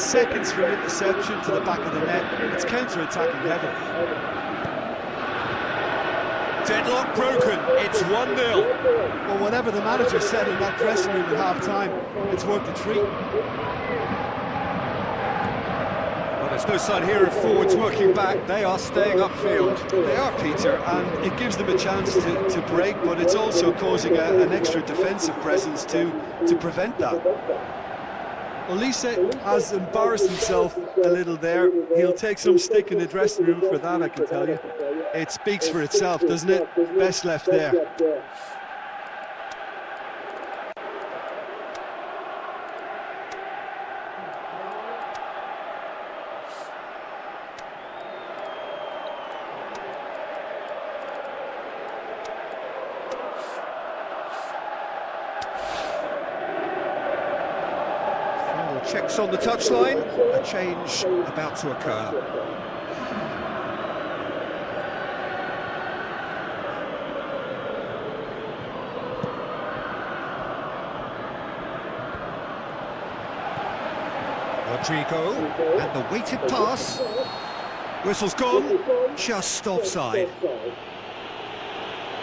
seconds from interception to the back of the net. It's counter-attacking heaven. Deadlock broken, it's 1-0. Well, whatever the manager said in that dressing room at half-time, it's worth the treat. Well, there's no sign here of forwards working back, they are staying upfield. They are, Peter, and it gives them a chance to break, but it's also causing an extra defensive presence to prevent that. Olise has embarrassed himself a little there. He'll take some stick in the dressing room for that, I can tell you. It speaks for itself, doesn't it? Best left there. Final checks on the touchline, a change about to occur. Rodrigo, and the weighted pass. Whistle's gone, just offside.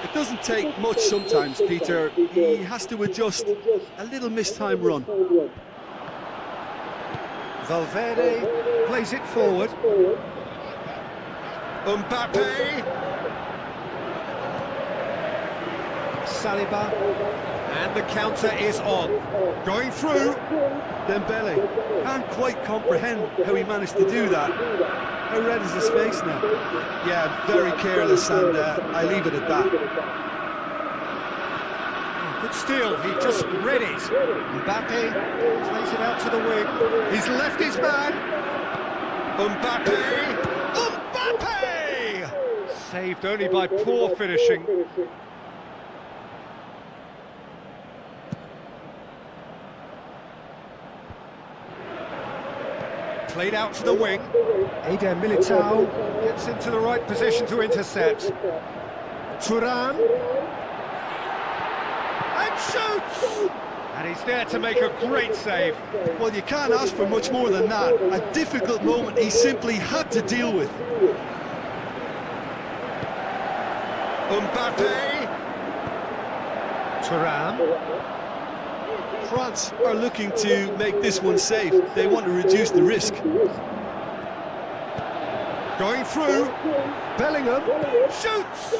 It doesn't take much sometimes, Peter. He has to adjust a little mistimed run. Valverde plays it forward. Mbappe. Saliba. And the counter is on. Going through. Dembele can't quite comprehend how he managed to do that. How red is his face now? Yeah, very careless, and I leave it at that. Good steal, he just read it. Mbappe plays it out to the wing. He's left his man. Mbappe. Mbappe! Saved only by poor finishing. Played out to the wing. Eder Militao gets into the right position to intercept. Turnamen. And shoots! And he's there to make a great save. Well, you can't ask for much more than that. A difficult moment he simply had to deal with. Mbappe. Turnamen. France are looking to make this one safe. They want to reduce the risk. Going through. Bellingham shoots.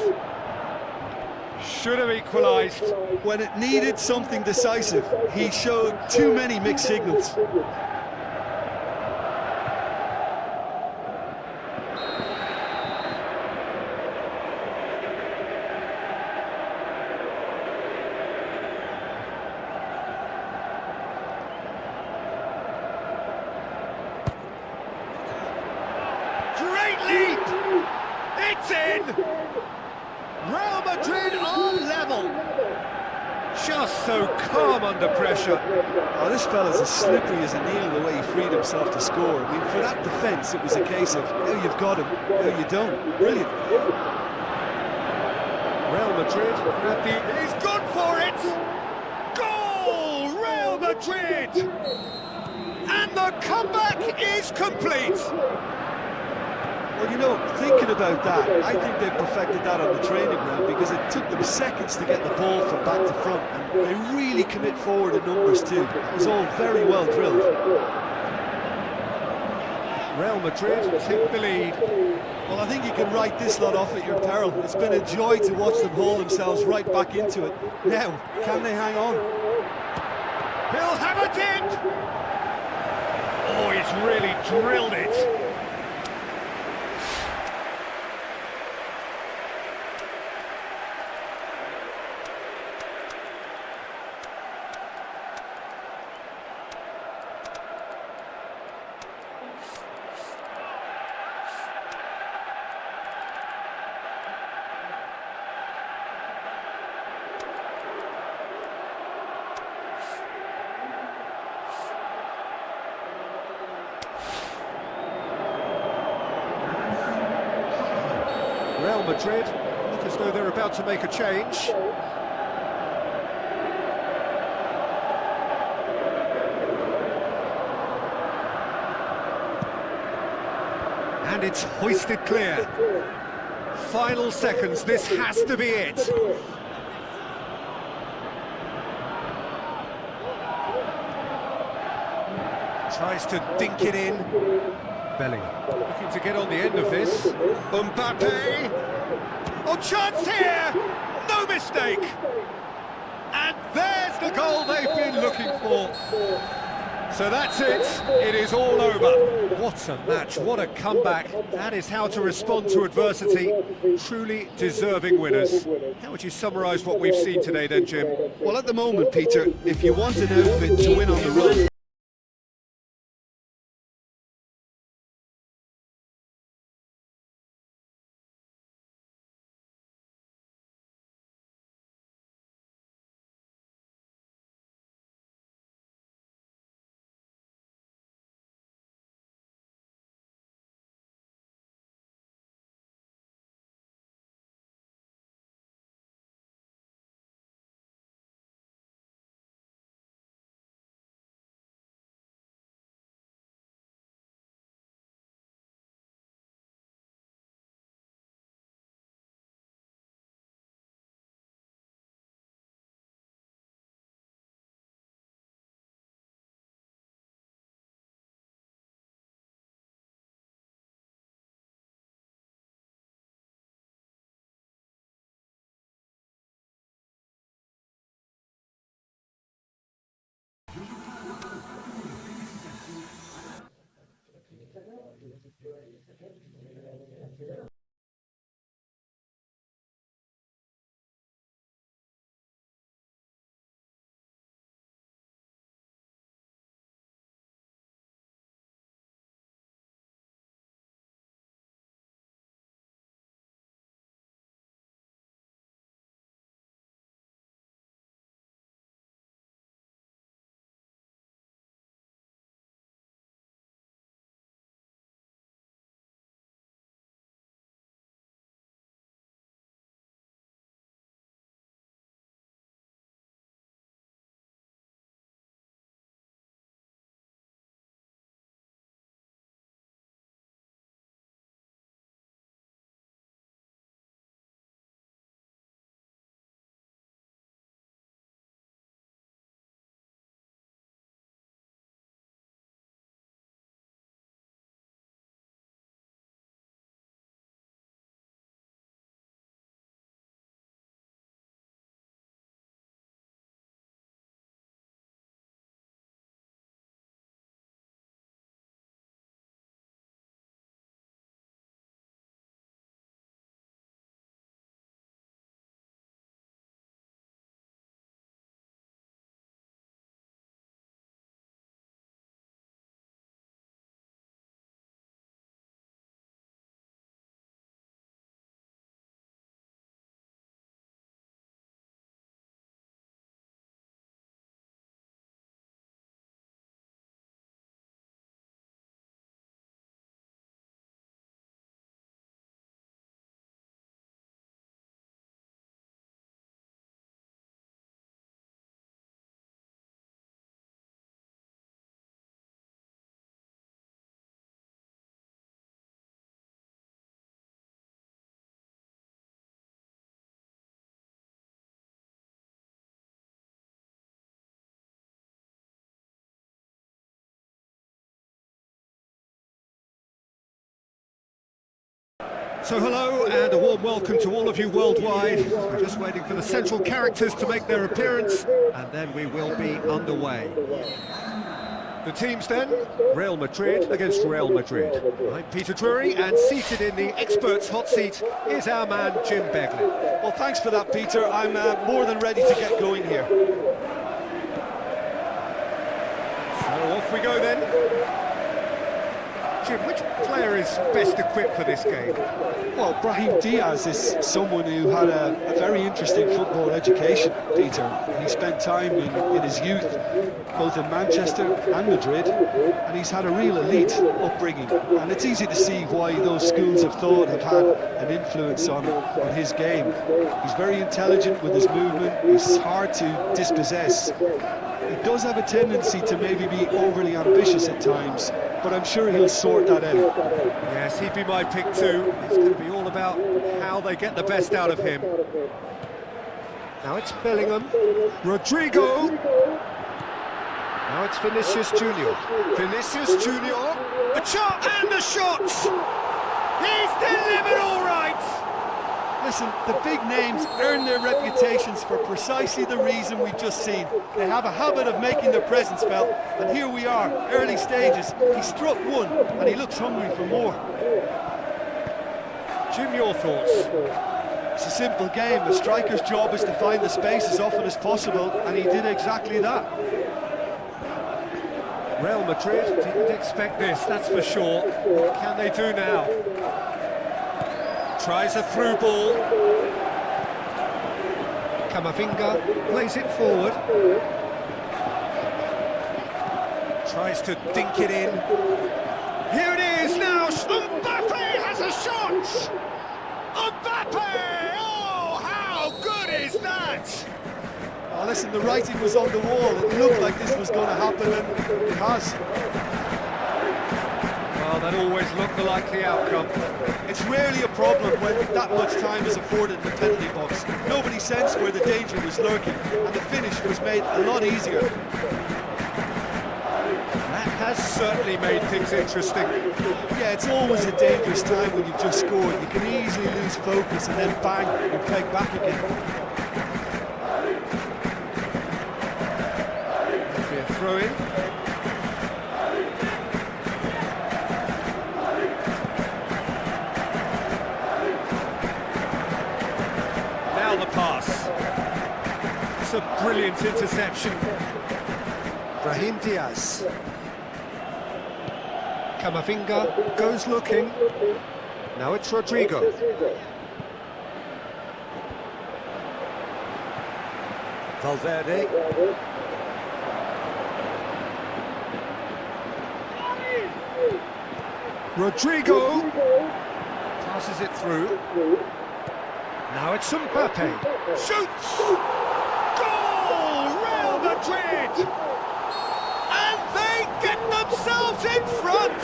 Should have equalised. When it needed something decisive, he showed too many mixed signals. Great lead! It's in! Real Madrid are level! Just so calm under pressure. Oh, this fella's as slippery as a needle the way he freed himself to score. I mean, for that defence, it was a case of how you've got him, how you don't. Brilliant. Real Madrid at the... He's gone for it! Goal! Real Madrid! And the comeback is complete! Well, you know, thinking about that, I think they've perfected that on the training ground because it took them seconds to get the ball from back to front, and they really commit forward in numbers too. It was all very well drilled. Real Madrid take the lead. Well, I think you can write this lot off at your peril. It's been a joy to watch them haul themselves right back into it. Now, can they hang on? He'll have it in! Oh, he's really drilled it. Real Madrid look as though they're about to make a change. And it's hoisted clear. Final seconds, this has to be it. Tries to dink it in. Bellingham looking to get on the end of this. Mbappe. Oh, chance here! No mistake! And there's the goal they've been looking for. So that's it. It is all over. What a match, what a comeback. That is how to respond to adversity. Truly deserving winners. How would you summarise what we've seen today then, Jim? Well, at the moment, Peter, if you want an outfit to win on the run, So hello and a warm welcome to all of you worldwide. We're just waiting for the central characters to make their appearance and then we will be underway. The teams then, Real Madrid against Real Madrid. I'm Peter Drury and seated in the experts' hot seat is our man Jim Begley. well, thanks for that, Peter. I'm more than ready to get going here. So off we go then. Jim, which player is best equipped for this game? Well, Brahim Diaz is someone who had a very interesting football education, Peter. He spent time in his youth, both in Manchester and Madrid, and he's had a real elite upbringing. And it's easy to see why those schools of thought have had an influence on his game. He's very intelligent with his movement, he's hard to dispossess. He does have a tendency to maybe be overly ambitious at times, but I'm sure he'll sort that out. Yes, he'd be my pick too. It's going to be all about how they get the best out of him. Now it's Bellingham. Rodrigo. Now it's Vinicius Junior. Vinicius Junior. A shot and a shot. He's delivered all right. Listen, the big names earn their reputations for precisely the reason we've just seen. They have a habit of making their presence felt, and here we are, early stages. He struck one, and he looks hungry for more. Jim, your thoughts? It's a simple game. A striker's job is to find the space as often as possible, and he did exactly that. Real Madrid didn't expect this, that's for sure. What can they do now? Tries a through ball. Camavinga plays it forward. Tries to dink it in. Here it is now. Mbappe has a shot. Mbappe! Oh, how good is that? Oh, listen, the writing was on the wall. It looked like this was going to happen, and it has. Well, that always looked the likely outcome. It's rarely a problem when that much time is afforded in the penalty box. Nobody sensed where the danger was lurking, and the finish was made a lot easier. That has certainly made things interesting. Yeah, it's always a dangerous time when you've just scored. You can easily lose focus and then bang, you're pegged back again. Be a throw-in. Now the pass. It's a brilliant interception. Brahim Diaz. Camavinga goes looking. Now it's Rodrigo. Valverde. Rodrigo passes it through. Now it's Mbappe. Shoots! Goal! Real Madrid! And they get themselves in front!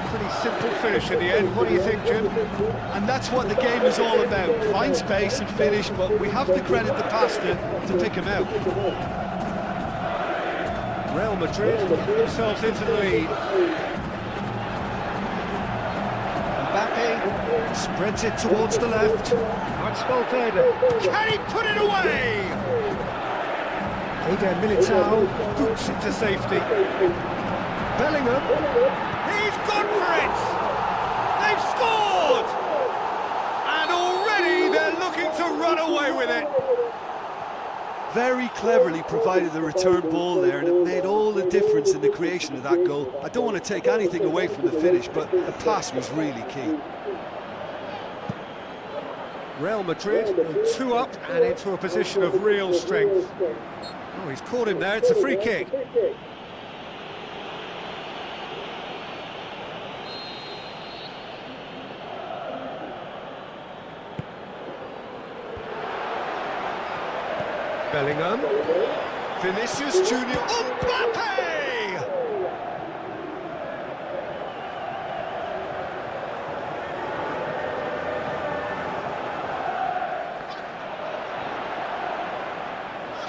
Pretty simple finish in the end. What do you think, Jim? And that's what the game is all about. Find space and finish, but we have to credit the pastor to pick him out. Real Madrid get themselves into the lead. Mbappe spreads it towards the left. Now it's Valverde. Can he put it away? Eder Militao boots it to safety. Bellingham. He's gone for it! They've scored! And already they're looking to run away with it. Very cleverly provided the return ball there, and it made all the difference in the creation of that goal. I don't want to take anything away from the finish, but the pass was really key. Real Madrid go 2 up and into a position of real strength. Oh, he's caught him there, it's a free kick. Bellingham. Vinicius Junior. Mbappe!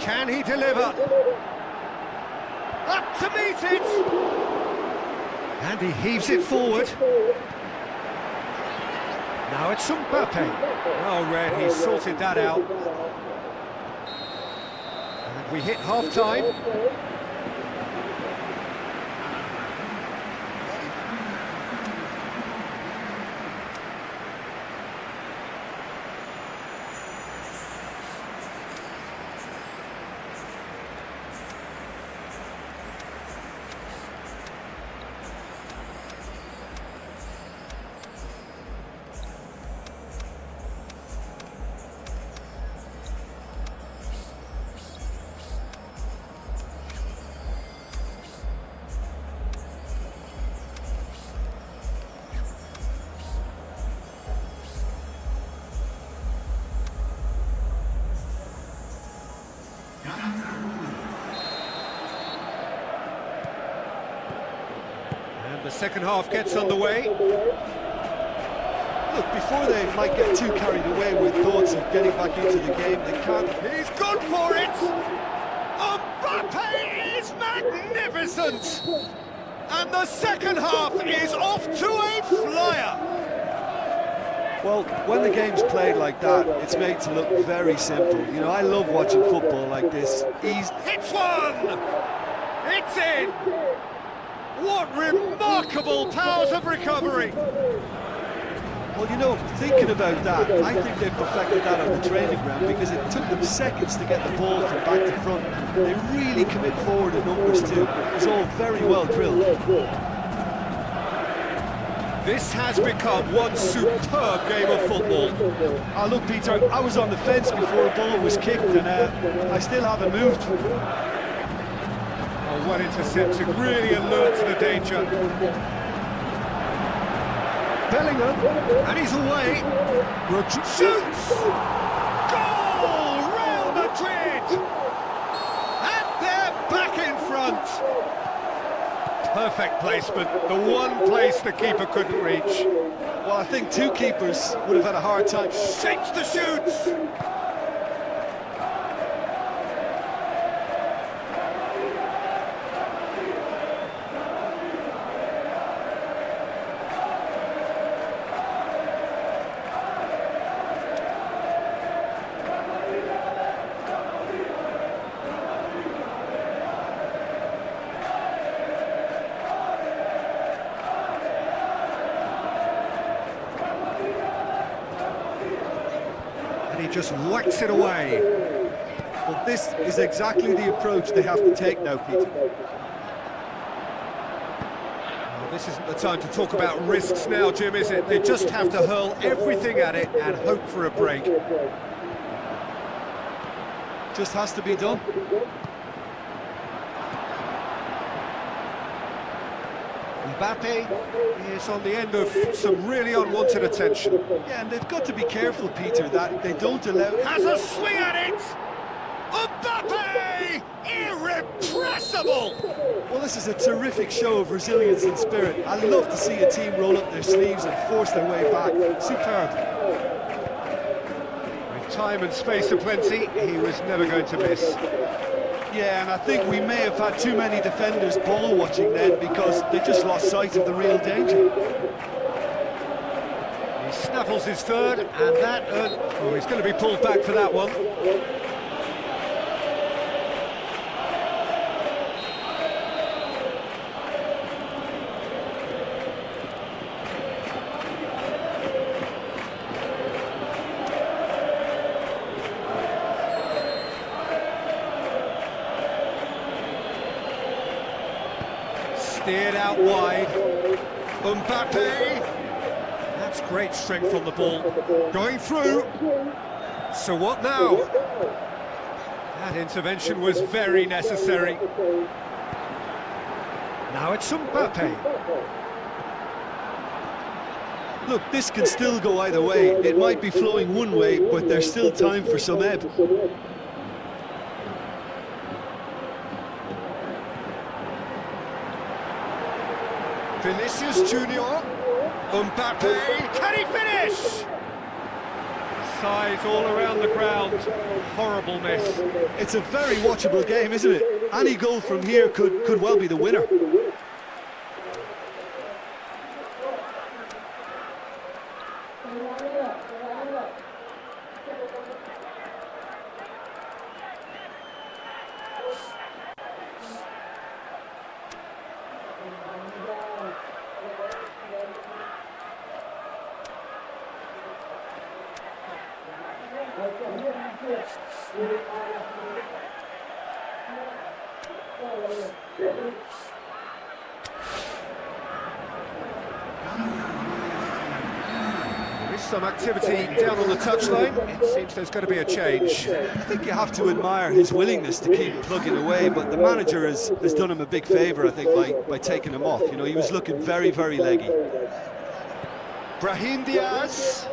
Can he deliver? Up to meet it! And he heaves it forward. Now it's Mbappe. Well read, he sorted that out. And we hit half-time. The second half gets underway. Look, before they might get too carried away with thoughts of getting back into the game, they can't. He's gone for it! Mbappe is magnificent! And the second half is off to a flyer! Well, when the game's played like that, it's made to look very simple. You know, I love watching football like this. He's hits one! It's in! What remarkable powers of recovery! Well, you know, thinking about that, I think they perfected that on the training ground because it took them seconds to get the ball from back to front. They really commit forward in numbers too. It was all very well drilled. This has become one superb game of football. Oh, look, Peter, I was on the fence before a ball was kicked and I still haven't moved. Oh, well intercepted, really alert to the danger. Bellingham, and he's away. Shoots! Goal! Real Madrid! And they're back in front. Perfect placement, the one place the keeper couldn't reach. Well, I think two keepers would have had a hard time. Shapes the shoots! And he just whacks it away. Well, this is exactly the approach they have to take now, Peter. Well, this isn't the time to talk about risks now, Jim, is it? They just have to hurl everything at it and hope for a break. Just has to be done. Mbappe is on the end of some really unwanted attention. Yeah, and they've got to be careful, Peter, that they don't allow... Has a swing at it! Mbappe! Irrepressible! Well, this is a terrific show of resilience and spirit. I love to see a team roll up their sleeves and force their way back. Superb. With time and space aplenty, he was never going to miss. Yeah, and I think we may have had too many defenders ball watching then because they just lost sight of the real danger. He snaffles his third, and that... oh, he's going to be pulled back for that one. Steered out wide. Mbappe! That's great strength on the ball. Going through. So what now? That intervention was very necessary. Now it's Mbappe. Look, this can still go either way. It might be flowing one way, but there's still time for some ebb. Vinicius Junior. Mbappe. Can he finish? Size all around the ground. Horrible miss. It's a very watchable game, isn't it? Any goal from here could well be the winner. There is some activity down on the touchline. It seems there's going to be a change. I think you have to admire his willingness to keep plugging away, but the manager has done him a big favour, I think, by taking him off. You know, he was looking very, very leggy. Brahim Diaz.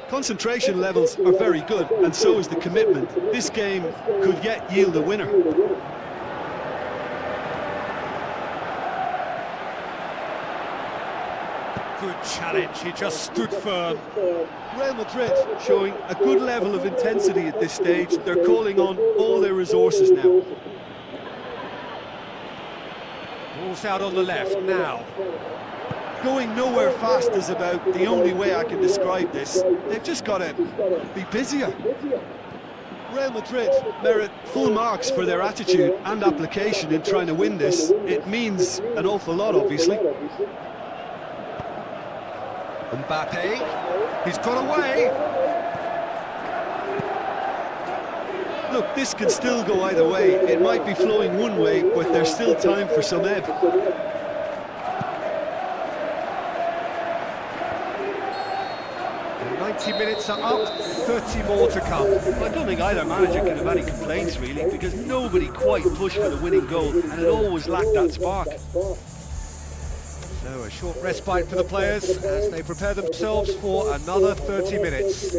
Concentration levels are very good, and so is the commitment. This game could yet yield a winner. Good challenge, he just stood firm. Real Madrid showing a good level of intensity at this stage. They're calling on all their resources now. Ball's out on the left now. Going nowhere fast is about the only way I can describe this. They've just got to be busier. Real Madrid merit full marks for their attitude and application in trying to win this. It means an awful lot, obviously. Mbappe, he's got away. Look, this could still go either way. It might be flowing one way, but there's still time for some ebb. 90 minutes are up, 30 more to come. I don't think either manager can have any complaints, really, because nobody quite pushed for the winning goal, and it always lacked that spark. So a short respite for the players as they prepare themselves for another 30 minutes.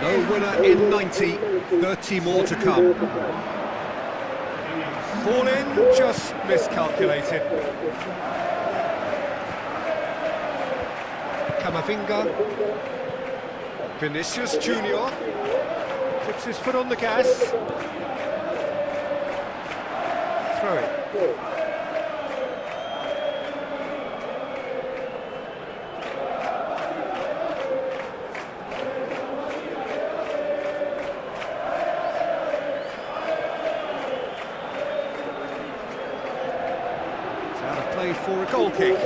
No winner in 90, 30 more to come. Ball in, just miscalculated. Camavinga. Vinicius Junior puts his foot on the gas. Throw it. For a goal kick.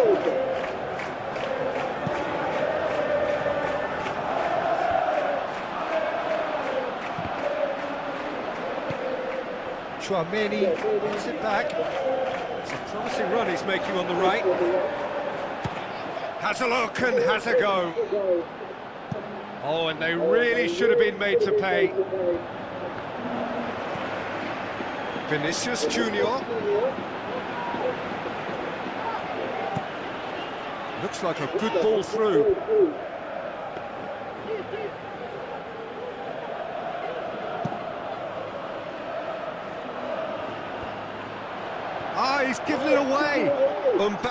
Chouameni gets it back. It's a promising run he's making on the right. Has a look and has a go. Oh, and they really should have been made to pay. Vinicius Junior. Looks like a good ball through. Ah, he's given it away.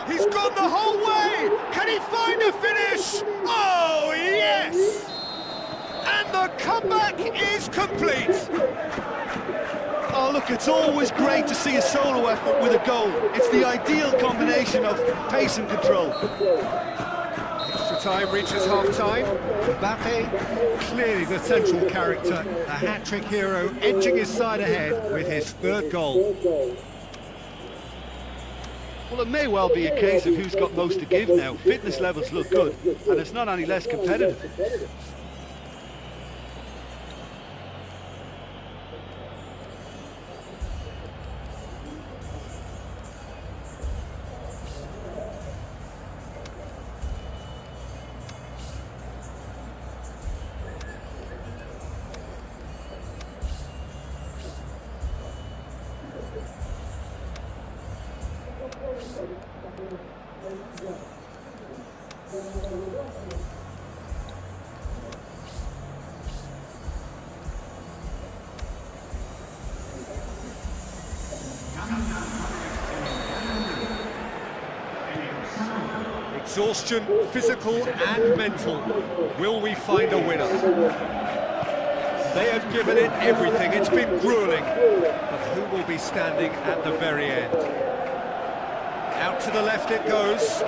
He's gone the whole way. Can he find a finish? Oh, yes! And the comeback is complete. Oh, look, it's always great to see a solo effort with a goal. It's the ideal combination of pace and control. Extra time reaches half-time. Mbappe, clearly the central character, the hat-trick hero, edging his side ahead with his third goal. Well, it may well be a case of who's got most to give now. Fitness levels look good, and it's not any less competitive. Exhaustion, physical and mental. Will we find a winner? They have given it everything. It's been grueling. But who will be standing at the very end? Out to the left it goes.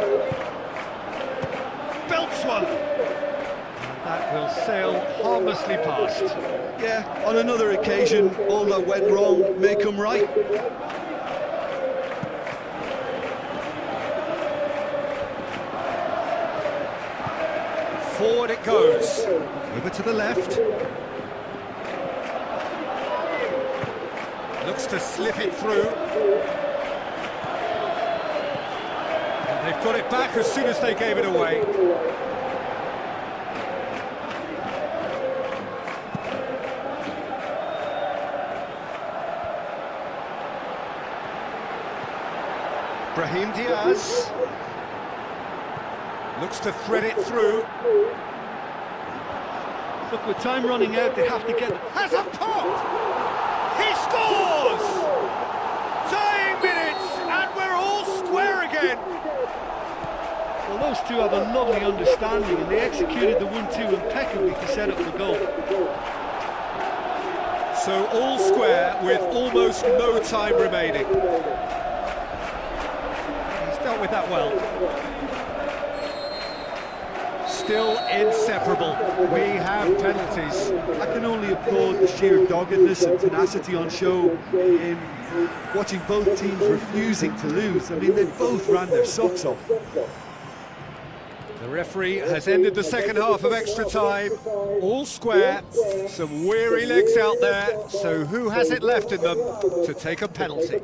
Belts one. And that will sail harmlessly past. Yeah, on another occasion, all that went wrong may come right. Forward it goes. Over to the left. Looks to slip it through. And they've got it back as soon as they gave it away. Brahim Diaz. Looks to thread it through. Look, with time running out, they have to get... Has a pop! He scores! Dying minutes, and we're all square again. Well, those two have a lovely understanding, and they executed the 1-2 impeccably to set up the goal. So all square with almost no time remaining. He's dealt with that well. Still inseparable. We have penalties. I can only applaud the sheer doggedness and tenacity on show in watching both teams refusing to lose. I mean, they both ran their socks off. The referee has ended the second half of extra time. All square, some weary legs out there, so who has it left in them to take a penalty?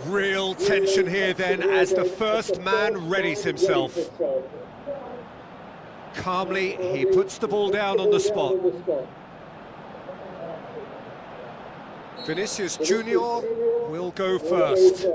Real tension here then as the first man readies himself. Calmly, he puts the ball down on the spot. Vinicius Junior will go first.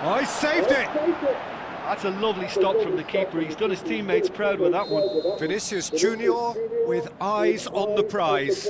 I saved it! That's a lovely stop from the keeper. He's done his teammates proud with that one. Vinicius Junior with eyes on the prize.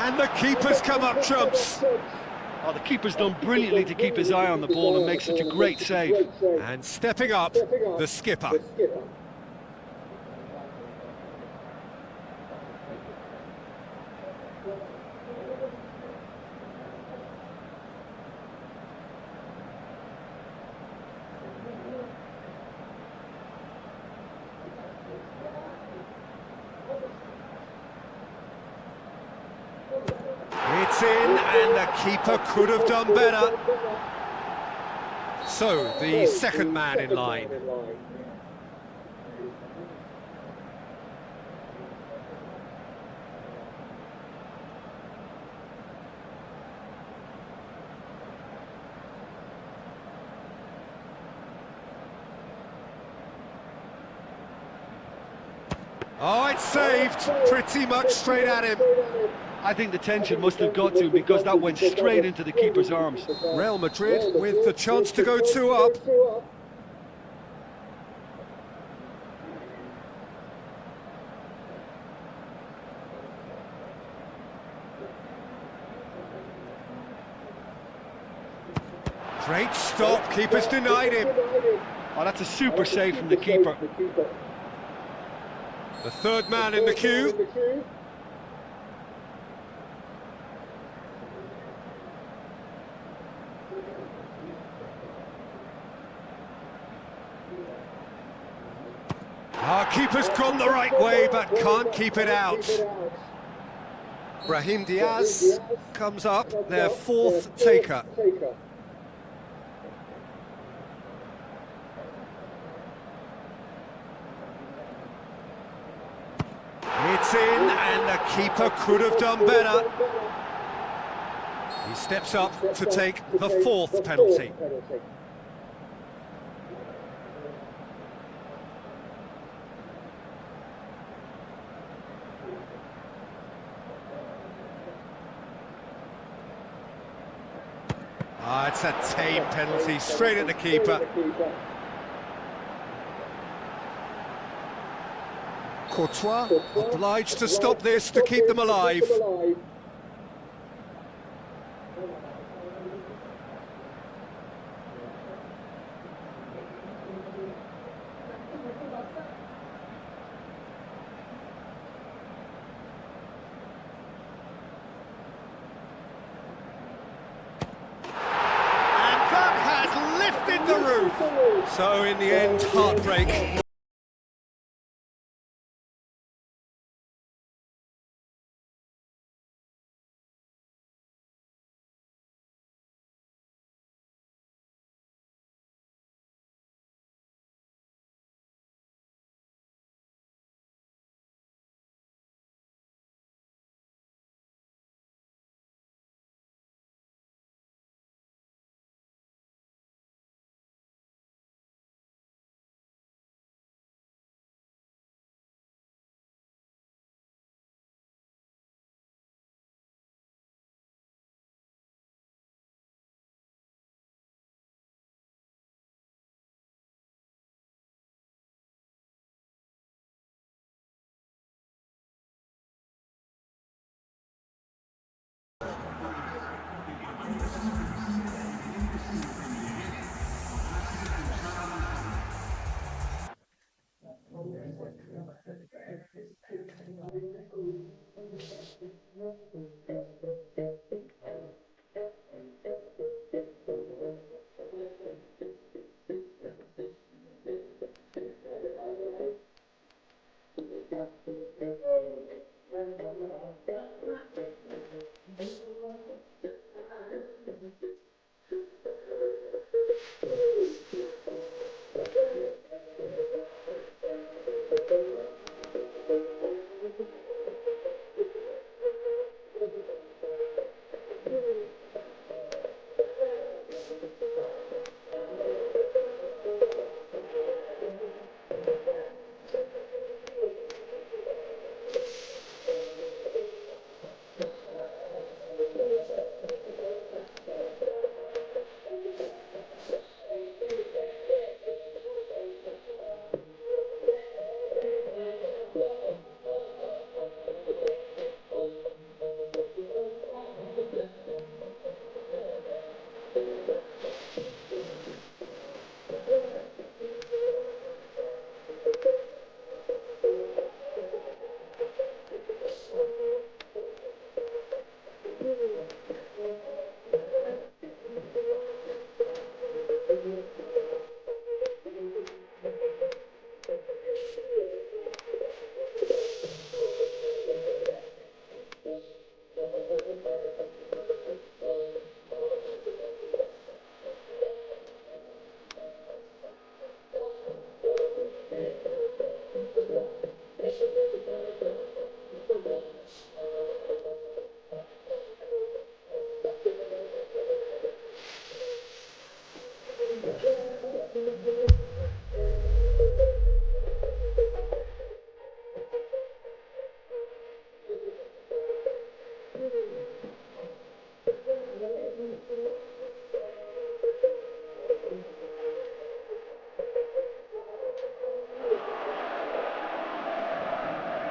And the keeper's come up trumps. Oh, the keeper's done brilliantly to keep his eye on the ball and make such a great save. And stepping up, the skipper. It's in, and the keeper could have done better. So, the second man in line. Oh, it's saved, pretty much straight at him. I think the tension must have got to because that went straight into the keeper's arms. Real Madrid with the chance to go 2 up. Great stop, keeper's denied him. Oh, that's a super save from the keeper. The third man in the queue. Our keeper's gone the right way, but can't keep it out. Brahim Diaz comes up, their fourth taker. It's in, and the keeper could have done better. He steps up to take the fourth penalty. Ah, it's a tame penalty, straight at the keeper. Courtois obliged to stop this to keep them alive. And that has lifted the roof. So in the end, heartbreak.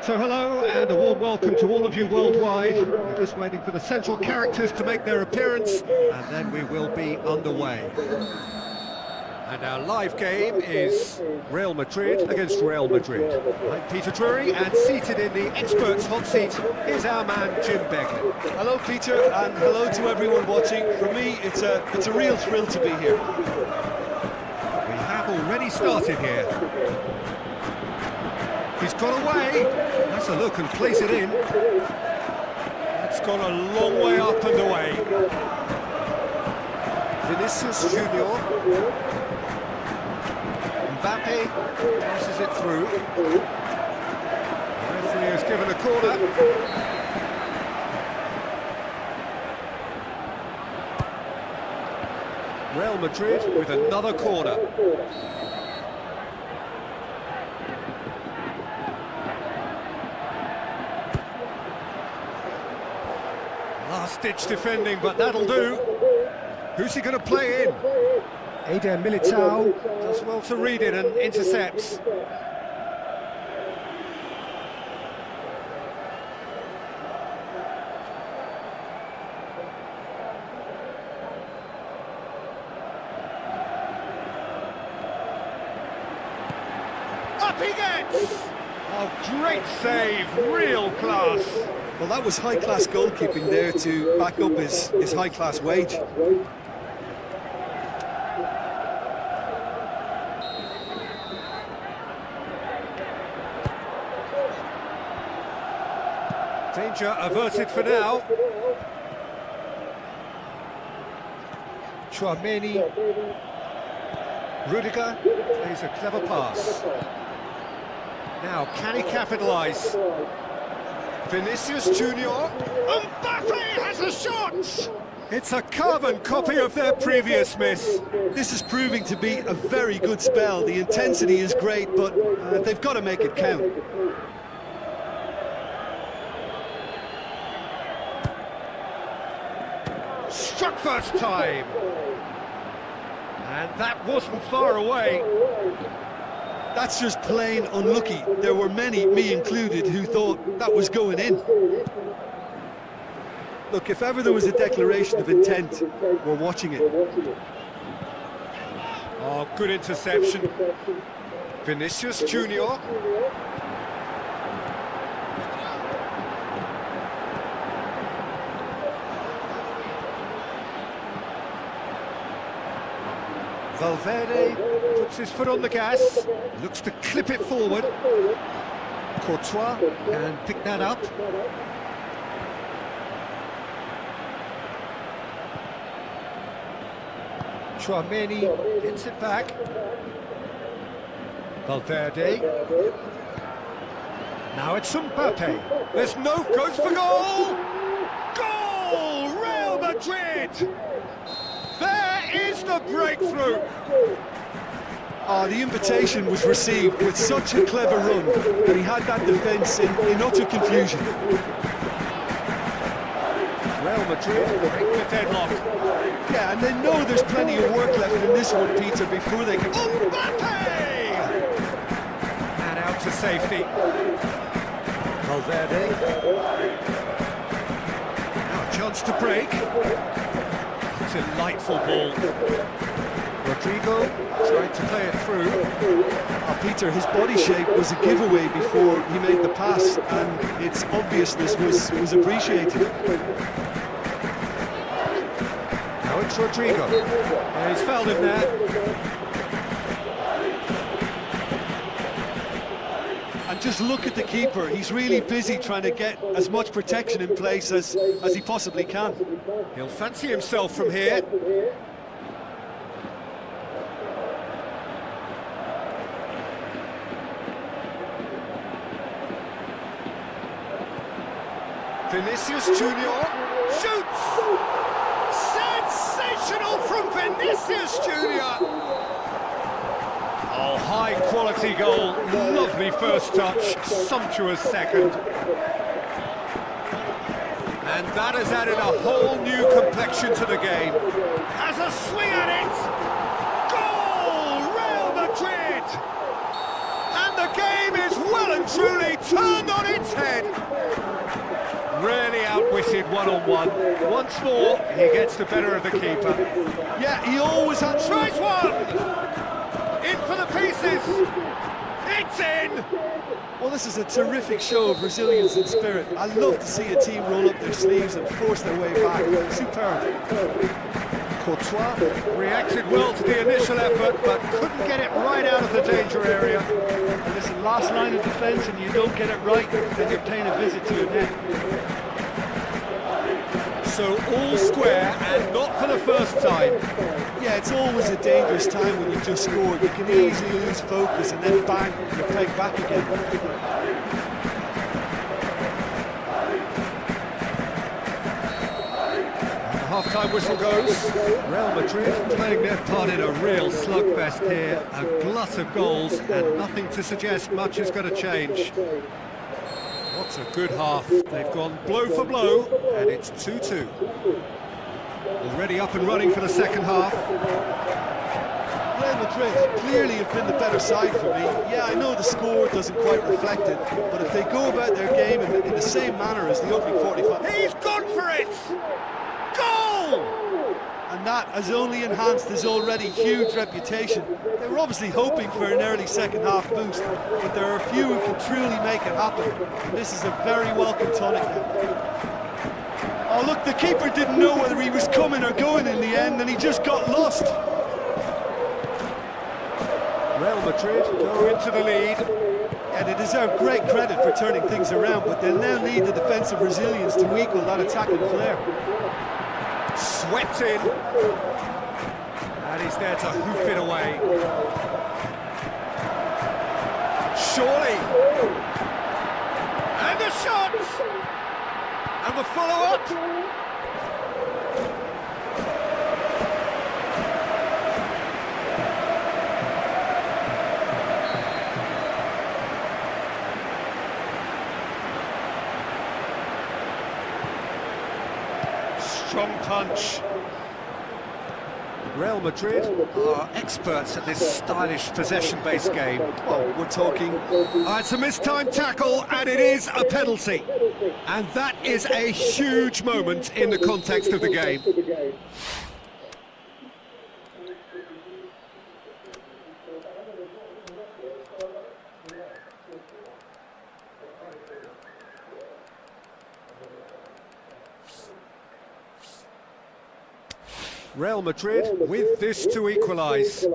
So hello and a warm welcome to all of you worldwide. We're just waiting for the central characters to make their appearance and then we will be underway. And our live game is Real Madrid against Real Madrid. I'm Peter Drury, and seated in the experts' hot seat is our man Jim Begley. Hello, Peter, and hello to everyone watching. For me, it's a real thrill to be here. We have already started here. He's got away. That's a look and place it in. It's gone a long way up and away. Vinicius Junior. Mbappe passes it through. The referee has given a corner. Real Madrid with another corner. Last-ditch defending, but that'll do. Who's he going to play in? Eder Militao does well to read it and intercepts. he gets! Oh, great save, real class. Well, that was high-class goalkeeping there to back up his high-class wage. Danger averted for now. Chouameni. Rudiger plays a clever pass. Now, can he capitalise? Vinicius Junior. Mbappe has a shot! It's a carbon copy of their previous miss. This is proving to be a very good spell. The intensity is great, but they've got to make it count. Struck first time. And that wasn't far away. That's just plain unlucky. There were many, me included, who thought that was going in. Look, if ever there was a declaration of intent, we're watching it. Oh, good interception. Vinicius Junior. Valverde puts his foot on the gas, looks to clip it forward. Courtois can pick that up. Chouameni gets it back. Valverde. Now it's Mbappe. There's no goes for goal! Goal! Real Madrid! There is the breakthrough! The invitation was received with such a clever run that he had that defence in utter confusion. Real Madrid break the deadlock. Yeah, and they know there's plenty of work left in this one, Peter, before they can... Mbappe! And out to safety. Valverde. Now a chance to break. Delightful ball. Rodrigo tried to play it through. Peter, his body shape was a giveaway before he made the pass, and its obviousness was appreciated. Now it's Rodrigo. Yeah, he's fouled him there. And just look at the keeper. He's really busy trying to get as much protection in place as he possibly can. He'll fancy himself from here. Vinicius Junior shoots! Sensational from Vinicius Junior! Oh, high quality goal, lovely first touch, sumptuous second. And that has added a whole new complexion to the game. Has a swing at it! Goal! Real Madrid! And the game is well and truly turned on its head. Really outwitted one-on-one. Once more, he gets the better of the keeper. Yeah, he always had... Tries one! In for the pieces! It's in! Well, this is a terrific show of resilience and spirit. I love to see a team roll up their sleeves and force their way back. Superb. Courtois reacted well to the initial effort, but couldn't get it right out of the danger area. And listen, last line of defence, and you don't get it right, then you're paying a visit to your net. So all square, and not for the first time. Yeah, it's always a dangerous time when you've just scored. You can easily lose focus and then bang, you're pegged back again. And the half-time whistle goes. Real Madrid playing their part in a real slugfest here. A glut of goals and nothing to suggest much is going to change. What's a good half. They've gone blow for blow, and it's 2-2. Already up and running for the second half. Real Madrid clearly have been the better side for me. Yeah, I know the score doesn't quite reflect it, but if they go about their game in the same manner as the opening 45... He's gone for it! Goal! and that has only enhanced his already huge reputation. They were obviously hoping for an early second half boost, but there are a few who can truly make it happen. And this is a very welcome tonic now. Oh look, the keeper didn't know whether he was coming or going in the end, and he just got lost. Real Madrid go into the lead. And they deserve great credit for turning things around, but they'll now need the defensive resilience to equal that attacking flair. Swept in. And he's there to hoof it away. Surely. And the shot! And the follow-up. Strong punch. Real Madrid are experts at this stylish possession-based game. Oh, we're talking... It's a mistimed tackle, and it is a penalty. And that is a huge moment in the context of the game. Real Madrid with this to equalise.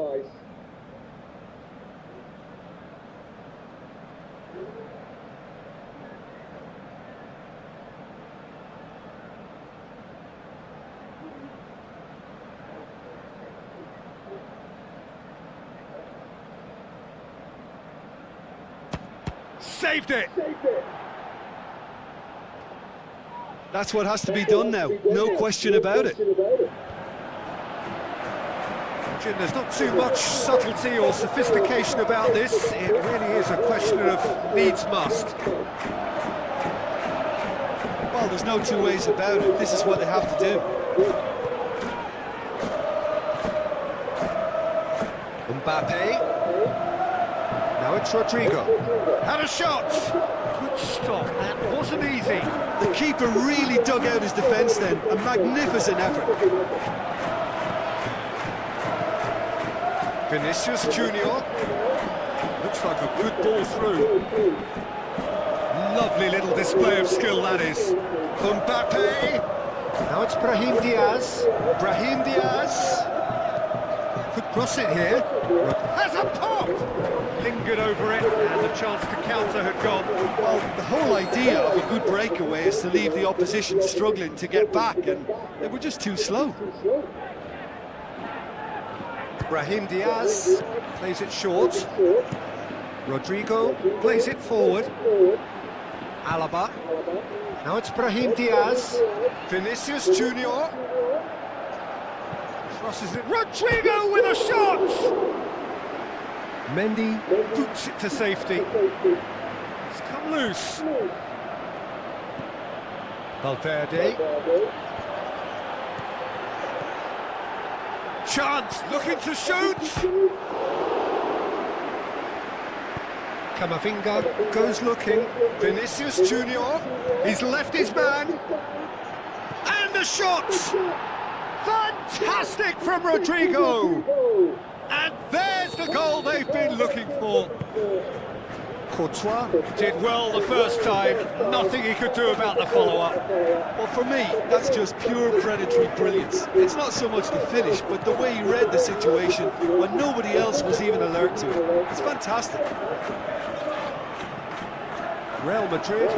Saved it! That's what has to be done now, no question about it. There's not too much subtlety or sophistication about this. It really is a question of needs must. Well, there's no two ways about it. This is what they have to do. Mbappe. Now it's Rodrigo. Had a shot. Good stop. That wasn't easy. The keeper really dug out his defence then. A magnificent effort. Vinicius Junior. Looks like a good ball through. Lovely little display of skill, that is. Mbappe. Now it's Brahim Diaz. Brahim Diaz. Could cross it here. Has a pop! Lingered over it, and the chance to counter had gone. Well, the whole idea of a good breakaway is to leave the opposition struggling to get back, and they were just too slow. Brahim Diaz plays it short. Rodrigo plays it forward. Alaba. Now it's Brahim Diaz. Vinicius Junior. Crosses it. Rodrigo with a shot! Mendy boots it to safety. It's come loose. Valverde. Chance, looking to shoot. Camavinga goes looking. Vinicius Junior. He's left his man. And the shot! Fantastic from Rodrigo! And there's the goal they've been looking for. Courtois did well the first time, nothing he could do about the follow-up. Well, for me, that's just pure predatory brilliance. It's not so much the finish, but the way he read the situation when nobody else was even alert to it. It's fantastic. Real Madrid,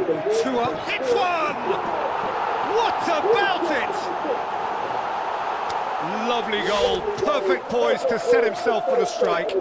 2 up, hits one! What about it? Lovely goal, perfect poise to set himself for the strike.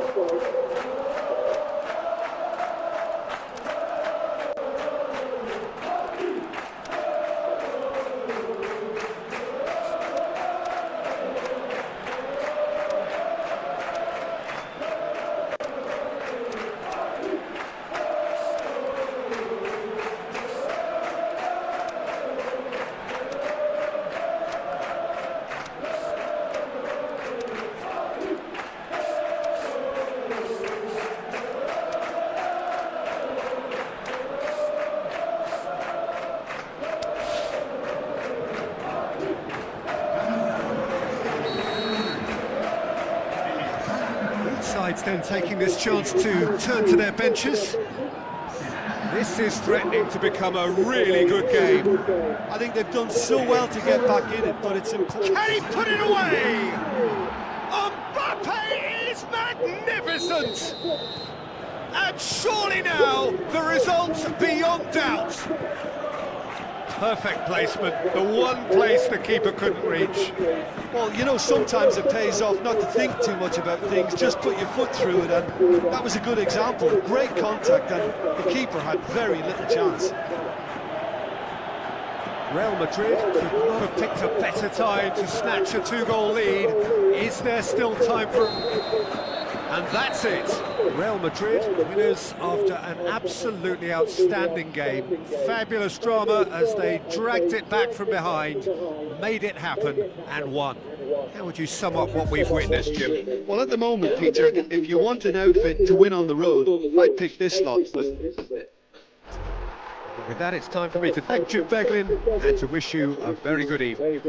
sides then taking this chance to turn to their benches. This is threatening to become a really good game. I think they've done so well to get back in it, but it's important. Can he put it away? Mbappe is magnificent! And surely now, the result's beyond doubt. Perfect placement, the one place the keeper couldn't reach. Well, you know, sometimes it pays off not to think too much about things, just put your foot through it, and that was a good example. Great contact, and the keeper had very little chance. Real Madrid could not have picked a better time to snatch a two-goal lead. Is there still time for... And that's it. Real Madrid winners after an absolutely outstanding game. Fabulous drama as they dragged it back from behind, made it happen and won. How would you sum up what we've witnessed, Jim? Well, at the moment, Peter, if you want an outfit to win on the road, I'd pick this lot. With that, it's time for me to thank Jim Beglin and to wish you a very good evening.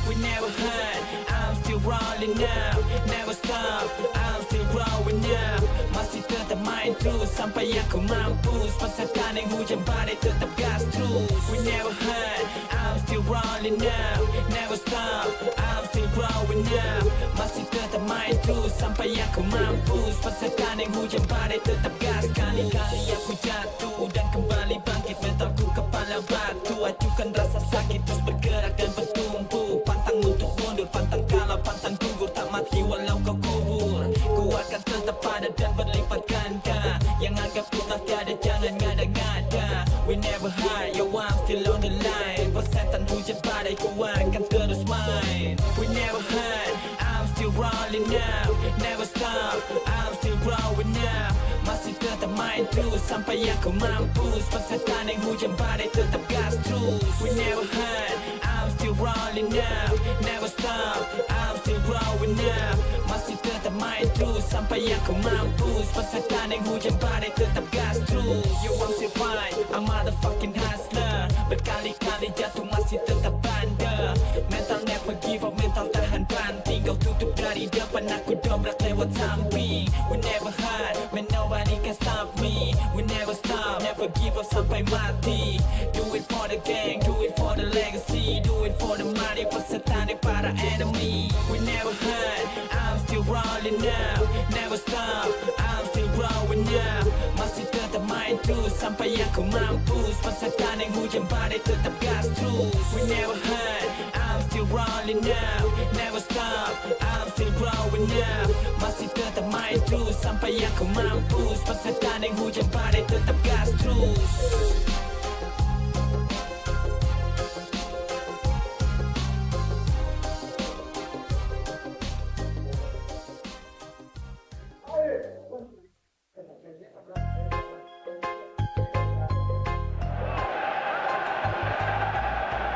We never heard, I'm still rolling now. Never stop, I'm still growing now. Masih tetap main terus sampai aku mampus. Pasakan yang hujan badai tetap gas terus. We never heard, I'm still rolling now. Never stop, I'm still growing now. Masih tetap main terus sampai aku mampus. Pasakan yang hujan badai tetap gas. Kali-kali aku jatuh dan kembali bangkit. Mentalku kepala batu. Acukan rasa sakit terus bergerak dan bertumbuh. Pantang untuk mundur, pantang kalah, pantang gugur. Tak mati walau kau kubur. Kuatkan tetap padat dan berlipat ganda. Yang anggap putah tiada jangan ngada-ngada. We never hide, yo I'm still on the line. Persetan hujan badai ku akan terus main. We never hide, I'm still rolling now. Never stop, I'm still growing now. Masih tetap main terus sampai aku mampus. Persetan yang hujan badai tetap gas terus. We never hide, I'm still rolling now. Never stop, I'm still growing now. Masih tetap main terus sampai aku mampus. Persetan yang hujan badai tetap gas terus. You won't survive, I'm motherfucking hustler. Berkali-kali jatuh masih tetap bandel. Mental never give up, mental tahan banting. Kau tutup dari depan, aku dobrak lewat samping. We never hide, man nobody can stop me. We never stop, never give up sampai mati. Do it for the gang, do it for the legacy. Do it for the money, persetan yang para enemy. We never hide, I'm still rolling now. Never stop, I'm still growing now. Masih tetap main terus sampai aku mampus. Persetan yang hujan badai tetap gas terus. We never hide, I'm still rolling now. Never stop, I'm still growing now. Masih tetap main terus sampai aku mampus. Persetan yang hujan badai tetap gas terus.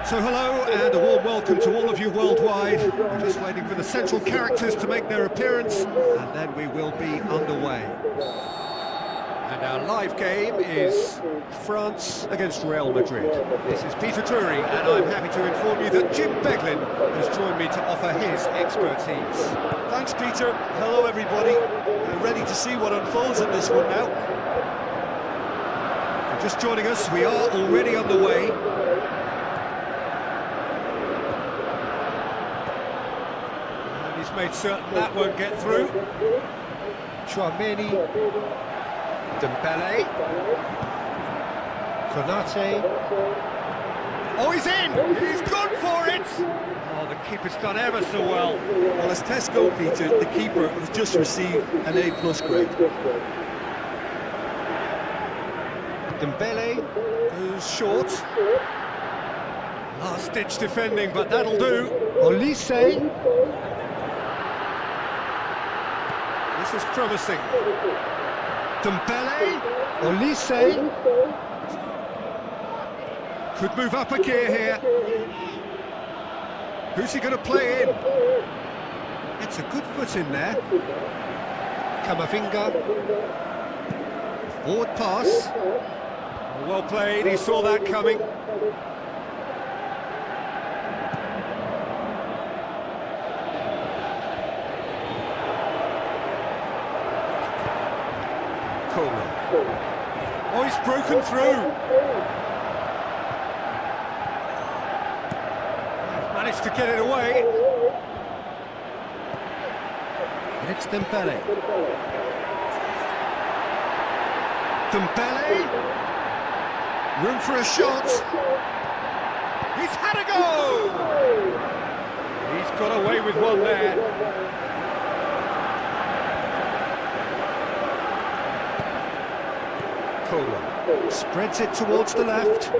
So hello and a warm welcome to all of you worldwide. We're just waiting for the central characters to make their appearance and then we will be underway. And our live game is France against Real Madrid. This is Peter Drury and I'm happy to inform you that Jim Beglin has joined me to offer his expertise. Thanks, Peter. Hello, everybody. Ready to see what unfolds in this one now. If you're just joining us, we are already underway. Made certain that won't get through. Chouameni, Dembele, Konate. Oh, he's in! He's gone for it! Oh, the keeper's done ever so well. Well, as tests go, Peter, the keeper has just received an A+ grade. Dembele goes short. Last-ditch defending, but that'll do. Olise. This is promising. Dembele, Olise. Could move up a gear here. Who's he going to play in? It's a good foot in there. Camavinga. Forward pass. Well played, he saw that coming. Oh, he's broken through. He's managed to get it away. And it's Dembele. Dembele. Room for a shot. He's had a go. He's got away with one there. Spreads it towards the left.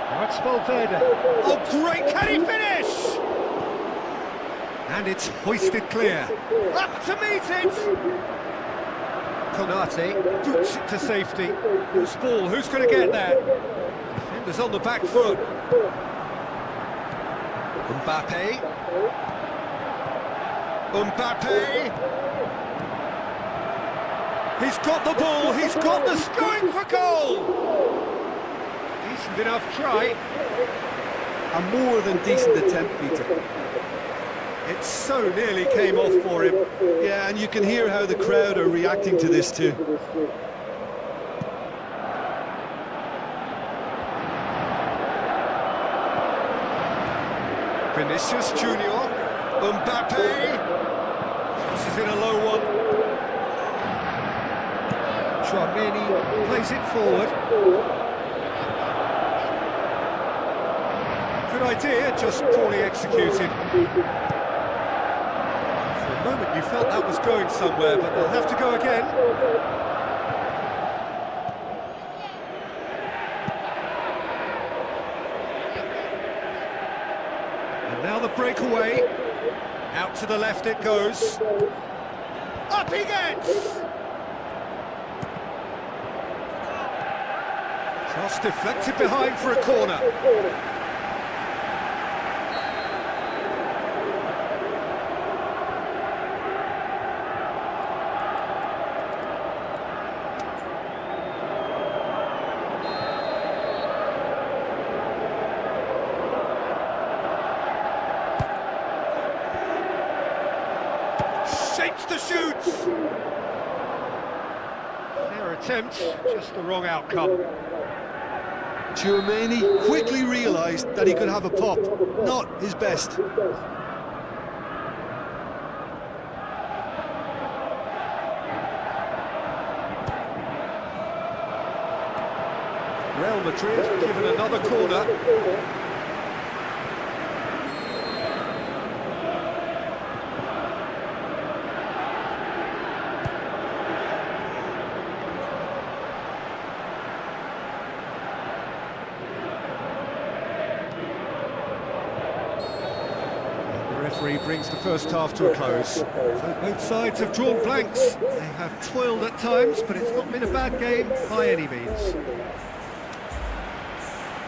That's Valverde. Oh, great! Can he finish? And it's hoisted clear. Up to meet it. Konate boots it to safety. Who's ball? Who's going to get that? Defender's on the back foot. Mbappe. He's got the ball, he's got the going for goal! Decent enough try. A more than decent attempt, Peter. It so nearly came off for him. Yeah, and you can hear how the crowd are reacting to this too. Vinicius Junior, Mbappe, this is in a low one. Chouameni plays it forward. Good idea, just poorly executed. For a moment you felt that was going somewhere, but they'll have to go again. Now the breakaway, out to the left it goes, up he gets! Cross deflected behind for a corner. Shapes to shoot! Fair attempt, just the wrong outcome. Chouameni quickly realised that he could have a pop. Not his best. Real Madrid given another corner. The referee brings the first half to a close. So both sides have drawn blanks. They have toiled at times, but it's not been a bad game by any means.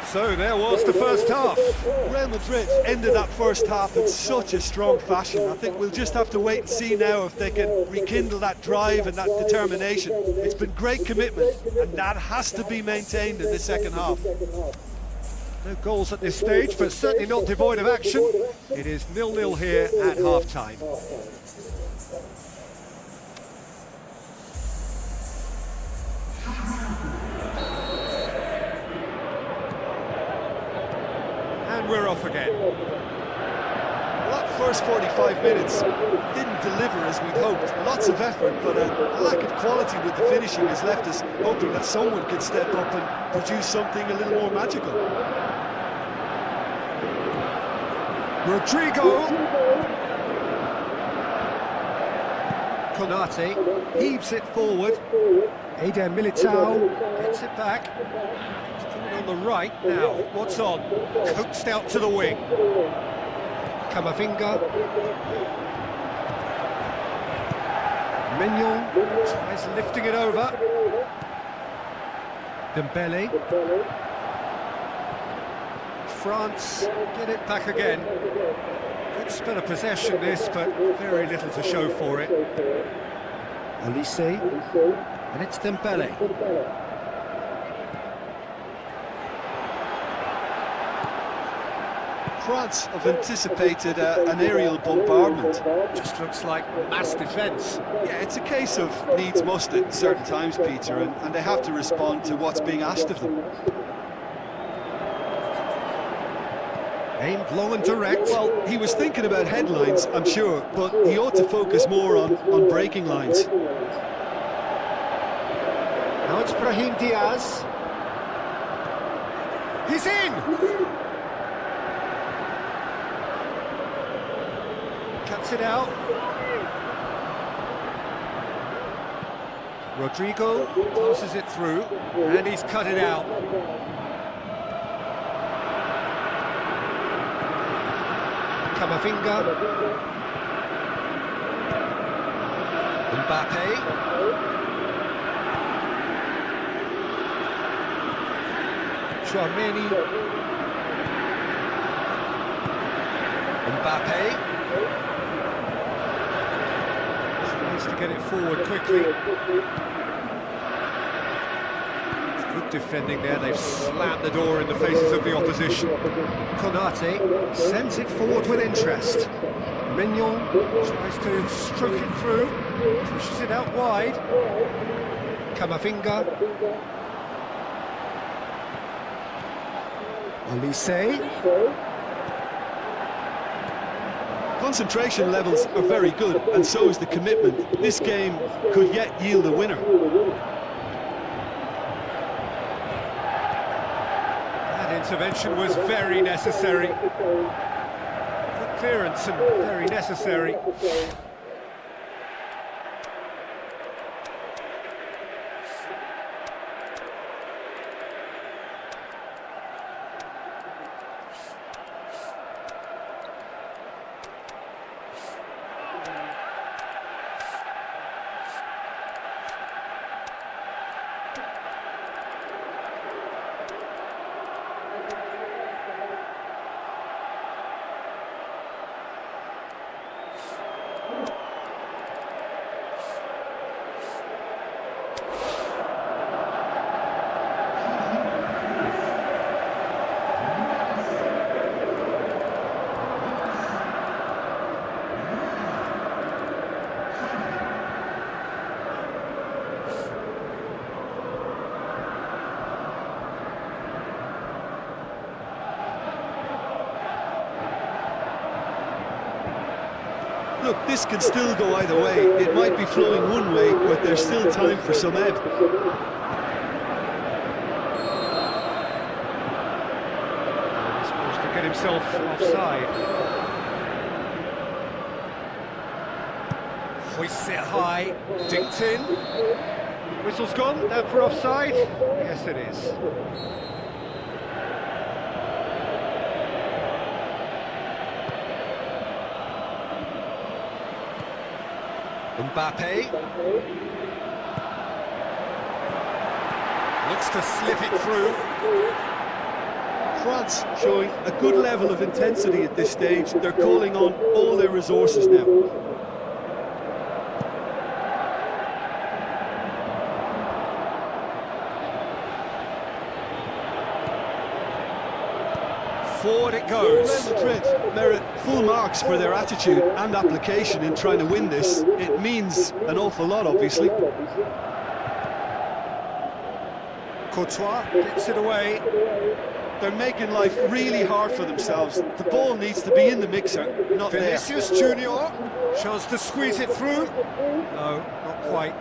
So there was the first half. Real Madrid ended that first half in such a strong fashion. I think we'll just have to wait and see now if they can rekindle that drive and that determination. It's been great commitment, and that has to be maintained in the second half. No goals at this stage, but certainly not devoid of action. It is 0-0 here at half-time. And we're off again. Well, that first 45 minutes didn't deliver as we'd hoped. Lots of effort, but a lack of quality with the finishing has left us hoping that someone could step up and produce something a little more magical. Rodrigo. Konate heaves it forward. Eder Militao gets it back. Still on the right now. What's on? Coaxed out to the wing. Kamavinga. Mignon tries lifting it over. Dembele. France get it back again. Good spell of possession this, but very little to show for it. Elise, and it's Dembele. France have anticipated an aerial bombardment. Just looks like mass defence. Yeah, it's a case of needs must at certain times, Peter, and they have to respond to what's being asked of them. Aimed long and direct. Well, he was thinking about headlines, I'm sure, but he ought to focus more on breaking lines. Now it's Brahim Diaz. He's in! Cuts it out. Rodrigo passes it through, and he's cut it out. Kamavinga. Mbappe. Chouameni. Mbappe. Tries to get it forward quickly. Good defending there, they've slammed the door in the faces of the opposition. Konate sends it forward with interest. Mignon tries to stroke it through, pushes it out wide. Kamavinga. Elise. Concentration levels are very good, and so is the commitment. This game could yet yield a winner. Intervention was very necessary. Good clearance and very necessary. Look, this can still go either way. It might be flowing one way, but there's still time for some ebb. He's supposed to get himself offside. Hoists it high, dinked in. Whistle's gone, down for offside. Yes, it is. Mbappe. Looks to slip it through. France showing a good level of intensity at this stage. They're calling on all their resources now. Forward it goes. Real Madrid merit full marks for their attitude and application in trying to win this. It means an awful lot, obviously. Courtois gets it away. They're making life really hard for themselves. The ball needs to be in the mixer, not there. Vinicius Junior, chance to squeeze it through. No, not quite.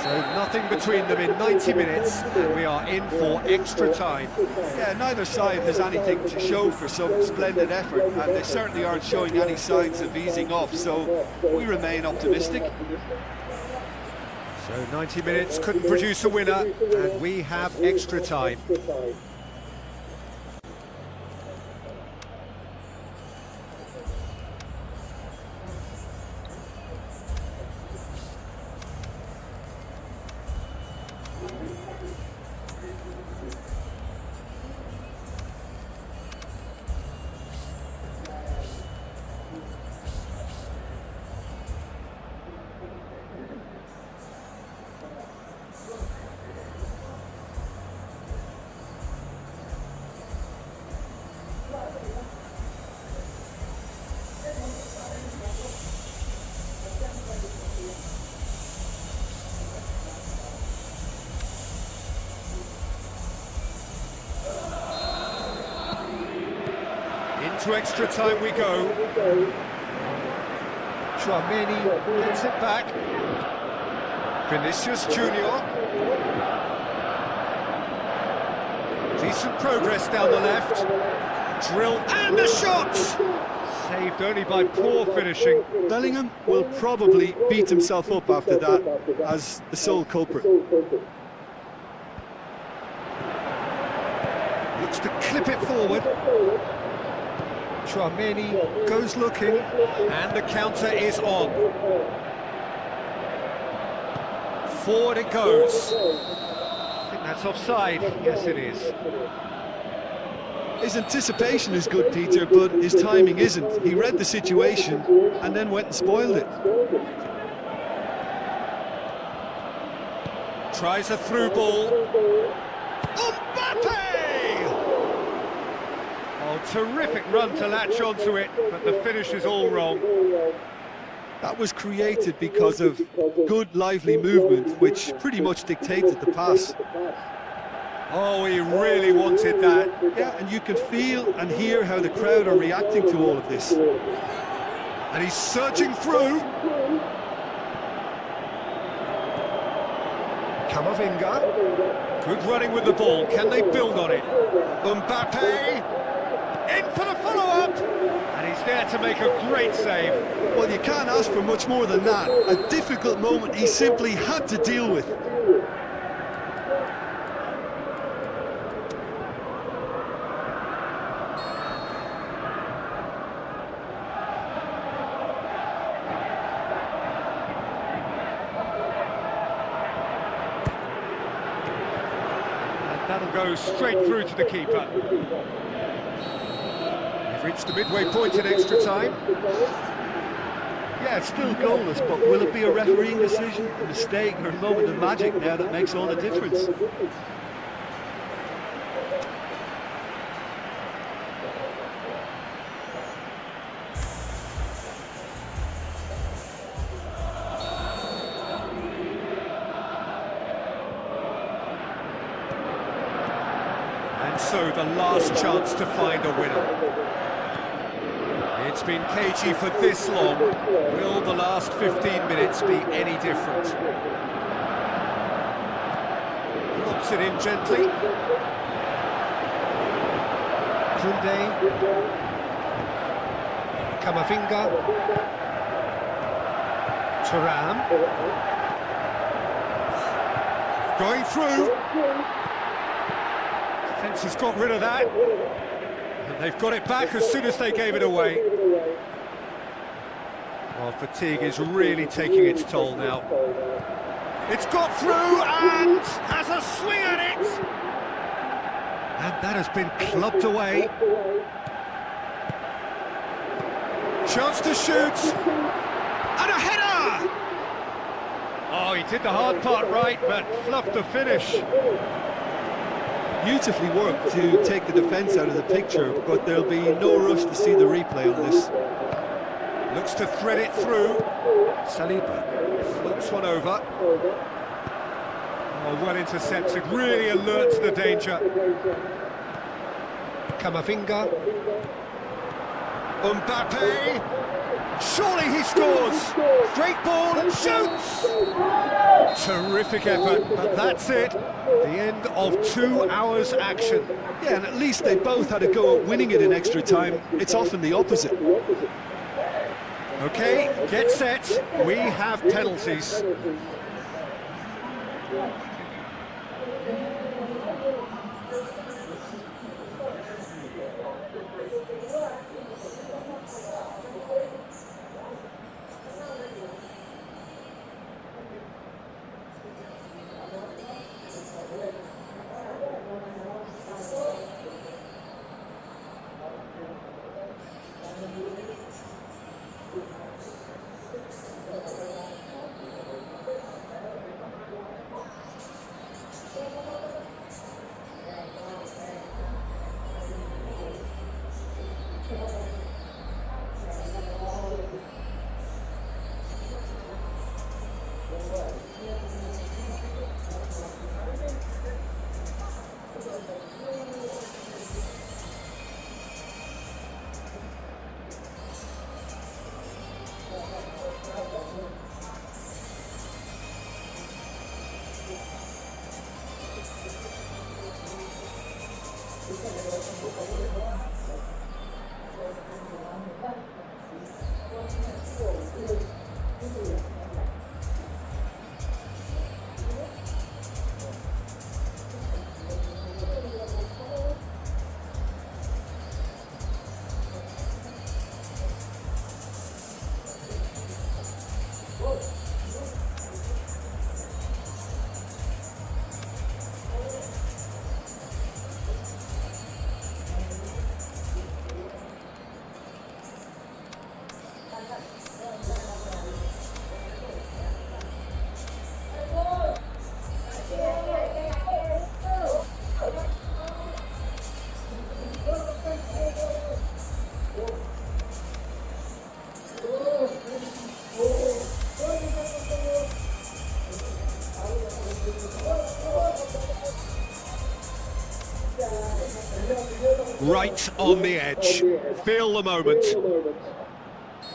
So nothing between them in 90 minutes, and we are in for extra time. Yeah, neither side has anything to show for some splendid effort, and they certainly aren't showing any signs of easing off, so we remain optimistic. So 90 minutes couldn't produce a winner, and we have extra time. To extra time we go. Turnamen gets it back. Vinicius Junior. Decent progress down the left. Drill and a shot! Saved only by poor finishing. Bellingham will probably beat himself up after that as the sole culprit. Looks to clip it forward. Turnamen goes looking, and the counter is on. Forward it goes. I think that's offside. Yes, it is. His anticipation is good, Peter, but his timing isn't. He read the situation and then went and spoiled it. Tries a through ball. Mbappe! Oh, terrific run to latch onto it, but the finish is all wrong. That was created because of good, lively movement, which pretty much dictated the pass. Oh, he really wanted that. Yeah, and you can feel and hear how the crowd are reacting to all of this. And he's surging through. Camavinga. Good running with the ball. Can they build on it? Mbappe. In for the follow-up. And he's there to make a great save. Well, you can't ask for much more than that. A difficult moment he simply had to deal with. And that'll go straight through to the keeper. Reached the midway point in extra time. Yeah, it's still goalless, but will it be a refereeing decision, a mistake, or a moment of magic now that makes all the difference? And so the last chance to find a winner. It's been cagey for this long. Will the last 15 minutes be any different? Lobs it in gently. Kunde. Camavinga. Thuram. Going through. Defence has got rid of that. And they've got it back as soon as they gave it away. Well, fatigue is really taking its toll now. It's got through and has a swing at it! And that has been clubbed away. Chance to shoot! And a header! Oh, he did the hard part right, but fluffed the finish. Beautifully worked to take the defence out of the picture, but there'll be no rush to see the replay on this. Looks to thread it through. Saliba floats one over. Oh, well intercepted, really alert to the danger. Camavinga. Mbappe. Surely he scores. Great ball and shoots. Terrific effort, but that's it. The end of 2 hours action. Yeah, and at least they both had a go at winning it in extra time. It's often the opposite. Okay, get set. We have penalties. Right on the edge. Feel the moment.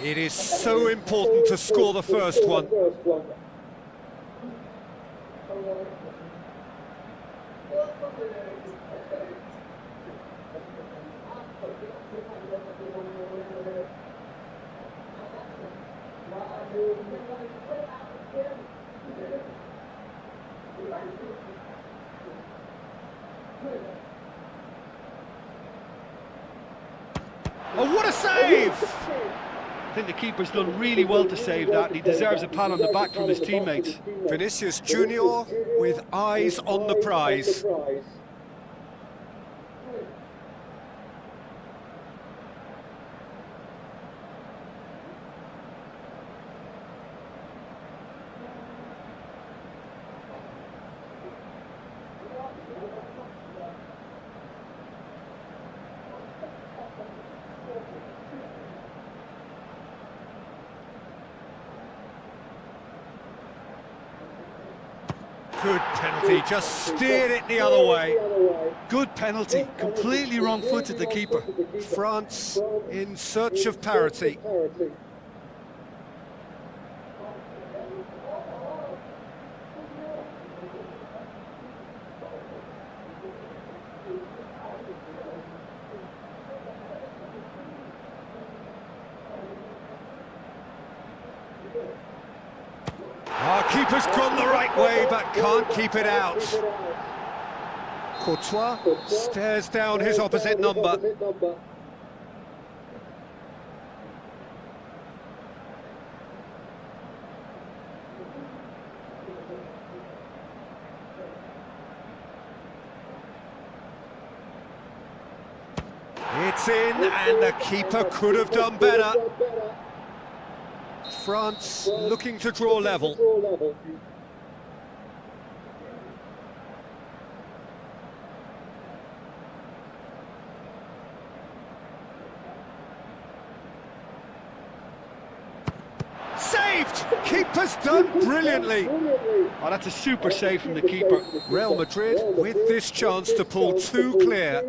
It is so important to score the first one. Oh, what a save! I think the keeper's done really well to save that, and he deserves a pat on the back from his teammates. Vinicius Junior with eyes on the prize. Good penalty, just steered it the other way. Good penalty, completely wrong-footed the keeper. France in search of parity. Our keeper's gone the right way, but can't keep it out. Courtois stares down his opposite number. It's in, and the keeper could have done better. France looking to draw level. Saved! Keeper's done brilliantly. Oh, that's a super save from the keeper. Real Madrid with this chance to pull two clear.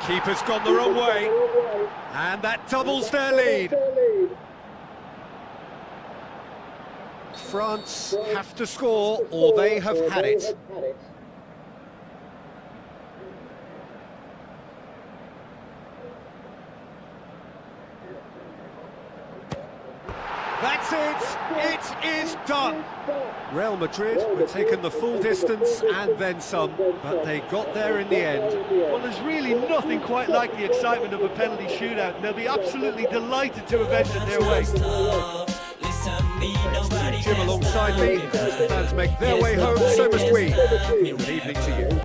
Keeper's gone the wrong way, and that doubles their lead. France have to score, or they have had it. That's it! It is done! Real Madrid were taken the full distance and then some, but they got there in the end. Well, there's really nothing quite like the excitement of a penalty shootout, and they'll be absolutely delighted to have ended their way. Jim alongside me, as the fans make their way home, so must we. Good evening to you.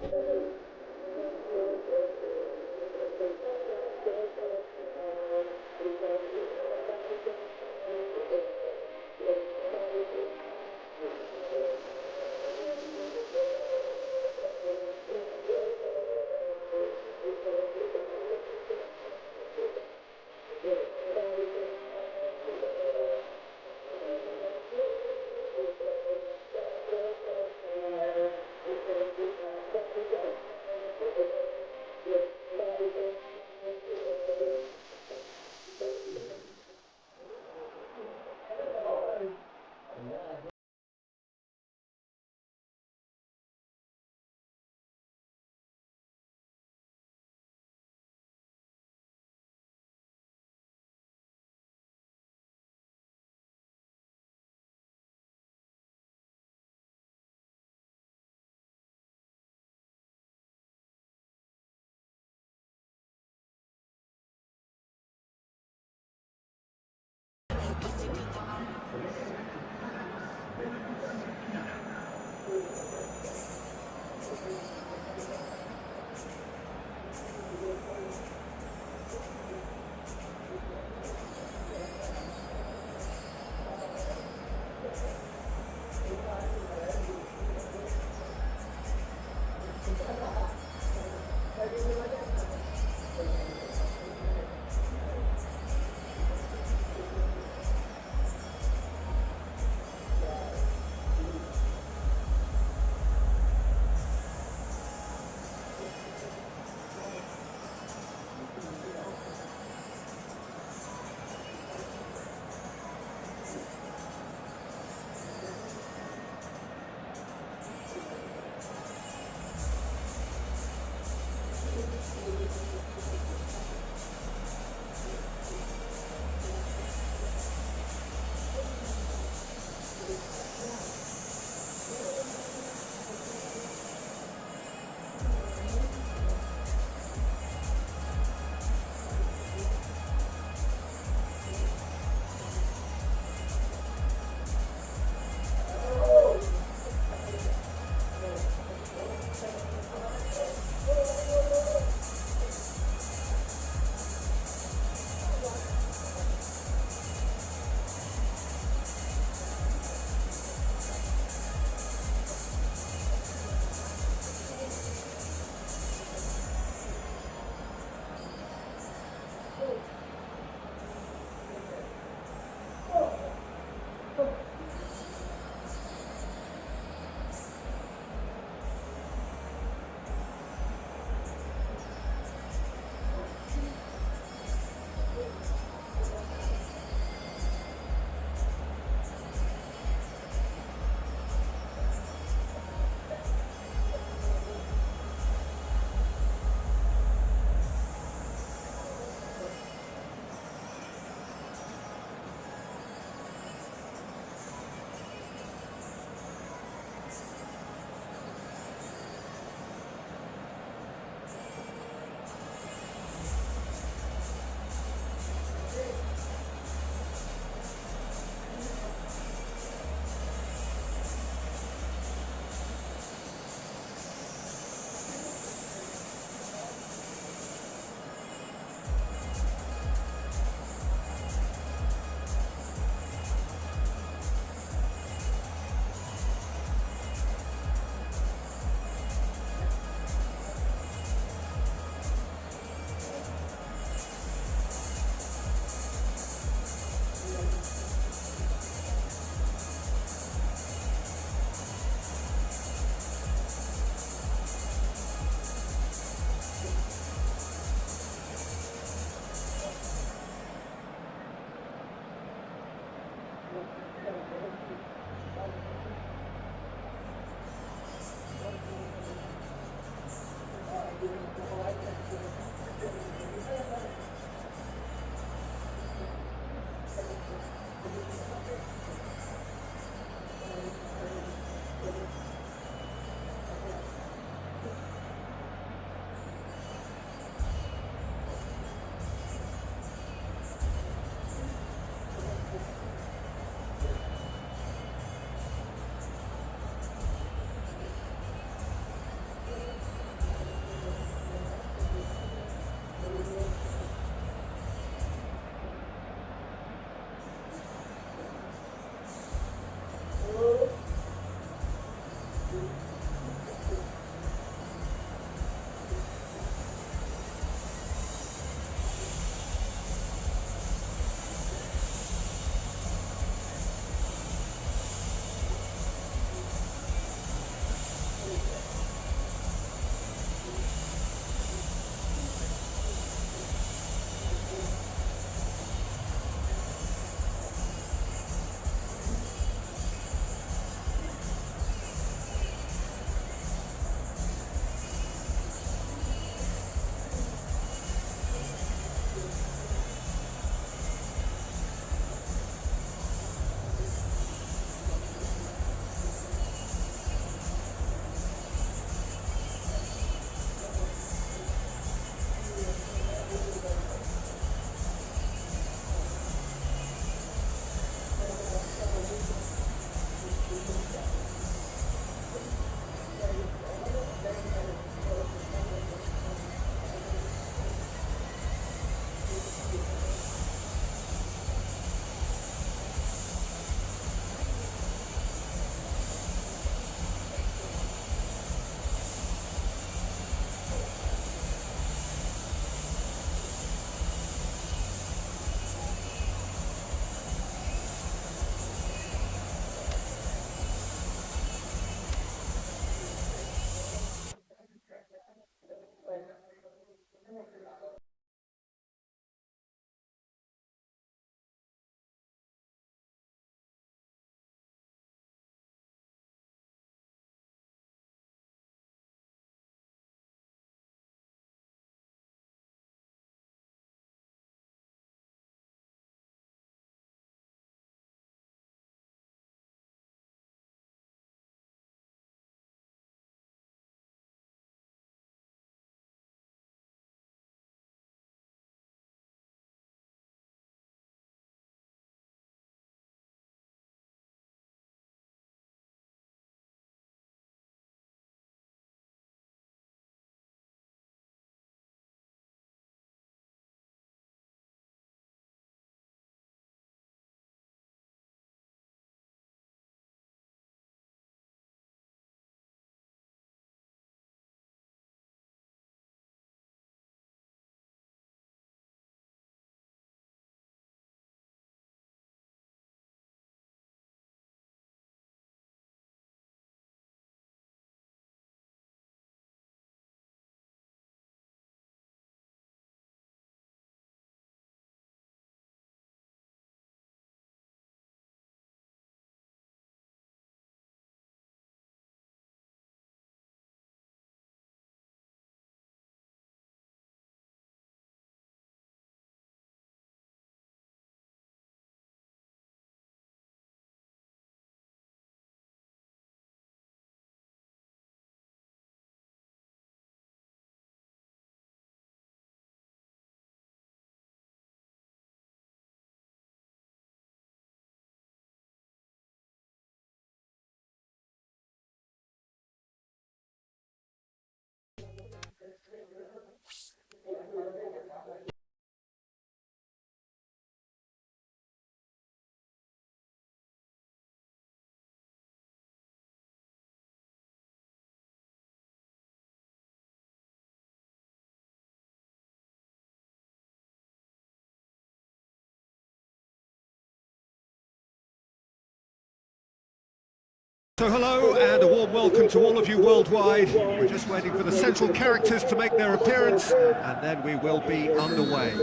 So hello and a warm welcome to all of you worldwide. We're just waiting for the central characters to make their appearance and then we will be underway.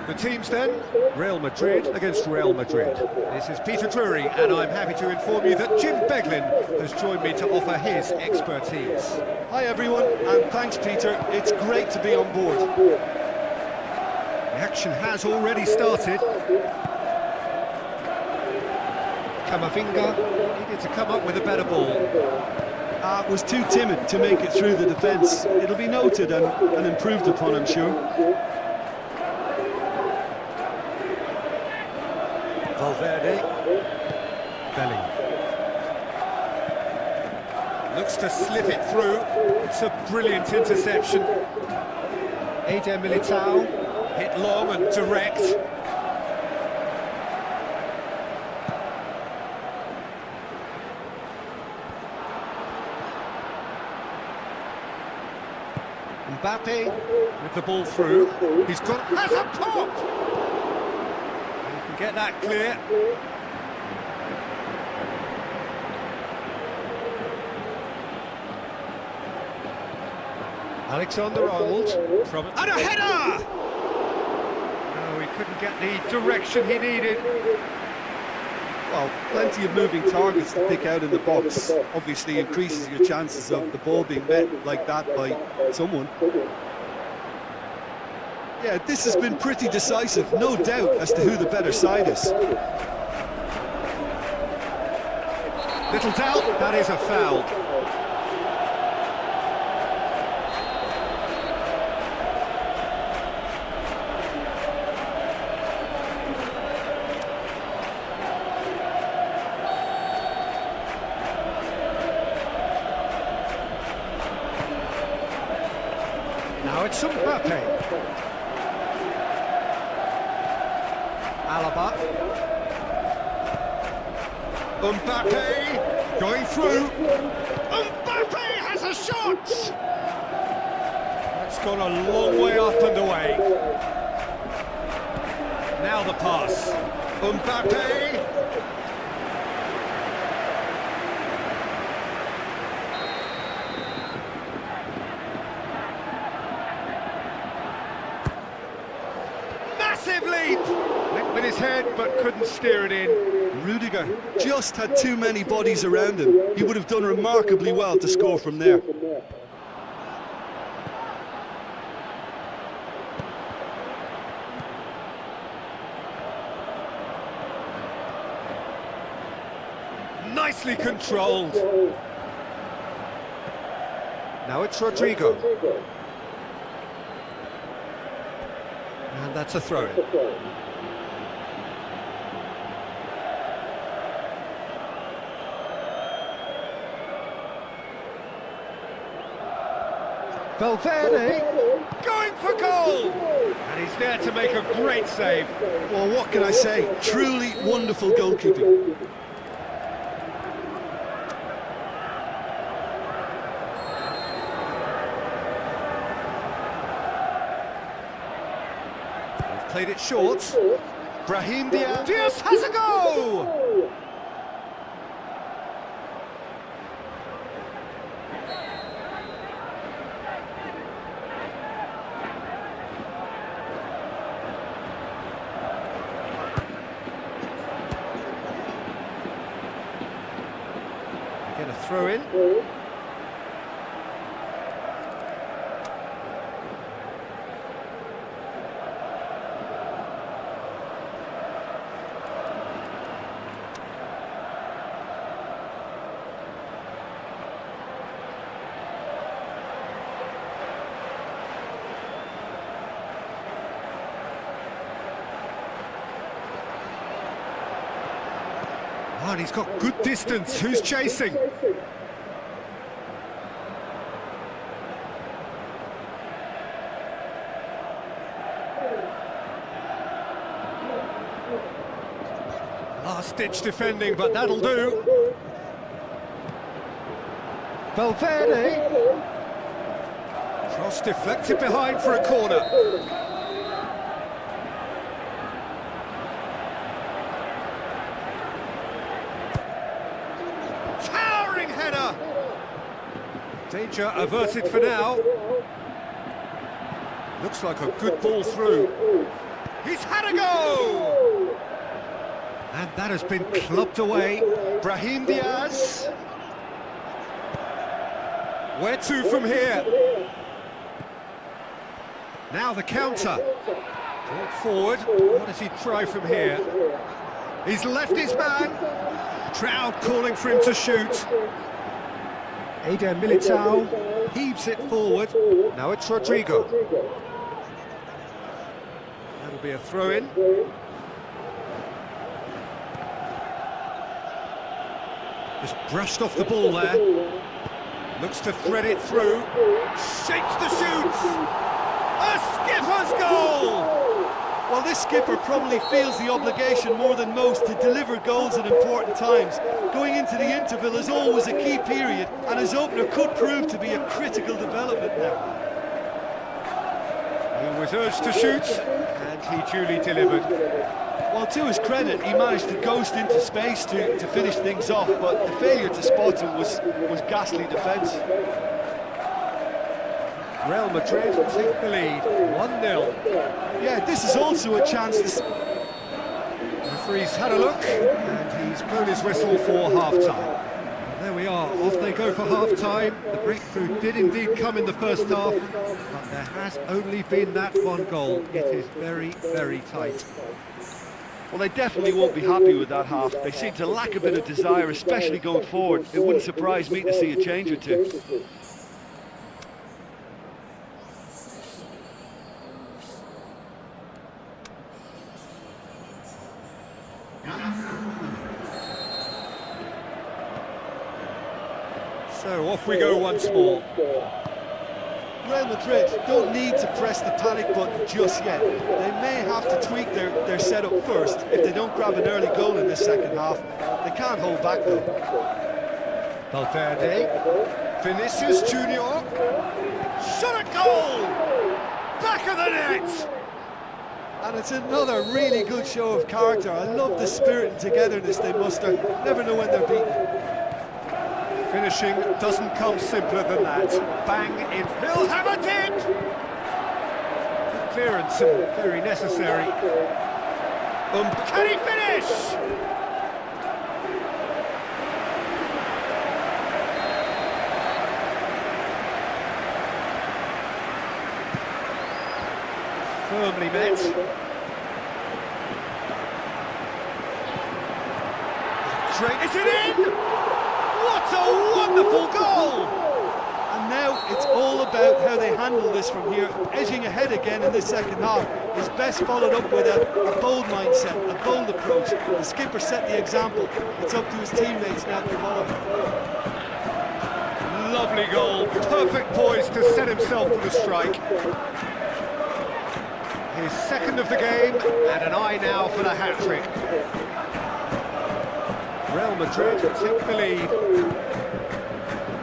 The teams then, Real Madrid against Real Madrid. This is Peter Drury, and I'm happy to inform you that Jim Beglin has joined me to offer his expertise. Hi everyone, and thanks Peter. It's great to be on board. The action has already started. Camavinga needed to come up with a better ball. Was too timid to make it through the defence. It'll be noted and improved upon, I'm sure. Valverde. Bellingham. Looks to slip it through. It's a brilliant interception. Eder Militao. Hit long and direct. Mbappe with the ball through. He's got has a pop. He can get that clear. Alexander-Arnold from and a header. No, he couldn't get the direction he needed. Well, plenty of moving targets to pick out in the box. Obviously increases your chances of the ball being met like that by someone. Yeah, this has been pretty decisive, no doubt as to who the better side is. Little doubt, that is a foul. Now it's Mbappe. Alaba. Mbappe going through. Mbappe has a shot! That's gone a long way up and away. Now the pass. Mbappe. Massive leap! Went with his head but couldn't steer it in. Rudiger just had too many bodies around him. He would have done remarkably well to score from there. Nicely controlled. Now it's Rodrigo. And that's a throw-in. Valverde going for goal! And he's there to make a great save. Well, what can I say? Truly wonderful goalkeeping. Played it short. Brahim Diaz. Diaz has a go! Get a throw in. Oh, and he's got good distance. Who's chasing? Last-ditch defending, but that'll do. Valverde. Cross deflected behind for a corner. Towering header. Danger averted for now. Looks like a good ball through. He's had a go! And that has been clubbed away. Brahim Diaz. Where to from here? Now the counter. Brought forward. What does he try from here? He's left his man. Crowd calling for him to shoot. Eder Militao heaves it forward. Now it's Rodrigo. That'll be a throw-in. Just brushed off the ball there. Looks to thread it through. Shapes the shoot. A skipper's goal! Well, this skipper probably feels the obligation more than most to deliver goals at important times. Going into the interval is always a key period, and his opener could prove to be a critical development now. He was urged to shoot, and he duly delivered. Well, to his credit, he managed to ghost into space to finish things off, but the failure to spot him was ghastly defence. Real Madrid take the lead, 1-0. Yeah, this is also a chance to... The referee's had a look, and he's blown his whistle for half-time. There we are, off they go for half-time. The breakthrough did indeed come in the first half, but there has only been that one goal. It is very, very tight. Well, they definitely won't be happy with that half. They seem to lack a bit of desire, especially going forward. It wouldn't surprise me to see a change or two. So off we go once more. Real Madrid don't need to press the panic button just yet. They may have to tweak their setup first if they don't grab an early goal in this second half. They can't hold back though. Valverde, Vinicius Junior, shot a goal! Back of the net! And it's another really good show of character. I love the spirit and togetherness they muster. Never know when they're beaten. Finishing doesn't come simpler than that. Bang in. He'll have a dip! Good clearance and very necessary. Can he finish? Firmly met. Is it in? What a wonderful goal! And now it's all about how they handle this from here, edging ahead again in the second half. Is best followed up with a bold mindset, a bold approach. The skipper set the example. It's up to his teammates now to follow. Lovely goal, perfect poise to set himself for the strike. His second of the game, and an eye now for the hat-trick. Real Madrid take the lead.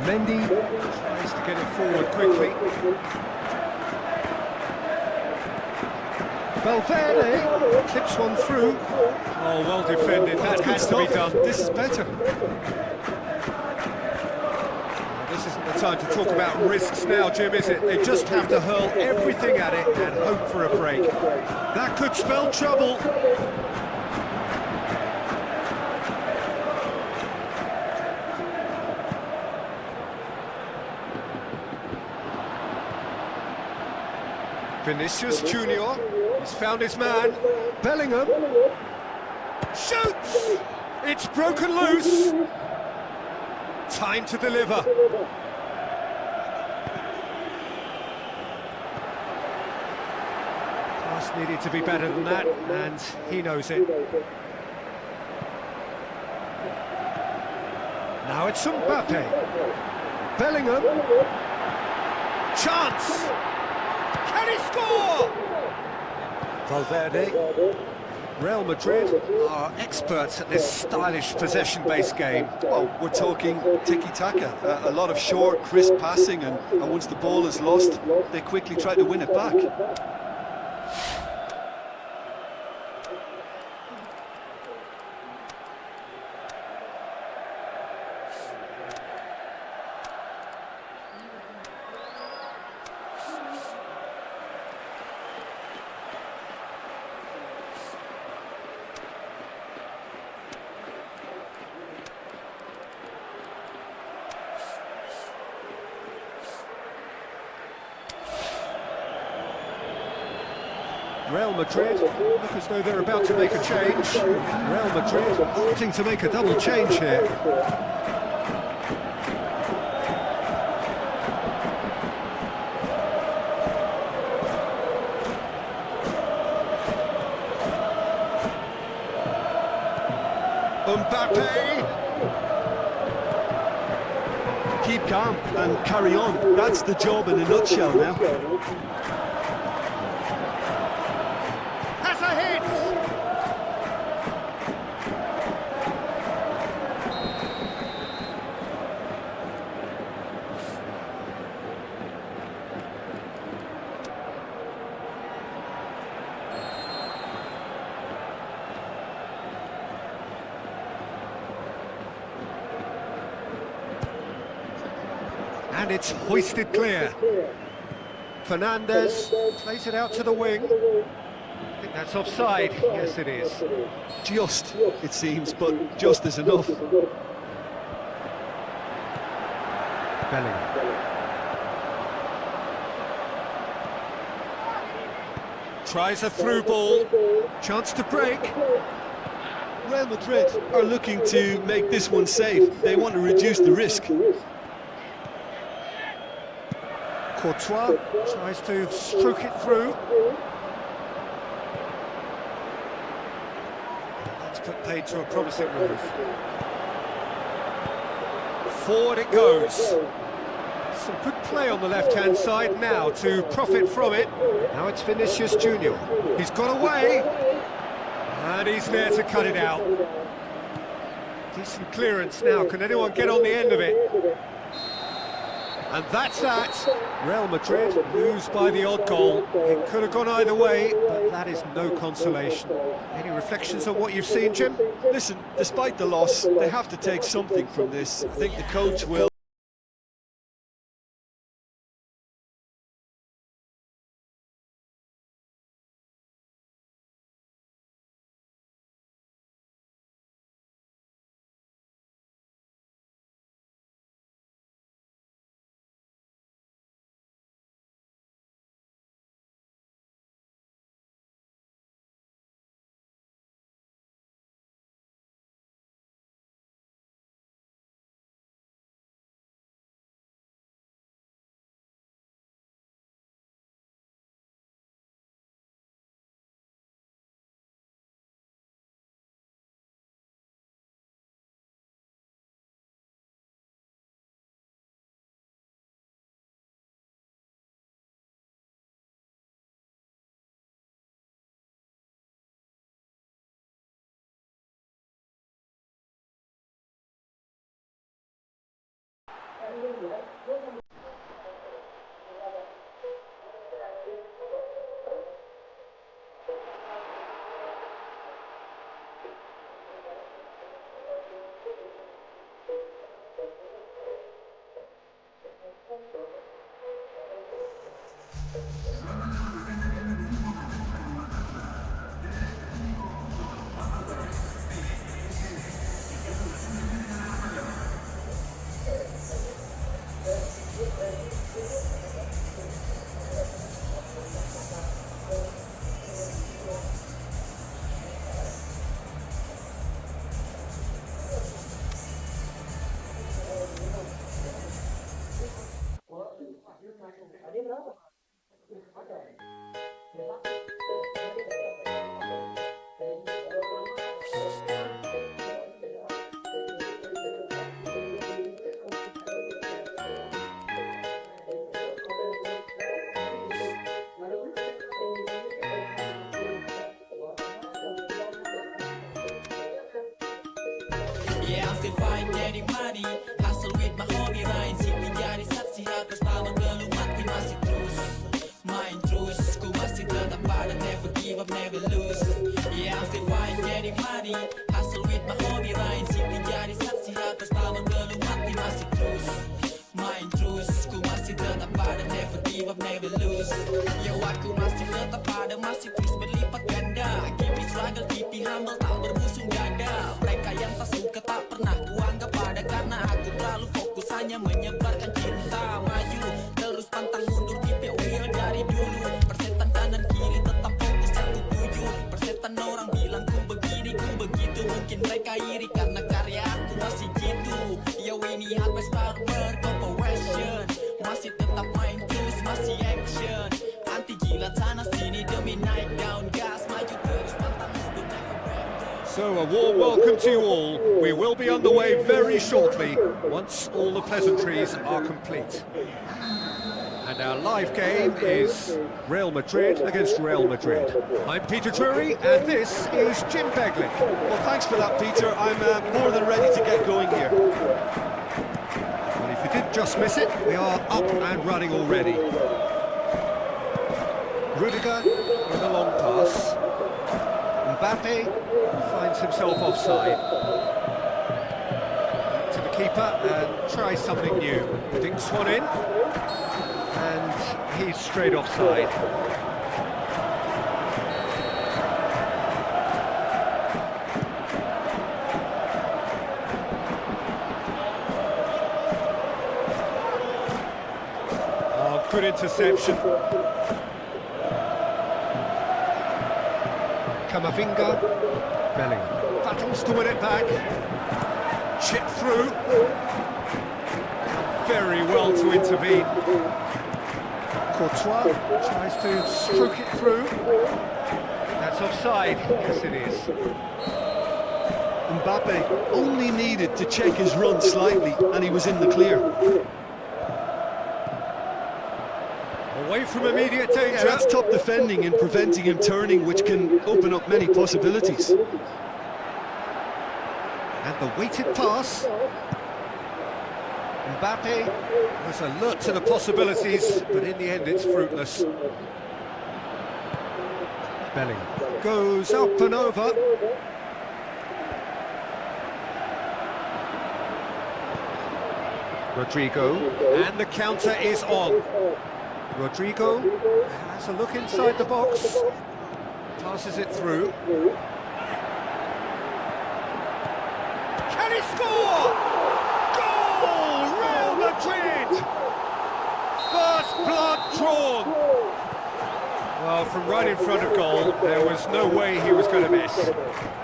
Mendy tries to get it forward quickly. Valverde clips one through. Oh, well defended, that has to be done. This is better. This isn't the time to talk about risks now, Jim, is it? They just have to hurl everything at it and hope for a break. That could spell trouble. Vinicius Junior, he's found his man. Bellingham shoots! It's broken loose. Time to deliver. Pass needed to be better than that, and he knows it. Now it's Mbappe. Bellingham. Chance! Can he score? Valverde. Real Madrid are experts at this stylish possession-based game. Well, we're talking tiki-taka, a lot of short, crisp passing, and once the ball is lost, they quickly try to win it back. Real Madrid look as though they're about to make a change. Real Madrid wanting to make a double change here. Mbappe! Keep calm and carry on. That's the job in a nutshell now. Has a hit! And it's hoisted clear. Fernandez plays it out to the wing. I think that's offside. Yes, it is. Just, it seems, but just is enough. Bellingham. Tries a through ball. Chance to break. Real Madrid are looking to make this one safe. They want to reduce the risk. Courtois tries to stroke it through. That's put paid to a promising move. Forward it goes. Some good play on the left-hand side now to profit from it. Now it's Vinicius Junior. He's got away. And he's there to cut it out. Decent clearance now. Can anyone get on the end of it? And that's that. Real Madrid lose by the odd goal. It could have gone either way, but that is no consolation. Any reflections on what you've seen, Jim? Listen, despite the loss, they have to take something from this. I think the coach will. Yeah, I'm still fine, getting money. Hustle with my hobby, Ryan. City jadi saksi atas taman belum mati masih terus main terus. Ku masih tetap pada never give up, never lose. Yeah, I'm still fine, getting money. Hustle with my hobby, Ryan. City jadi saksi atas taman belum mati masih terus main terus. Ku masih tetap pada never give up, never lose. Yo, aku masih tetap pada masih terus berlipat ganda. Keep it struggle, keep it humble, tak berbusung dada. Mereka yang tak suka tak pernah kuanggap ada, karena aku terlalu fokus hanya menyebarkan cinta. Maju terus pantang mundur, keep it real dari dulu. Persetan kanan kiri tetap fokus, jangan bikin mereka iri karena karya aku masih gitu. Yo ini Harvest Farmer Corporation, masih tetap main terus, masih action. Anti jilat sana sini demi naik down gas, maju terus pantang mundur never back down. So a warm welcome to you all. We will be underway very shortly once all the pleasantries are complete. And our live game is Real Madrid against Real Madrid. I'm Peter Drury, and this is Jim Begley. Well, thanks for that, Peter. I'm more than ready to get going here. And if you did just miss it, we are up and running already. Rudiger with a long pass. Mbappe finds himself offside. Back to the keeper and tries something new. Dinks one in. And he's straight offside. Oh, good interception. Camavinga. Bellingham battles to win it back. Chip through. Very well to intervene. Courtois tries to stroke it through. That's offside. Yes, it is. Mbappe only needed to check his run slightly and he was in the clear. Away from immediate danger. Yeah, that's top defending and preventing him turning, which can open up many possibilities. And the weighted pass. Mbappe was alert to the possibilities, but in the end it's fruitless. Bellingham goes up and over. Rodrigo, and the counter is on. Rodrigo has a look inside the box, passes it through. Can he score? Real Madrid! First blood drawn! Well, from right in front of goal, there was no way he was going to miss.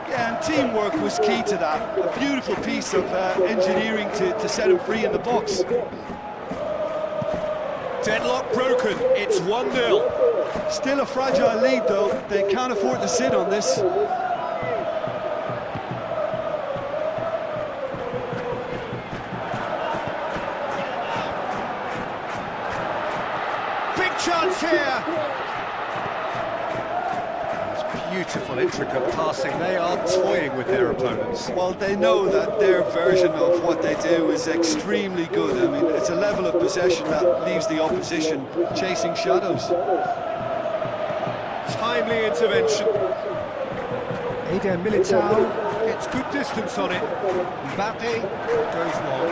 Yeah, and teamwork was key to that. A beautiful piece of engineering to set him free in the box. Deadlock broken, it's 1-0. Still a fragile lead, though. They can't afford to sit on this. Chance here. It's beautiful, intricate passing. They are toying with their opponents. Well, they know that their version of what they do is extremely good. I mean, it's a level of possession that leaves the opposition chasing shadows. Timely intervention. Hadiah Militao gets good distance on it. Mbappe goes long.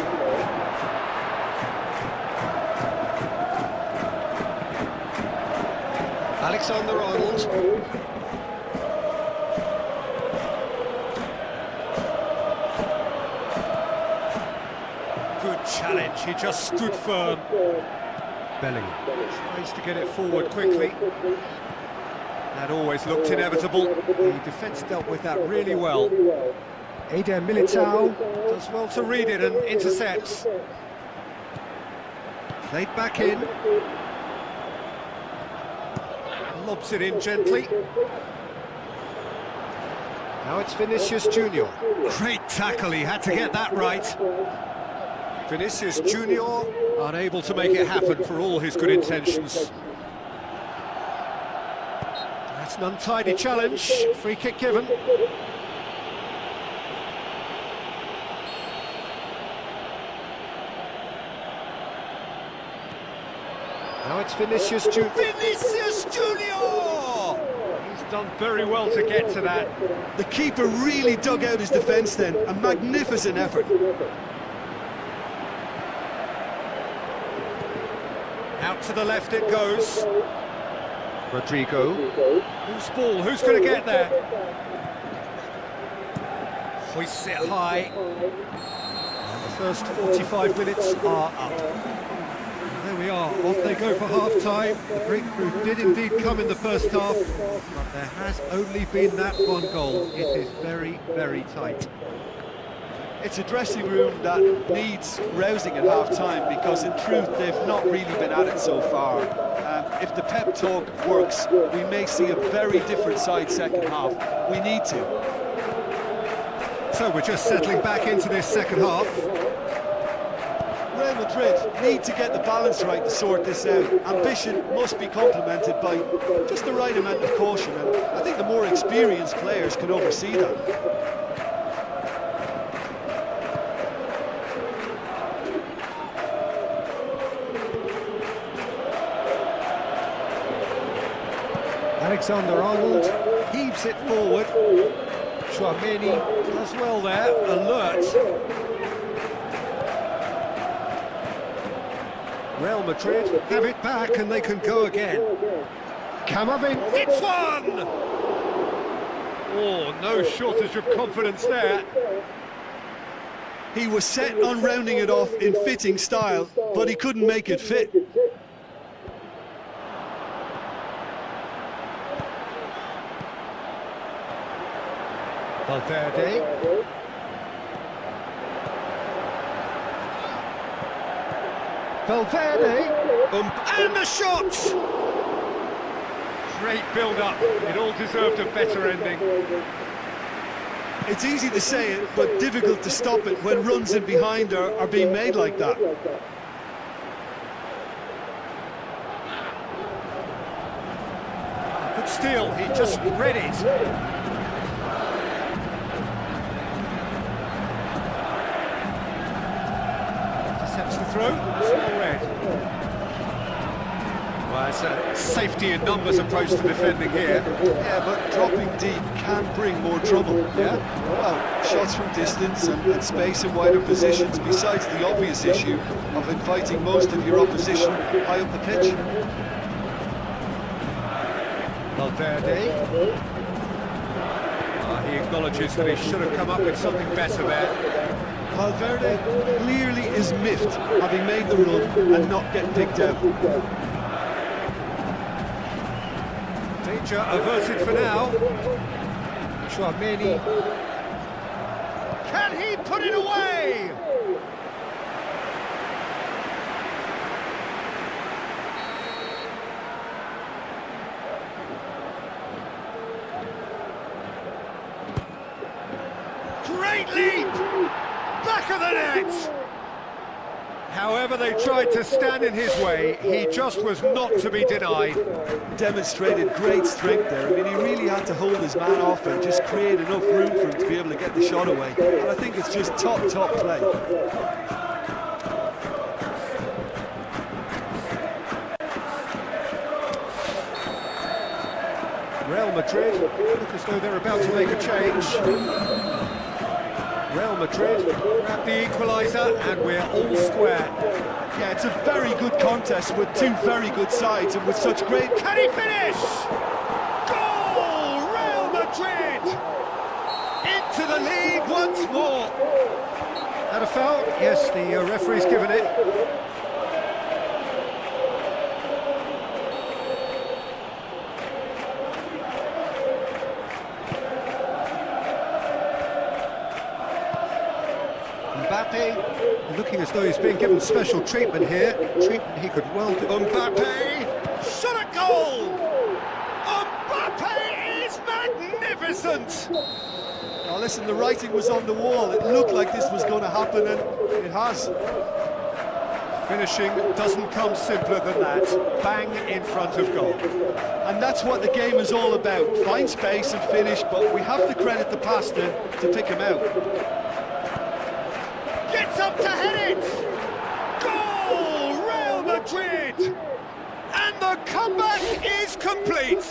Alexander-Arnold. Good challenge, he just stood firm. Bellingham tries to get it forward quickly. That always looked inevitable. The defence dealt with that really well. Hadiah Militao does well to read it and intercepts. Played back in. Lobs it in gently. Now it's Vinicius Junior. Great tackle, he had to get that right. Vinicius Junior unable to make it happen for all his good intentions. That's an untidy challenge. Free kick given. Now it's Vinicius Junior. Vinicius Junior! He's done very well to get to that. The keeper really dug out his defence then. A magnificent effort. Out to the left it goes. Rodrigo. Who's ball? Who's going to get there? Hoists it high. And the first 45 minutes are up. There we we are, off they go for half-time. The breakthrough did indeed come in the first half, but there has only been that one goal. It is very, very tight. It's a dressing room that needs rousing at half-time because in truth they've not really been at it so far. If the pep talk works, we may see a very different side second half. We need to. So we're just settling back into this second half. Real Madrid need to get the balance right to sort this out. Ambition must be complemented by just the right amount of caution, and I think the more experienced players can oversee that. Alexander-Arnold heaves it forward. Tchouaméni does well there, alert. Real Madrid have it back and they can go again. Camavinga, it's one! Oh, no shortage of confidence there. He was set on rounding it off in fitting style, but he couldn't make it fit. Valverde. Valverde. And the shot! Great build-up. It all deserved a better ending. It's easy to say it, but difficult to stop it when runs in behind are being made like that. Good steal, he just read it. Through, small red. Well, it's a safety in numbers approach to defending here. Yeah, but dropping deep can bring more trouble. Yeah? Well, shots from distance and space in wider positions, besides the obvious issue of inviting most of your opposition high up the pitch. Valverde. He acknowledges that he should have come up with something better there. Valverde clearly is miffed, having made the run and not getting picked out. Danger averted for now. Tchouaméni. Can he put it away? Great leap! Back of the net! However they tried to stand in his way, he just was not to be denied. Demonstrated great strength there. I mean, he really had to hold his man off and just create enough room for him to be able to get the shot away. And I think it's just top play. Real Madrid look as though they're about to make a change. Real Madrid grab the equaliser and we're all square. Yeah, it's a very good contest with two very good sides and with such great... Can he finish? Goal! Real Madrid! Into the lead once more. That a foul? Yes, the referee's given it. Mbappe, looking as though he's being given special treatment here. Treatment he could well do. Mbappe, shot at goal! Mbappe is magnificent! Oh, listen, the writing was on the wall. It looked like this was going to happen, and it has. Finishing doesn't come simpler than that. Bang in front of goal. And that's what the game is all about. Find space and finish, but we have to credit the passer to pick him out. Gets up to head it! Goal! Real Madrid! And the comeback is complete!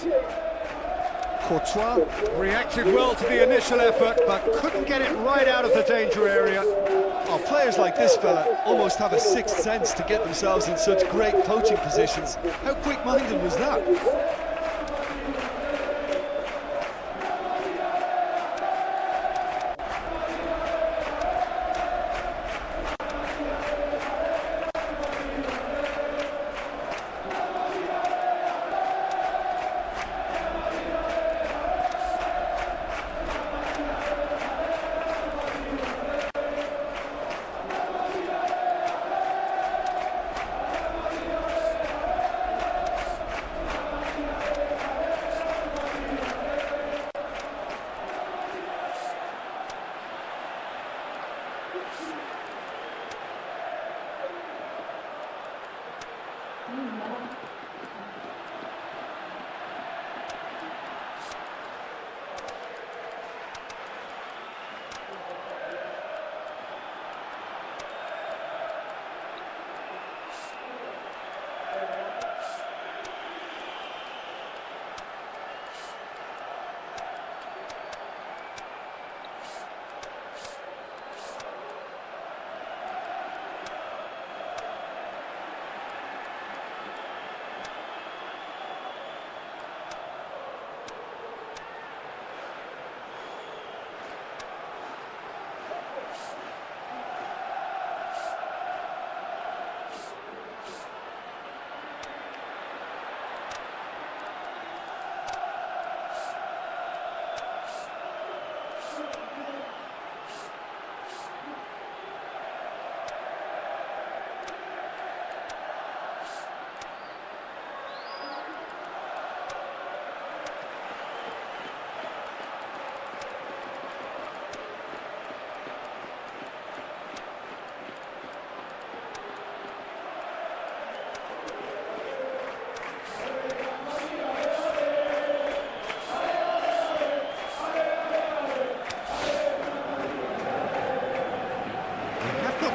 Courtois reacted well to the initial effort, but couldn't get it right out of the danger area. Oh, players like this fella almost have a sixth sense to get themselves in such great poaching positions. How quick-minded was that?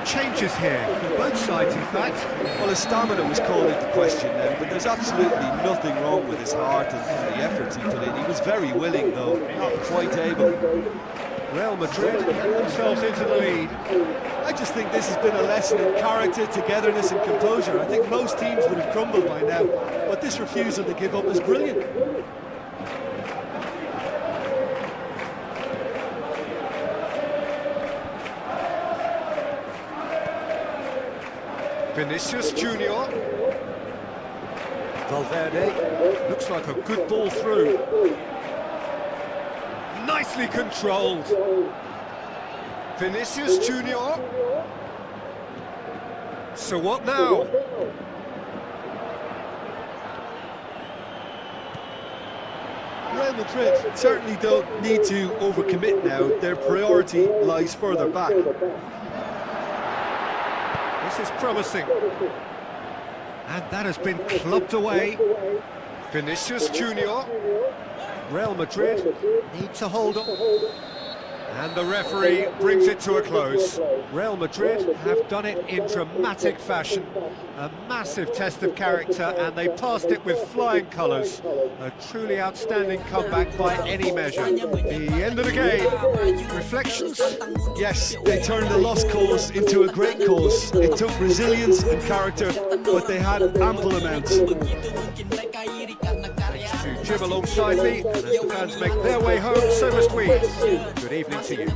Changes here for both sides, in fact. Well, his stamina was called into question then, but there's absolutely nothing wrong with his heart and the efforts he put in. He was very willing, though, not quite able. Real Madrid get themselves into the lead. I just think this has been a lesson in character, togetherness and composure. I think most teams would have crumbled by now, but this refusal to give up is brilliant. Vinicius Junior. Valverde, looks like a good ball through. Nicely controlled. Vinicius Junior. So what now? Real Madrid certainly don't need to overcommit now. Their priority lies further back. This is promising. And that has been clubbed away. Vinicius Junior. Real Madrid need to hold on. And the referee brings it to a close. Real Madrid have done it in dramatic fashion. A massive test of character, and they passed it with flying colours. A truly outstanding comeback by any measure. The end of the game. Reflections? Yes, they turned the lost cause into a great cause. It took resilience and character, but they had ample amounts. To Jim alongside me, and as the fans make their way home, so must we. Good evening to you.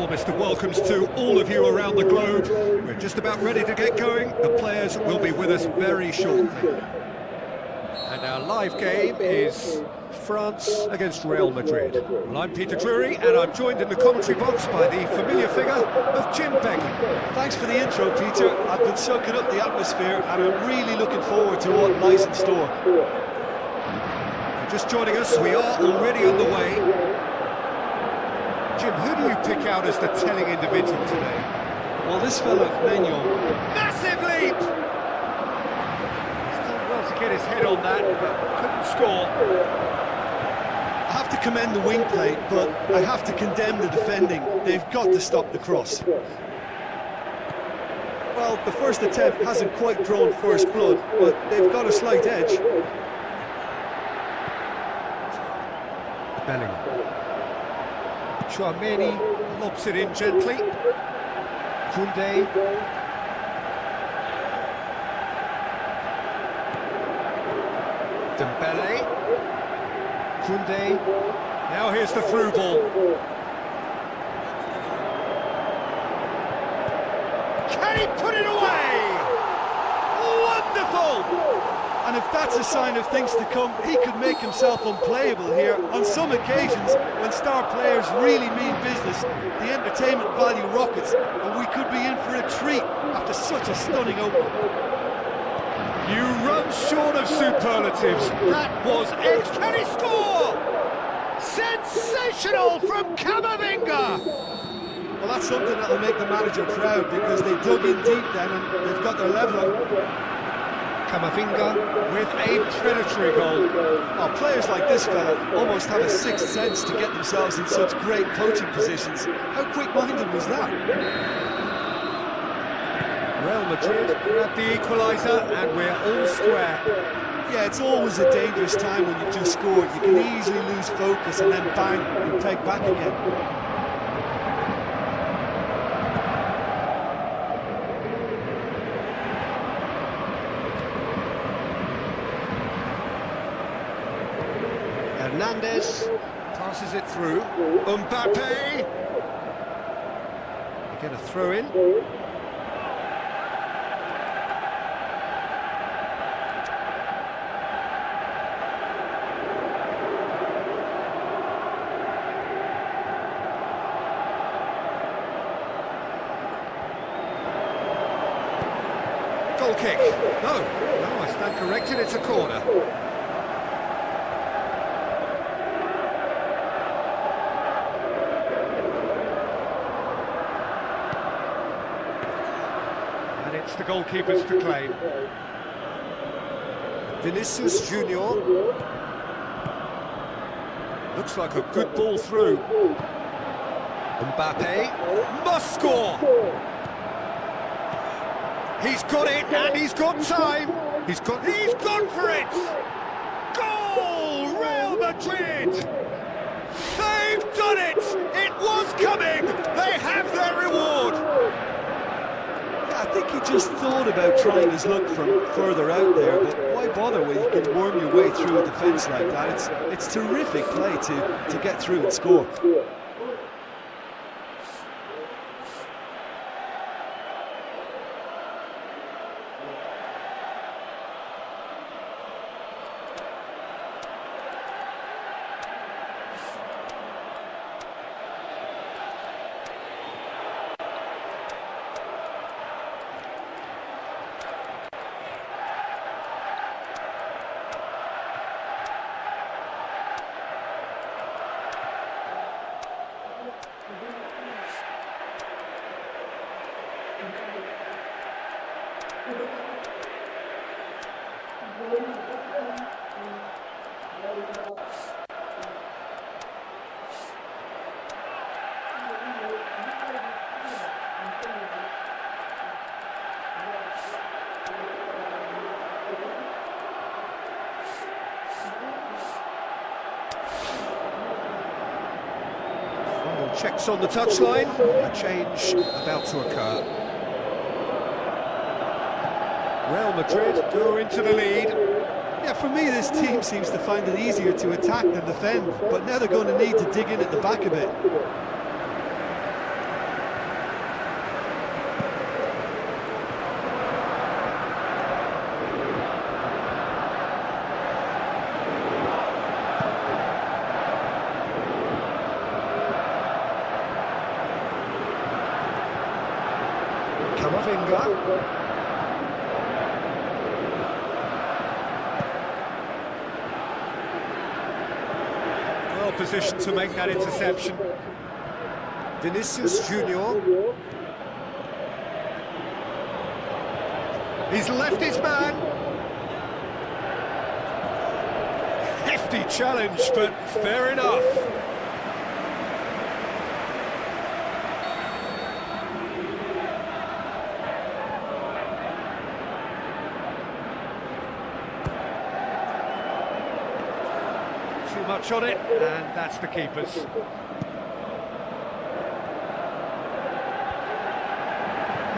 warmest of welcomes to all of you around the globe. We're just about ready to get going. The players will be with us very shortly. And our live game is France against Real Madrid. Well, I'm Peter Drury, and I'm joined in the commentary box by the familiar figure of Jim Begley. Thanks for the intro, Peter. I've been soaking up the atmosphere and I'm really looking forward to what lies in store. If you're just joining us, we are already underway. Jim, who do you pick out as the telling individual today? Well, this fella, Menyon. Massive leap! He's done well to get his head on that, but couldn't score. I have to commend the wing play, but I have to condemn the defending. They've got to stop the cross. Well, the first attempt hasn't quite drawn first blood, but they've got a slight edge. Bellingham. Turnamen lobs it in gently. Koundé. Dembele. Koundé. Now here's the through ball. Can he put it away? Wonderful! And if that's a sign of things to come, he could make himself unplayable here. On some occasions, when star players really mean business, the entertainment value rockets, and we could be in for a treat after such a stunning opening. You run short of superlatives. That was Can he score? Sensational from Camavinga! Well, that's something that'll make the manager proud, because they dug in deep then and they've got their leveller. Camavinga with a predatory goal. Oh, players like this fella almost have a sixth sense to get themselves in such great coaching positions. How quick-minded was that? Real Madrid grab the equaliser and we're all square. Yeah, it's always a dangerous time when you've just scored. You can easily lose focus and then bang, you peg back again. Hernandez passes it through. Mbappe. They get a throw in. Goal kick. No, I stand corrected, it's a corner. It's the goalkeepers to claim. Vinicius Junior. Looks like a good ball through. Mbappe must score. He's got it and he's got time. He's gone for it. Goal! Real Madrid. They've done it. It was coming. They have their reward. I think he just thought about trying his luck from further out there, but why bother when you can worm your way through a defence like that? It's terrific play to get through and score. Checks on the touchline, a change about to occur. Real Madrid go into the lead. Yeah, for me this team seems to find it easier to attack than defend, but now they're going to need to dig in at the back a bit. Camavinga. Well positioned to make that interception. Vinicius Junior. He's left his man. Hefty challenge, but fair enough. Too much on it, and that's the keeper's.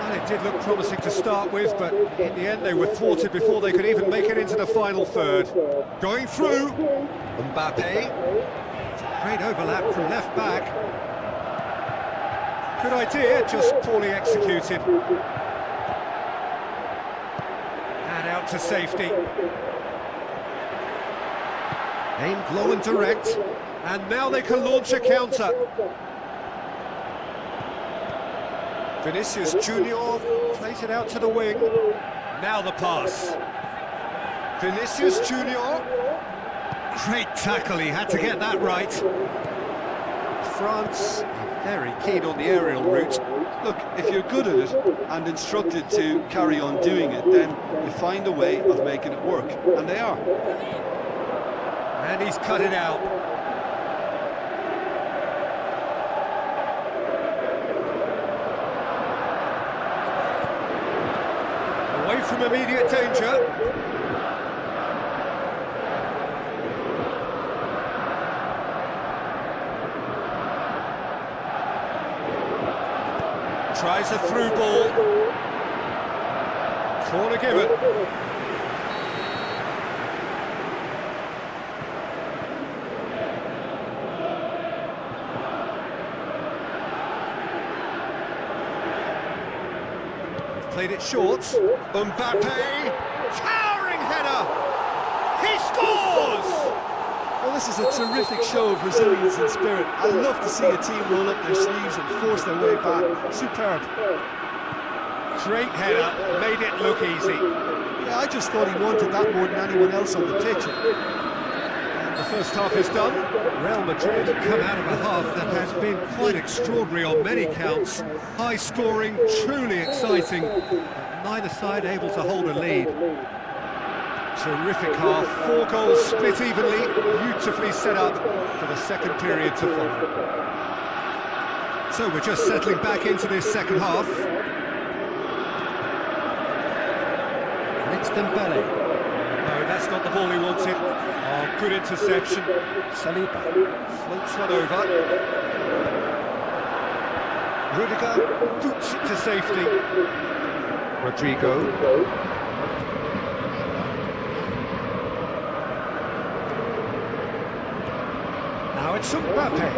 It did look promising to start with, but in the end they were thwarted before they could even make it into the final third. Going through, Mbappe. Great overlap from left back. Good idea, just poorly executed. And out to safety. Aimed low and direct, and now they can launch a counter. Vinicius Junior plays it out to the wing. Now the pass. Vinicius Junior. Great tackle, he had to get that right. France are very keen on the aerial route. Look, if you're good at it and instructed to carry on doing it, then you find a way of making it work, and they are. And he's cut it out. Away from immediate danger. Tries a through ball. Corner given. Played it short. Mbappe, towering header. He scores! Well, this is a terrific show of resilience and spirit. I love to see a team roll up their sleeves and force their way back. Superb. Great header, made it look easy. Yeah, I just thought he wanted that more than anyone else on the pitch. The first half is done. Real Madrid come out of a half that has been quite extraordinary on many counts. High scoring, truly exciting. Neither side able to hold a lead. Terrific half, 4 goals split evenly, beautifully set up for the second period to follow. So we're just settling back into this second half. And it's Dembele. No, that's not the ball he wanted. Oh, good interception. Saliba floats one over. Rudiger boots it to safety. Rodrigo. Now it's Mbappe.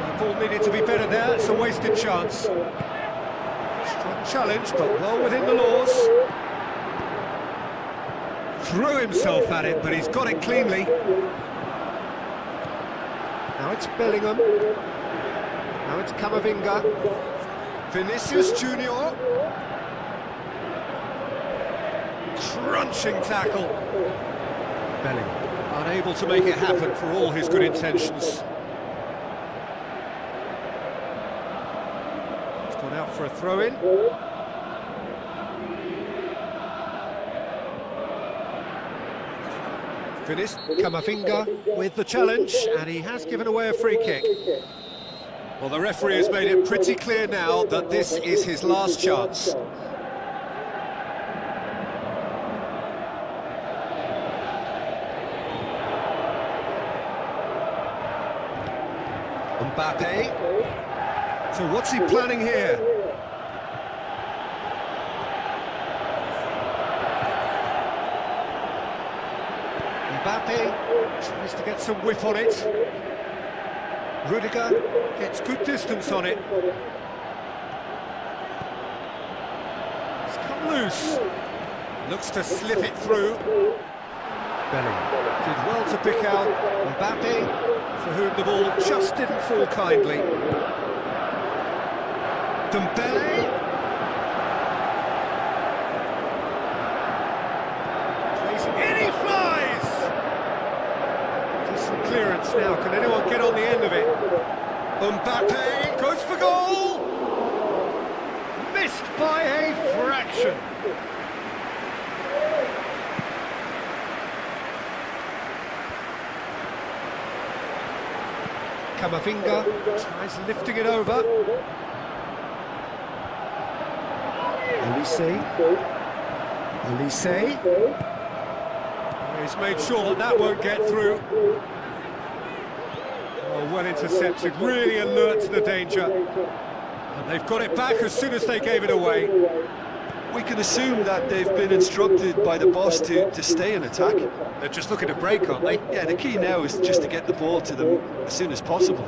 The ball needed to be better there, it's a wasted chance. Strong challenge, but well within the laws. Threw himself at it, but he's got it cleanly. Now it's Bellingham. Now it's Camavinga. Vinicius Junior. Crunching tackle. Bellingham unable to make it happen for all his good intentions. It's gone out for a throw-in. Finished. Camavinga with the challenge, and he has given away a free kick. Well, the referee has made it pretty clear now that this is his last chance. Mbappe. So what's he planning here? Mbappe tries to get some whip on it. Rudiger gets good distance on it. It's come loose. Looks to slip it through. Bellingham did well to pick out Mbappe, for whom the ball just didn't fall kindly. Dembele. chance now. Can anyone get on the end of it? Mbappe goes for goal! Missed by a fraction. Kamavinga tries lifting it over. Olise. He's made sure that that won't get through. Oh, well intercepted, really alert to the danger. And they've got it back as soon as they gave it away. We can assume that they've been instructed by the boss to stay in attack. They're just looking to break, aren't they? Yeah, the key now is just to get the ball to them as soon as possible.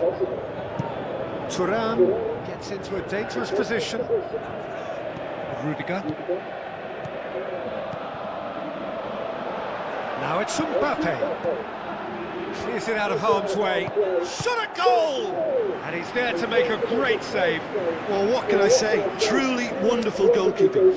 Turnamen gets into a dangerous position. Rudiger. Now it's Mbappe. Clears it out of harm's way. Shot a goal! And he's there to make a great save. Well, what can I say? Truly wonderful goalkeeping.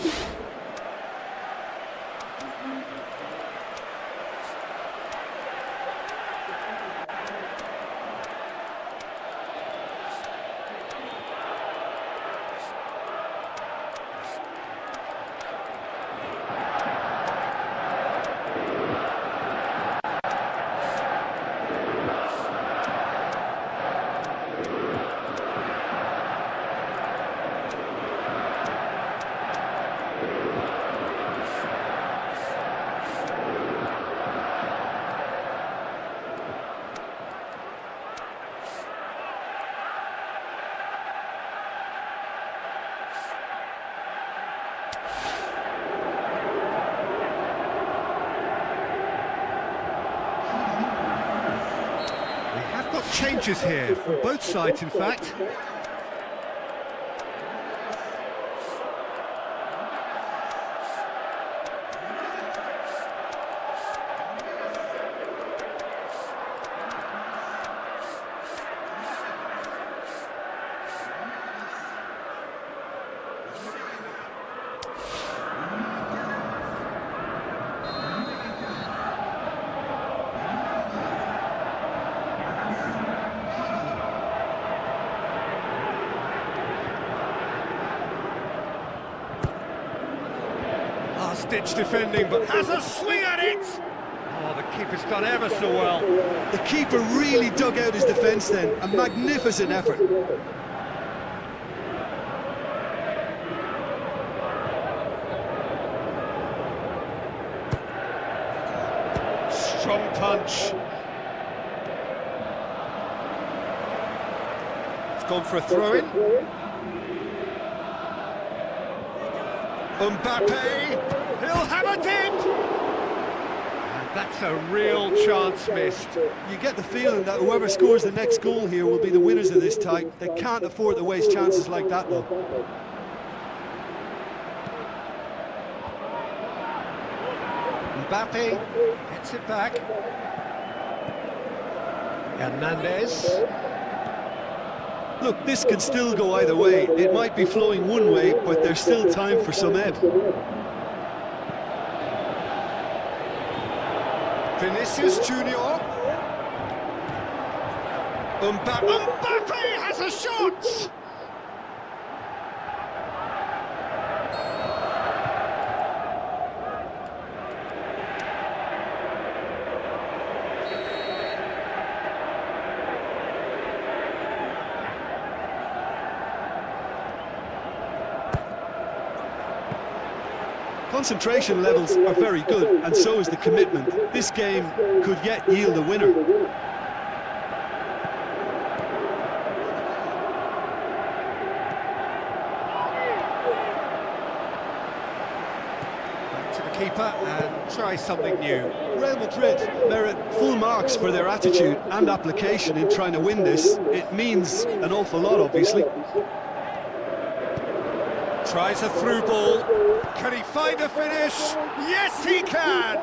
Changes here from both sides, in fact. Ditch defending, but has a swing at it! Oh, the keeper's done ever so well. The keeper really dug out his defence then. A magnificent effort. Strong punch. It's gone for a throw-in. Mbappe! He'll have it in! And that's a real chance missed. You get the feeling that whoever scores the next goal here will be the winners of this tie. They can't afford to waste chances like that, though. Mbappe gets it back. Hernandez. Look, this can still go either way. It might be flowing one way, but there's still time for some ebb. Vinicius Junior. Mbappe has a shot! Concentration levels are very good, and so is the commitment. This game could yet yield a winner. Back to the keeper and try something new. Real Madrid merit full marks for their attitude and application in trying to win this. It means an awful lot, obviously. Tries a through ball. Can he find a finish? Yes, he can!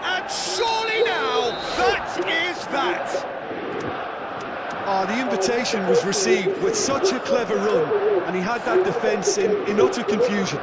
And surely now, that is that! Oh, the invitation was received with such a clever run, and he had that defence in utter confusion.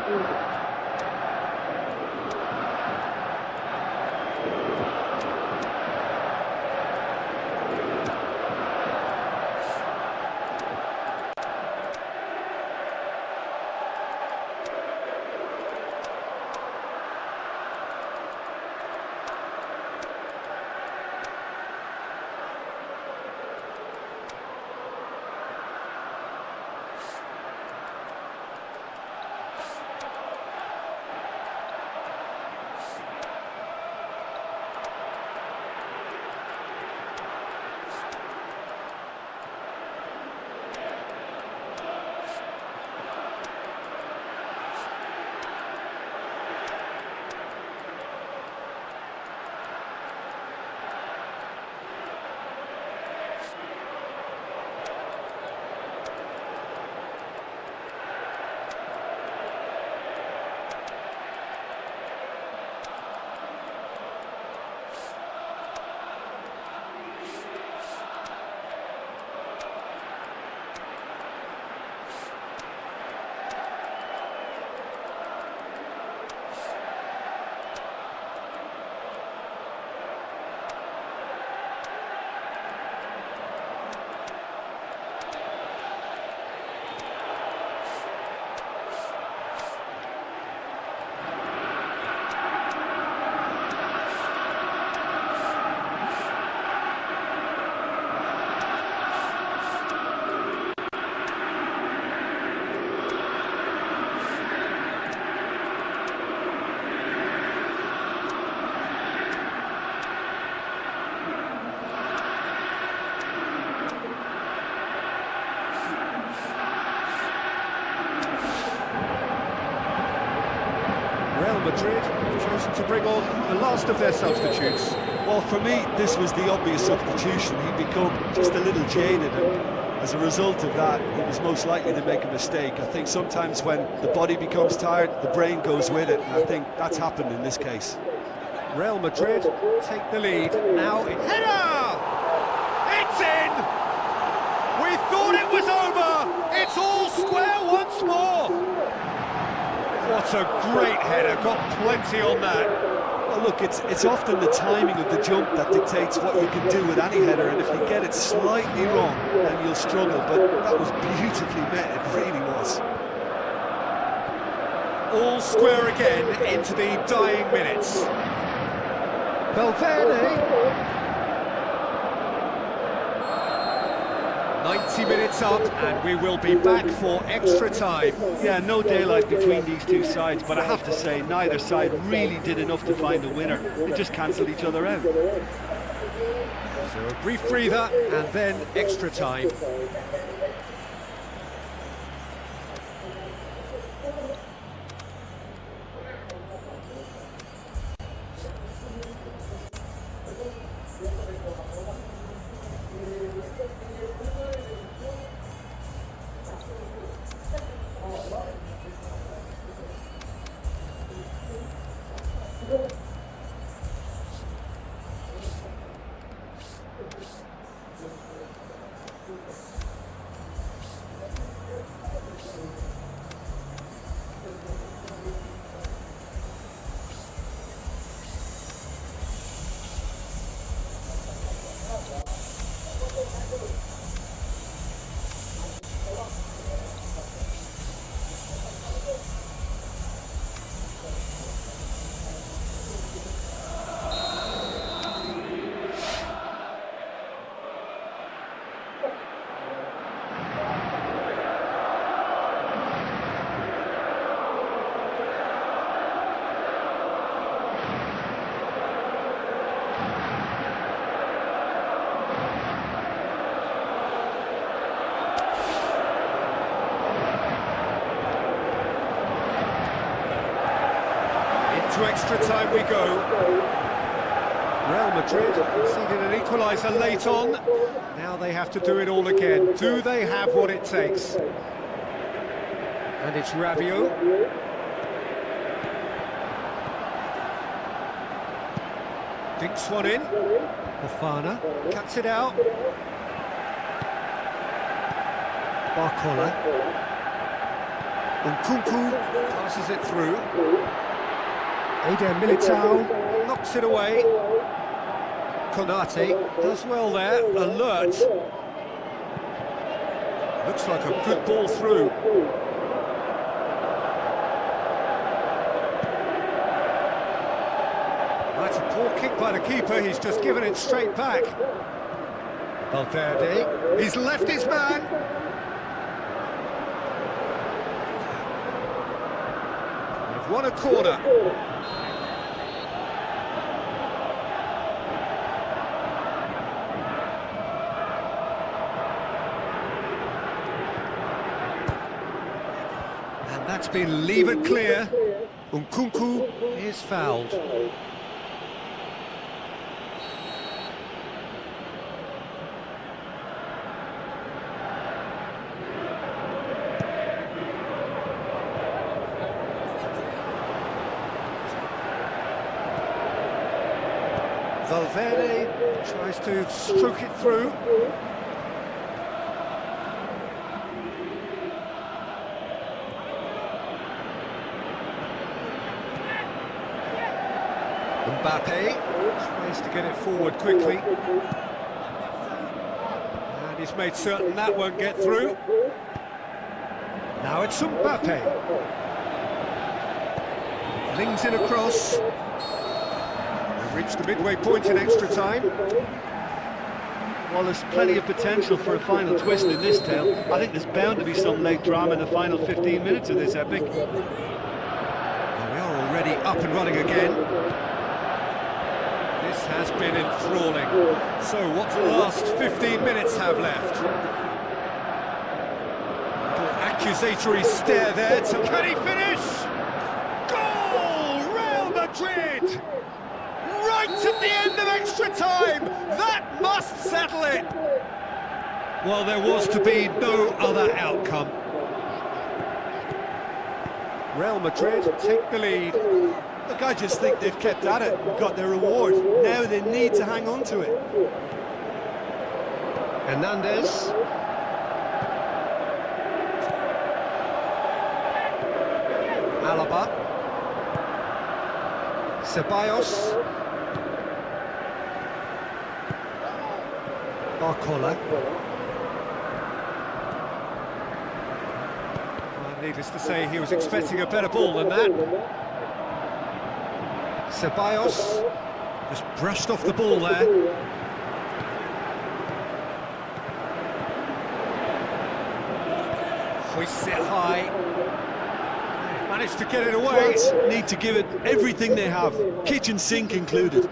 Real Madrid have chosen to bring on the last of their substitutes. Well, for me, this was the obvious substitution. He'd become just a little jaded, and as a result of that, he was most likely to make a mistake. I think sometimes when the body becomes tired, the brain goes with it, and I think that's happened in this case. Real Madrid take the lead. Now, header! It's in! We thought it was over! It's all square once more! What a great header, got plenty on that. Well, look, it's often the timing of the jump that dictates what you can do with any header, and if you get it slightly wrong, then you'll struggle, but that was beautifully met, it really was. All square again into the dying minutes. Valverde. 90 minutes up, and we will be back for extra time. Yeah, no daylight between these two sides, but I have to say, neither side really did enough to find a winner. They just cancelled each other out. So a brief breather, and then extra time. To extra time we go. Real Madrid conceded an equaliser late on. Now they have to do it all again. Do they have what it takes? And it's Rabiot. Dinks one in. Fofana cuts it out. Barcola. Nkunku passes it through. Eder Militao knocks it away. Konate does well there, alert. Looks like a good ball through. That's a poor kick by the keeper, he's just given it straight back. Valverde, he's left his man. They've won a corner. That's been levered clear. Nkunku is fouled. Valverde tries to stroke it through. Mbappe tries to get it forward quickly, and he's made certain that won't get through. Now it's Mbappe, flings it across. We've reached the midway point in extra time. Well, there's plenty of potential for a final twist in this tale. I think there's bound to be some late drama in the final 15 minutes of this epic. Well, we are already up and running again. This has been enthralling. So what do the last 15 minutes have left? Little accusatory stare there. Can he finish? Goal! Madrid! Right at the end of extra time! That must settle it! Well, there was to be no other outcome. Real Madrid take the lead. Look, I just think they've kept at it, got their reward. Now they need to hang on to it. Hernandez. Alaba. Ceballos. Barcola. Needless to say, he was expecting a better ball than that. Ceballos just brushed off the ball there. Hoists it high. Managed to get it away. France need to give it everything they have, kitchen sink included.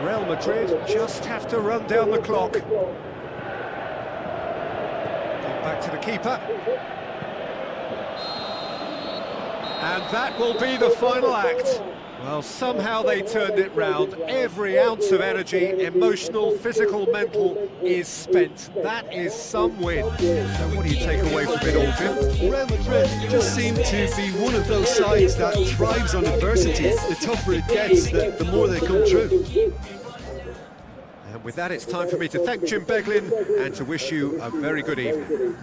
Real Madrid just have to run down the clock. Back to the keeper. And that will be the final act. Well, somehow they turned it round. Every ounce of energy, emotional, physical, mental, is spent. That is some win. So what do you take away from it all, Jim? Real Madrid just seem to be one of those sides that thrives on adversity. The tougher it gets, the more they come through. And with that, it's time for me to thank Jim Beglin and to wish you a very good evening.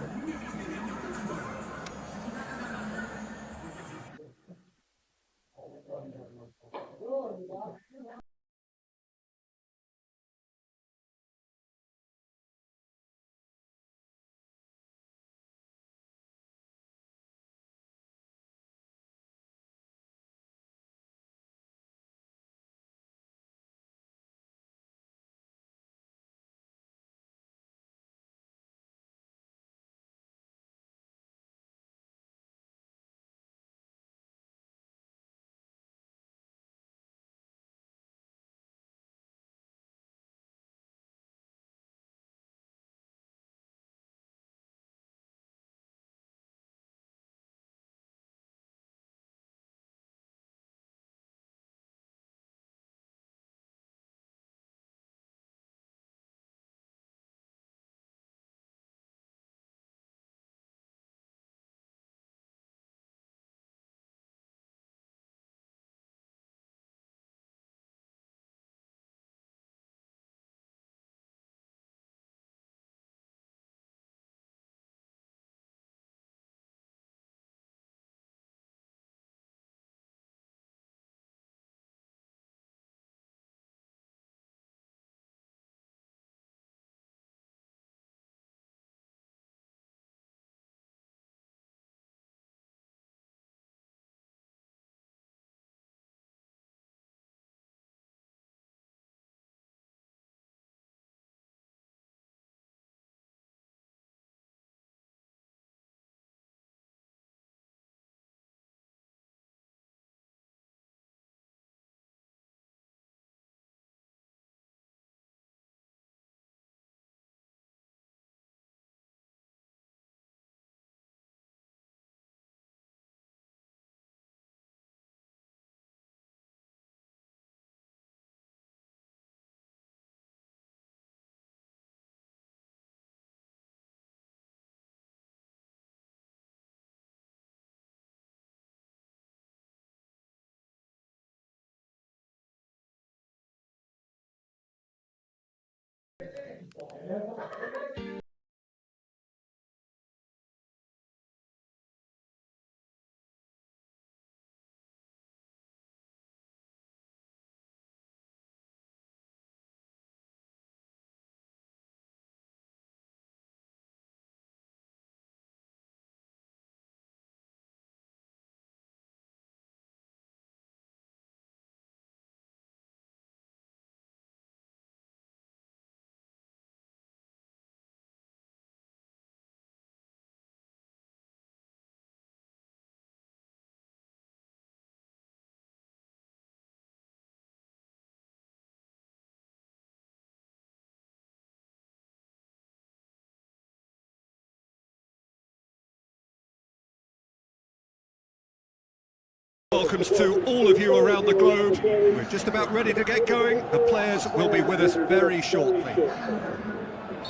welcomes to all of you around the globe. We're just about ready to get going. The players will be with us very shortly.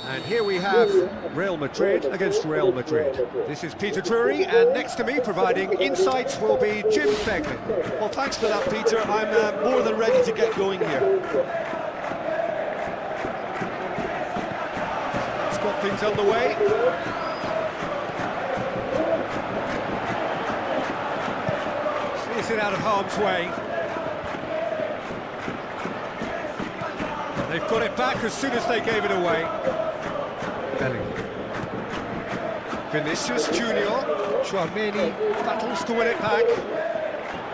And here we have Real Madrid against Real Madrid. This is Peter Drury, and next to me providing insights will be Jim Beglin. Well, thanks for that, Peter. I'm more than ready to get going here. Let's got things underway. Is it out of harm's way? They've got it back as soon as they gave it away. Vinicius Junior. Chouameni battles to win it back.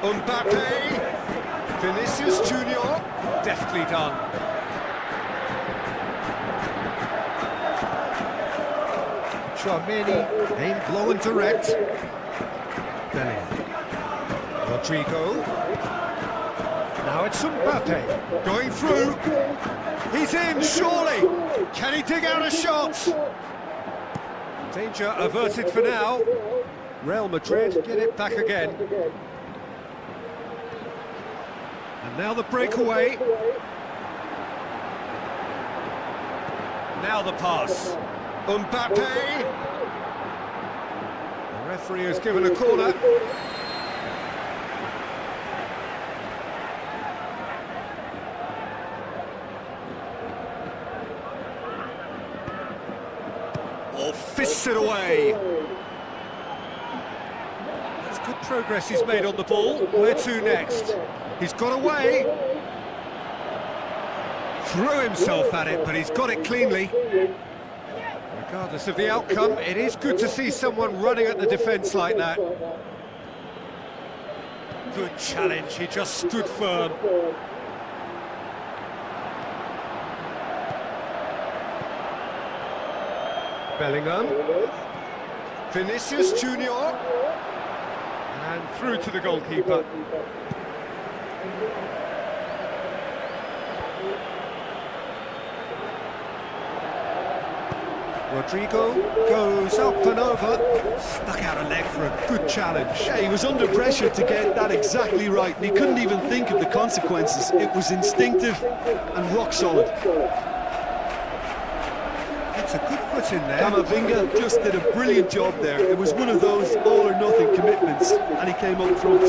Mbappe. Vinicius Junior. Deftly done. Chouameni aimed low and direct. Rodrigo. Now it's Mbappe. Going through. He's in, surely. Can he dig out a shot? Danger averted for now. Real Madrid get it back again. And now the breakaway. Now the pass. Mbappe. The referee has given a corner. Fists it away. That's good progress he's made on the ball. Where to next? He's got away. Threw himself at it, but he's got it cleanly. Regardless of the outcome, it is good to see someone running at the defence like that. Good challenge, he just stood firm. Bellingham, Vinicius Junior, and through to the goalkeeper. Rodrigo goes up and over, stuck out a leg for a good challenge. Yeah, he was under pressure to get that exactly right, and he couldn't even think of the consequences. It was instinctive and rock solid. It's a good foot in there. Camavinga just did a brilliant job there. It was one of those all-or-nothing commitments, and he came up front.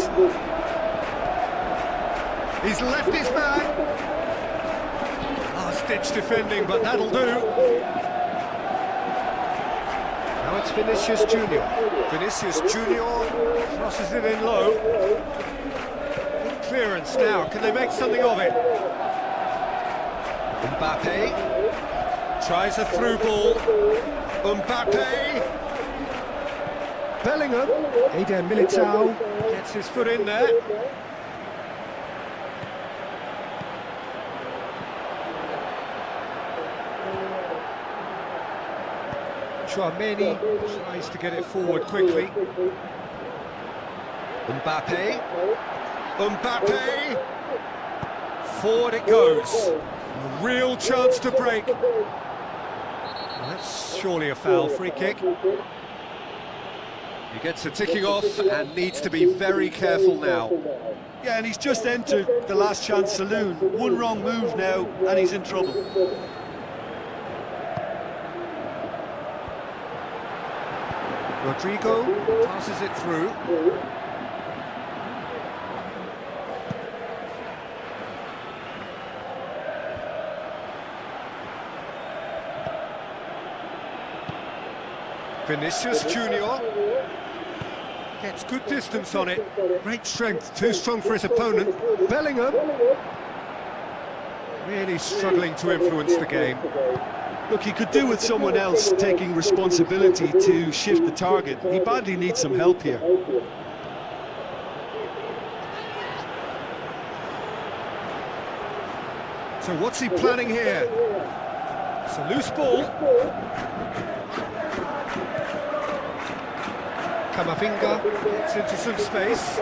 He's left his man. Last-ditch defending, but that'll do. Now it's Vinicius Junior. Vinicius Junior crosses it in low. Good clearance now. Can they make something of it? Mbappe. Tries a through ball. Mbappe. Bellingham. Eder Militao gets his foot in there. Chouameni tries to get it forward quickly. Mbappe. Mbappe. Forward it goes. A real chance to break. That's surely a foul, free kick. He gets a ticking off and needs to be very careful now. Yeah, and he's just entered the last chance saloon. One wrong move now, and he's in trouble. Rodrigo passes it through. Vinicius Junior gets good distance on it. Great strength, too strong for his opponent. Bellingham really struggling to influence the game. Look, he could do with someone else taking responsibility to shift the target. He badly needs some help here. So what's he planning here? It's a loose ball. Camavinga gets into some space.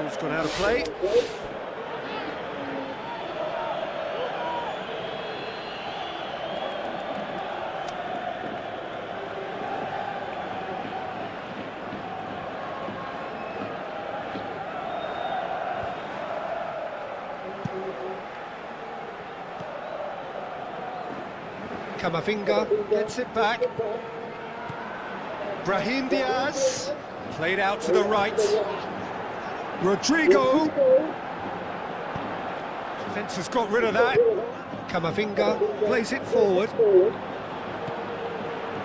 Ball's gone out of play. Kamavinga gets it back. Brahim Diaz played out to the right. Rodrigo. Defence has got rid of that. Kamavinga plays it forward.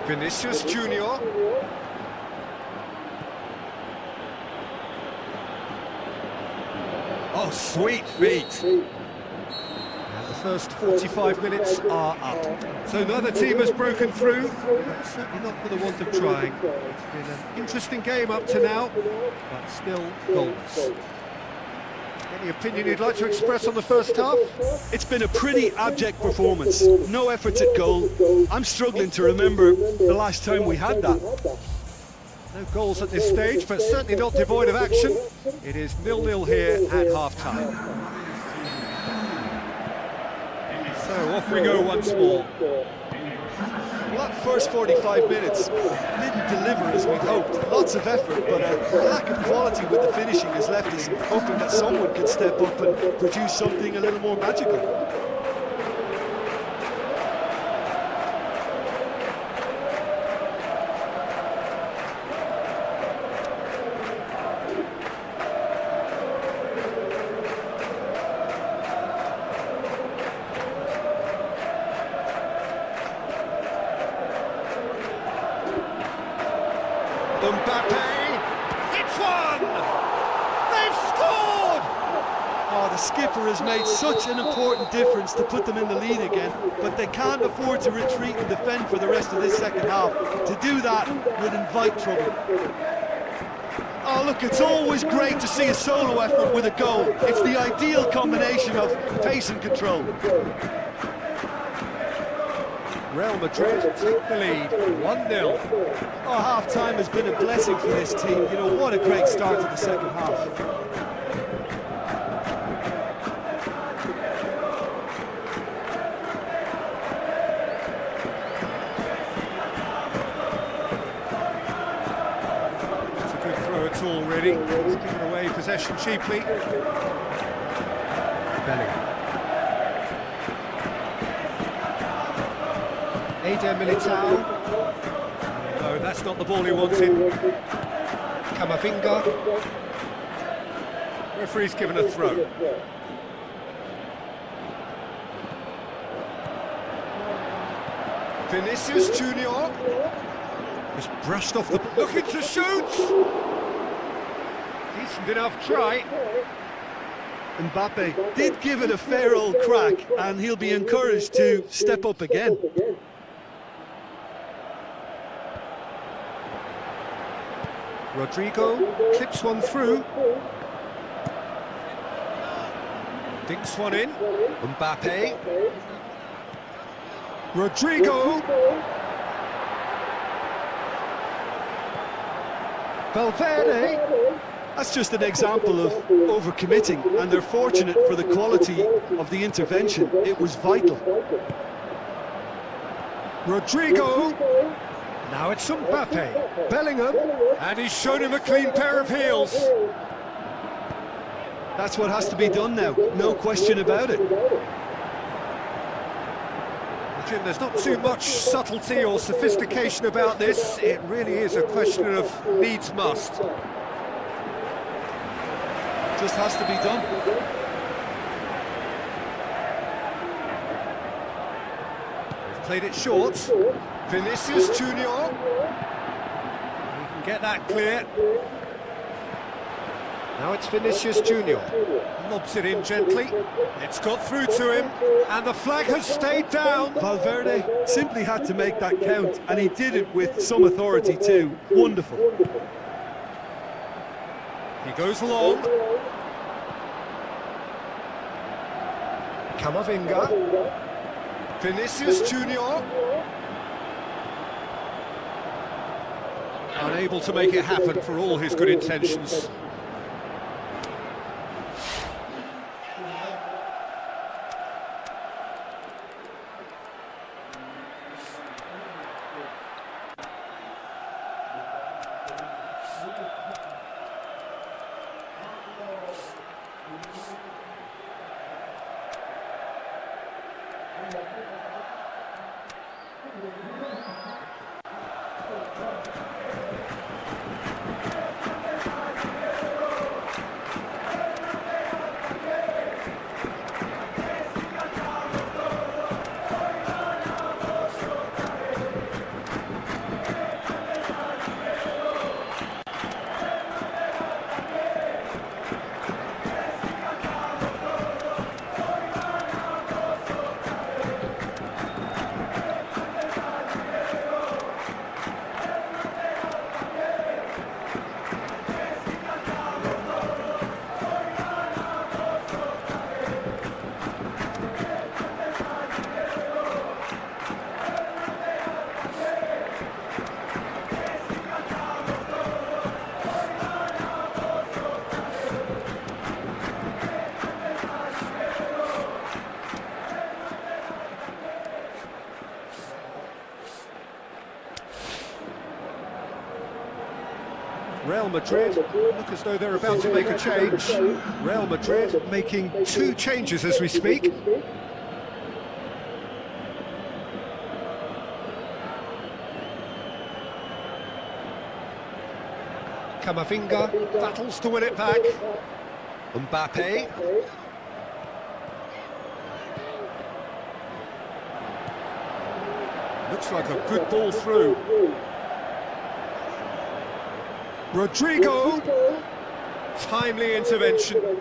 Vinicius Junior. Oh, sweet feet. And the first 45 minutes are up. So neither team has broken through, but certainly not for the want of trying. It's been an interesting game up to now, but still goalless. Any opinion you'd like to express on the first half? It's been a pretty abject performance. No efforts at goal. I'm struggling to remember the last time we had that. No goals at this stage, but certainly not devoid of action. It is 0-0 here at half-time. So off we go once more. Well, that first 45 minutes didn't deliver as we'd hoped. Lots of effort, but a lack of quality with the finishing has left us hoping that someone could step up and produce something a little more magical. Mbappe, it's one! They've scored! Oh, the skipper has made such an important difference to put them in the lead again, but they can't afford to retreat and defend for the rest of this second half. To do that would invite trouble. Oh, look, it's always great to see a solo effort with a goal. It's the ideal combination of pace and control. Real Madrid take the lead, 1-0. Oh, half-time has been a blessing for this team. You know, what a great start to the second half. It's a good throw at all, really. He's given away possession cheaply. Bellingham. Militao. No, that's not the ball he wanted. Kamavinga. Referee's given a throw. Vinicius Junior just brushed off the... Looking to shoot! Decent enough try. Mbappe did give it a fair old crack, and he'll be encouraged to step up again. Rodrigo clips one through. Dinks one in. Mbappe. Rodrigo. Valverde. That's just an example of overcommitting, and they're fortunate for the quality of the intervention. It was vital. Rodrigo. Now it's Mbappe. Bellingham. And he's shown him a clean pair of heels. That's what has to be done now, no question about it. Jim, there's not too much subtlety or sophistication about this. It really is a question of needs must. Just has to be done. They've played it short. Vinicius Junior. He can get that clear. Now it's Vinicius Junior. Lobs it in gently. It's got through to him, and the flag has stayed down. Valverde simply had to make that count, and he did it with some authority too. Wonderful. He goes long. Kamavinga. Vinicius Junior. Unable to make it happen for all his good intentions. Real Madrid look as though they're about to make a change. Real Madrid making 2 changes as we speak. Camavinga battles to win it back. Mbappe. Looks like a good ball through. Rodrigo. Timely intervention.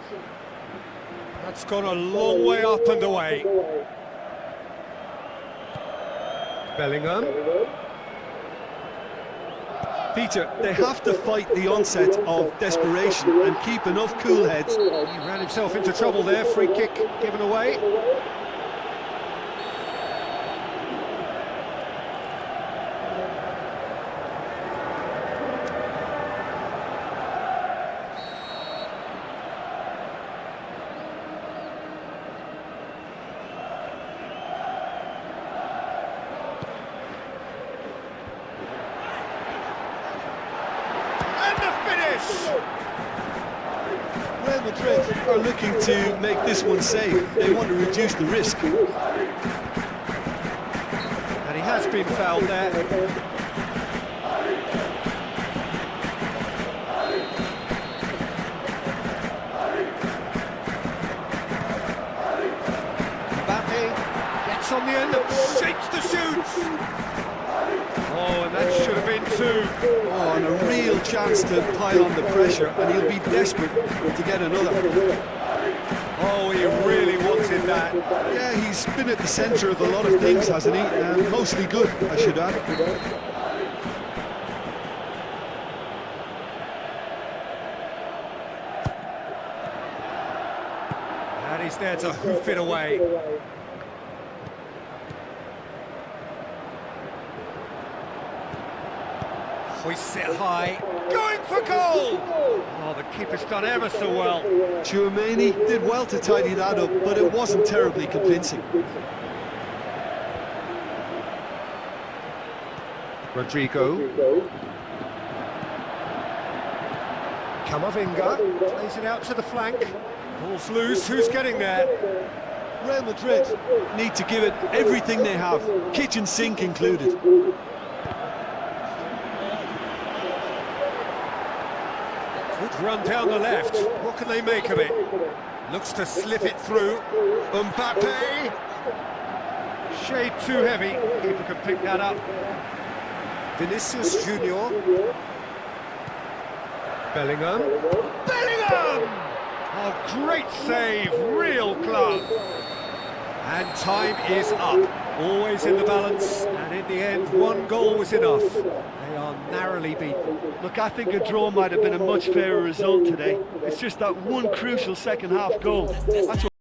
That's gone a long way up and away. Bellingham. Peter, they have to fight the onset of desperation and keep enough cool heads. He ran himself into trouble there, free kick given away. Real Madrid are looking to make this one safe. They want to reduce the risk. And he has been fouled there. Mbappe gets on the end and shapes the shoots. Oh, and that should have been 2. Oh, and a real chance to pile on the pressure, and he'll be desperate to get another. Oh, he really wanted that. Yeah, he's been at the centre of a lot of things, hasn't he? Mostly good, I should add. And he's there to hoof it away. Hoists it high, going for goal! Oh, the keeper's done ever so well. Turnamen did well to tidy that up, but it wasn't terribly convincing. Rodrigo. Camavinga plays it out to the flank. Ball's loose, who's getting there? Real Madrid need to give it everything they have, kitchen sink included. Good run down the left. What can they make of it? Looks to slip it through. Mbappe. Shade too heavy. Keeper can pick that up. Vinicius Junior. Bellingham. Bellingham! Oh, great save. Real club. And time is up. Always in the balance, and in the end, 1 goal was enough. They are narrowly beaten. Look, I think a draw might have been a much fairer result today. It's just that one crucial second half goal. That's what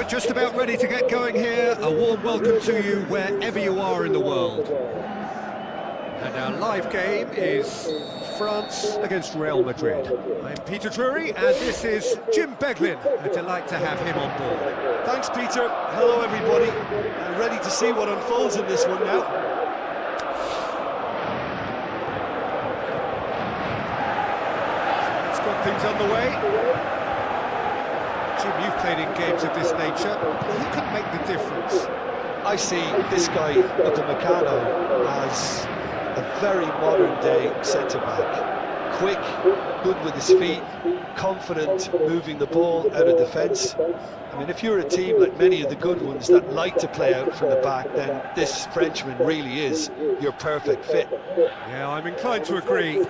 we're just about ready to get going here. A warm welcome to you wherever you are in the world. And our live game is France against Real Madrid. I'm Peter Drury, and this is Jim Beglin. A delight to have him on board. Thanks, Peter. Hello, everybody. I'm ready to see what unfolds in this one now. Let's get things underway. Jim, you've played in games of this nature. Who can make the difference? I see this guy, Upamecano, as a very modern-day centre-back. Quick, good with his feet, confident moving the ball out of defence. I mean, if you're a team like many of the good ones that like to play out from the back, then this Frenchman really is your perfect fit. Yeah, I'm inclined to agree.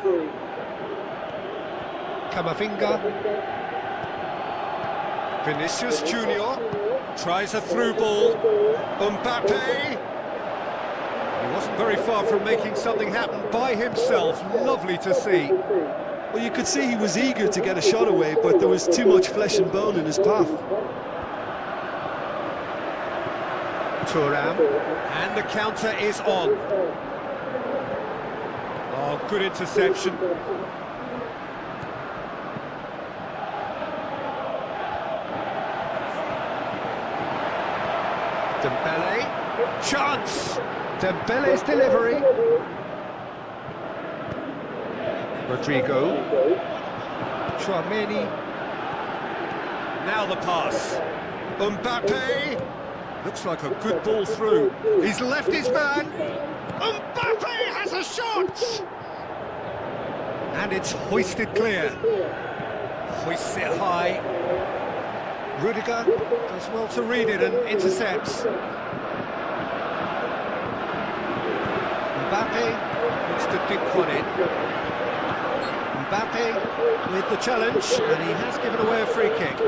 Camavinga. Vinicius Junior tries a through ball. Mbappe. He wasn't very far from making something happen by himself. Lovely to see. Well, you could see he was eager to get a shot away, but there was too much flesh and bone in his path. Turnamen, and the counter is on. Oh, good interception. Dembele, chance! Dembele's delivery. Rodrigo. Chouameni. Now the pass. Mbappe. Looks like a good ball through. He's left his man. Mbappe has a shot! And it's hoisted clear. Hoists it high. Rudiger does well to read it and intercepts. Mbappe looks to dig one in. Mbappe with the challenge, and he has given away a free kick.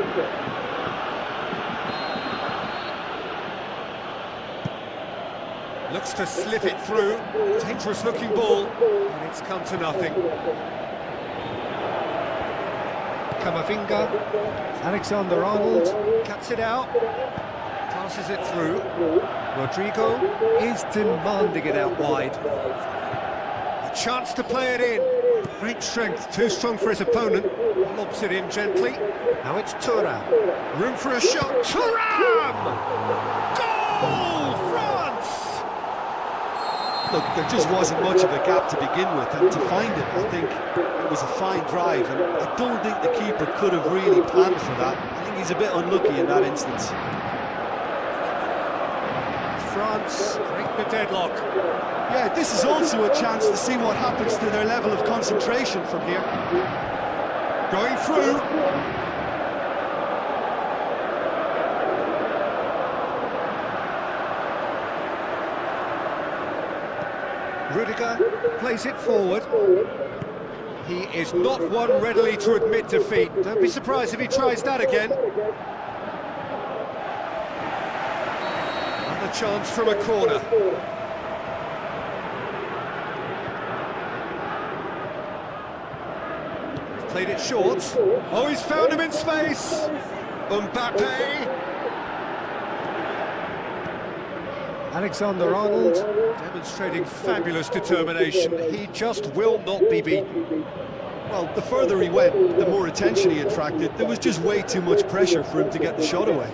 Looks to slip it through. Dangerous looking ball, and it's come to nothing. Camavinga, Alexander-Arnold cuts it out, passes it through. Rodrigo is demanding it out wide. A chance to play it in. Great strength, too strong for his opponent. Lobs it in gently. Now it's Turnamen. Room for a shot. Turnamen! Goal, France! Look, there just wasn't much of a gap to begin with, and to find it, I think it was a fine drive, and I don't think the keeper could have really planned for that. I think he's a bit unlucky in that instance. France break the deadlock. Yeah, this is also a chance to see what happens to their level of concentration from here. Going through. Rudiger plays it forward. He is not one readily to admit defeat. Don't be surprised if he tries that again. Another chance from a corner. He's played it short. Oh, he's found him in space. Mbappe. Alexander-Arnold demonstrating fabulous determination. He just will not be beaten. Well, the further he went, the more attention he attracted. There was just way too much pressure for him to get the shot away.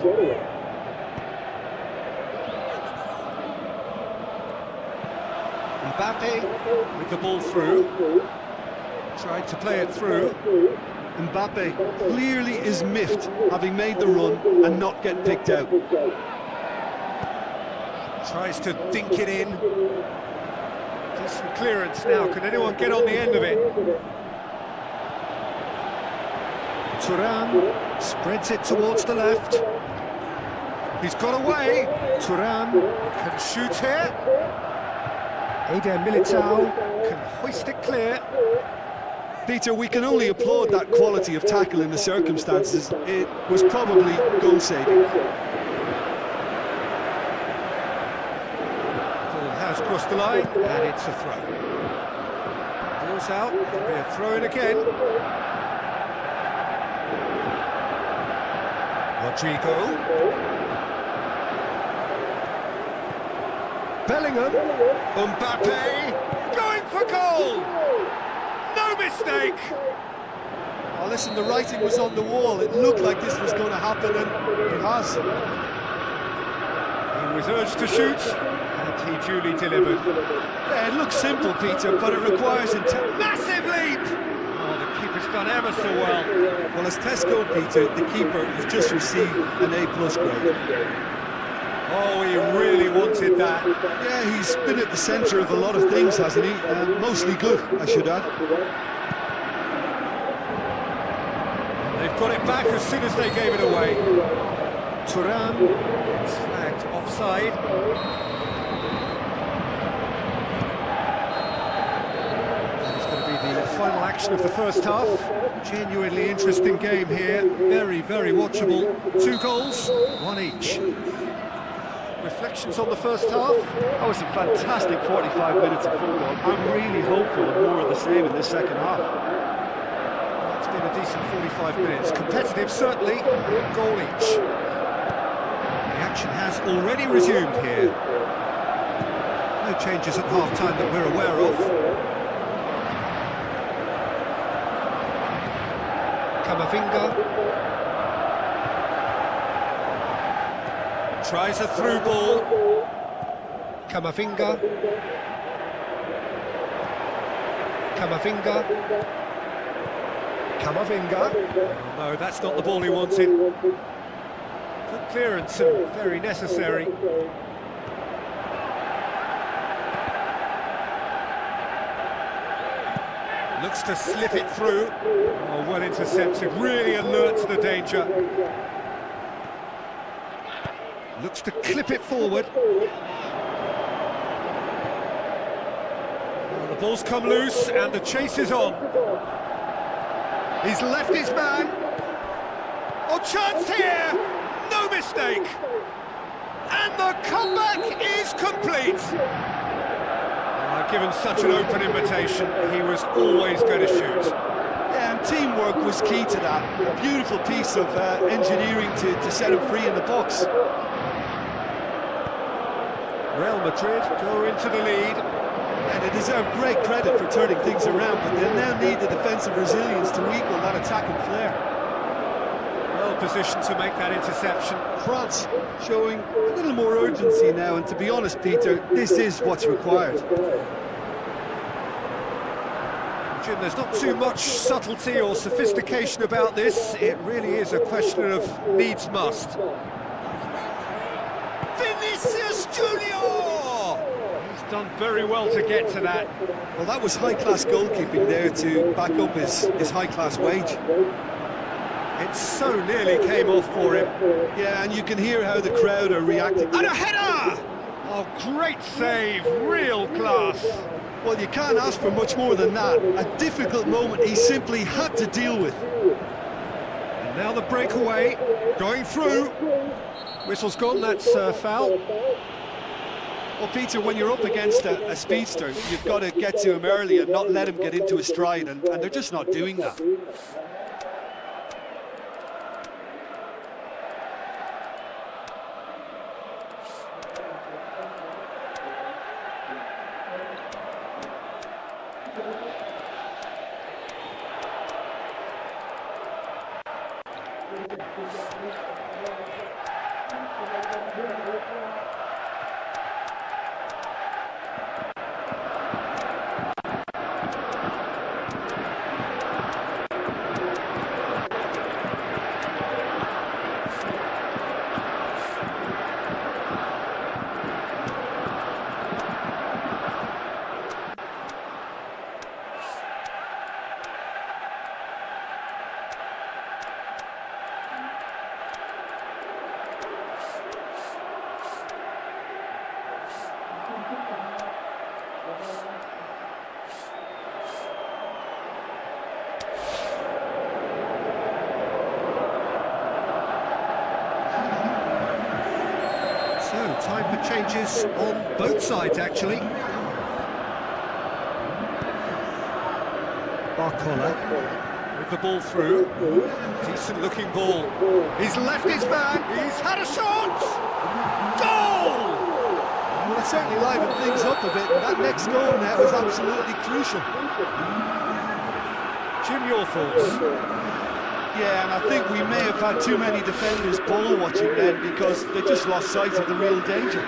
Mbappe with the ball through. Tried to play it through. Mbappe clearly is miffed, having made the run and not get picked out. Tries to dink it in. Decent clearance now. Can anyone get on the end of it? Turnamen spreads it towards the left. He's got away. Turnamen can shoot here. Eder Militao can hoist it clear. Peter, we can only applaud that quality of tackle in the circumstances. It was probably goal-saving. Has crossed the line, and it's a throw. Ball's out, it'll be a throw in again. Rodrigo. Bellingham. Mbappe. Going for goal. No mistake. Oh, listen, the writing was on the wall. It looked like this was going to happen, and it has. He was urged to shoot, and he duly delivered. Yeah, it looks simple, Peter, but it requires Massive leap! Oh, the keeper's done ever so well. Well, as Tesco, Peter, the keeper has just received an A+ grade. Oh, he really wanted that. Yeah, he's been at the centre of a lot of things, hasn't he? Mostly good, I should add. They've got it back as soon as they gave it away. Turnamen gets flagged offside. It's going to be the final action of the first half. Genuinely interesting game here. Very, very watchable. 2 goals, 1 each. Reflections on the first half? That was a fantastic 45 minutes of football. I'm really hopeful of more of the same in this second half. It's been a decent 45 minutes. Competitive, certainly. A goal each. The action has already resumed here. No changes at half-time that we're aware of. Camavinga. Tries a through ball. Camavinga. Camavinga. Camavinga. Oh, no, that's not the ball he wanted. Good clearance and very necessary. Looks to slip it through. Oh, well intercepted. Really alert to the danger. Looks to clip it forward. Oh, the ball's come loose and the chase is on. He's left his man. Oh, chance here! No mistake! And the comeback is complete! Given such an open invitation, he was always going to shoot. Yeah, and teamwork was key to that. A beautiful piece of engineering to set him free in the box. Real Madrid go into the lead. And they deserve great credit for turning things around, but they'll now need the defensive resilience to equal that attacking flair. Well positioned to make that interception. France showing a little more urgency now, and to be honest, Peter, this is what's required. Jim, there's not too much subtlety or sophistication about this. It really is a question of needs must. Vinicius Junior! He's done very well to get to that. Well, that was high-class goalkeeping there to back up his high-class wage. It so nearly came off for him. Yeah, and you can hear how the crowd are reacting. And a header! Oh, great save, real class. Well, you can't ask for much more than that. A difficult moment he simply had to deal with. And now the breakaway, going through. Whistle's gone, that's foul. Well, Peter, when you're up against a speedster, you've got to get to him early and not let him get into a stride, and they're just not doing that. Time for changes on both sides, actually. Barcola. With the ball through. Decent looking ball. He's left his man. He's had a shot. Goal! Well, it certainly livened things up a bit, and that next goal now is absolutely crucial. Jim, your thoughts? Yeah, and I think we may have had too many defenders ball watching then because they just lost sight of the real danger.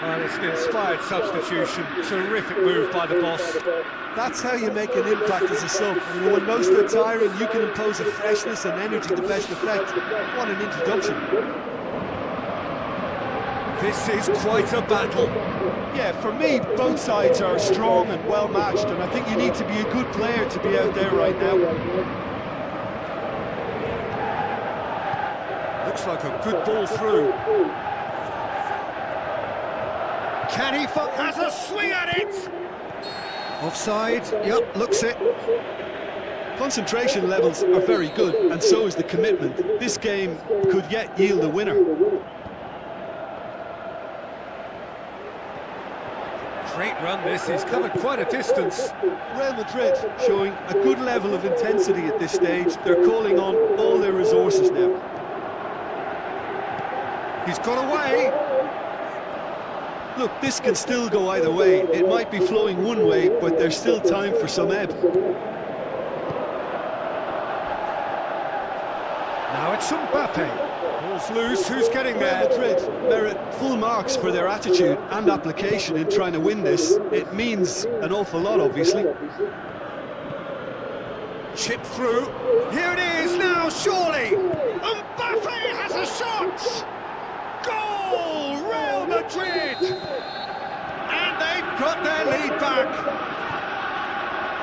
Well, it's an inspired substitution. Terrific move by the boss. That's how you make an impact as a sub. You know, when most are tiring, you can impose a freshness and energy to best effect. What an introduction. This is quite a battle. Yeah, for me, both sides are strong and well matched, and I think you need to be a good player to be out there right now. Looks like a good ball through. Can he has a swing at it? Offside, yep, looks it. Concentration levels are very good, and so is the commitment. This game could yet yield a winner. Great run this, he's covered quite a distance. Real Madrid showing a good level of intensity at this stage. They're calling on all their resources now. He's got away. Look, this can still go either way. It might be flowing one way, but there's still time for some ebb. Now it's Mbappe. Ball's loose, who's getting there? Real Madrid merit full marks for their attitude and application in trying to win this. It means an awful lot, obviously. Chip through. Here it is now, surely. Mbappe has a shot. Goal, Real Madrid. And they've got their lead back.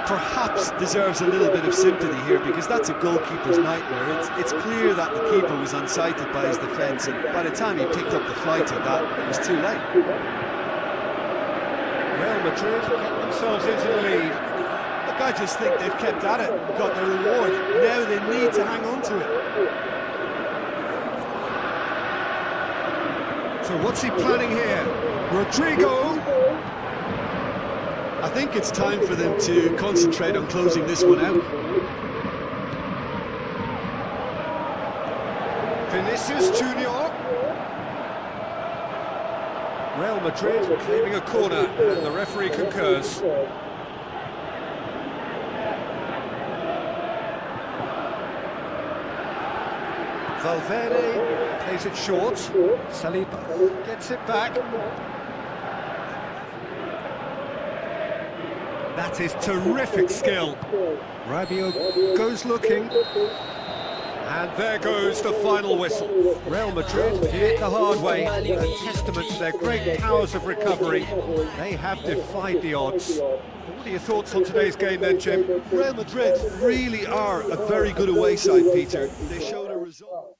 Perhaps deserves a little bit of sympathy here because that's a goalkeeper's nightmare. It's clear that the keeper was unsighted by his defence, and by the time he picked up the flight of that, it was too late. Real Madrid get themselves into the lead. Look, I just think they've kept at it and got their reward. Now they need to hang on to it. So what's he planning here? Rodrigo. I think it's time for them to concentrate on closing this one out. Vinicius Junior. Real Madrid claiming a corner, and the referee concurs. Valverde plays it short. Saliba gets it back. That is terrific skill. Rabiot goes looking. And there goes the final whistle. Real Madrid did it the hard way. A testament to their great powers of recovery. They have defied the odds. What are your thoughts on today's game then, Jim? Real Madrid really are a very good away side, Peter. They showed a result.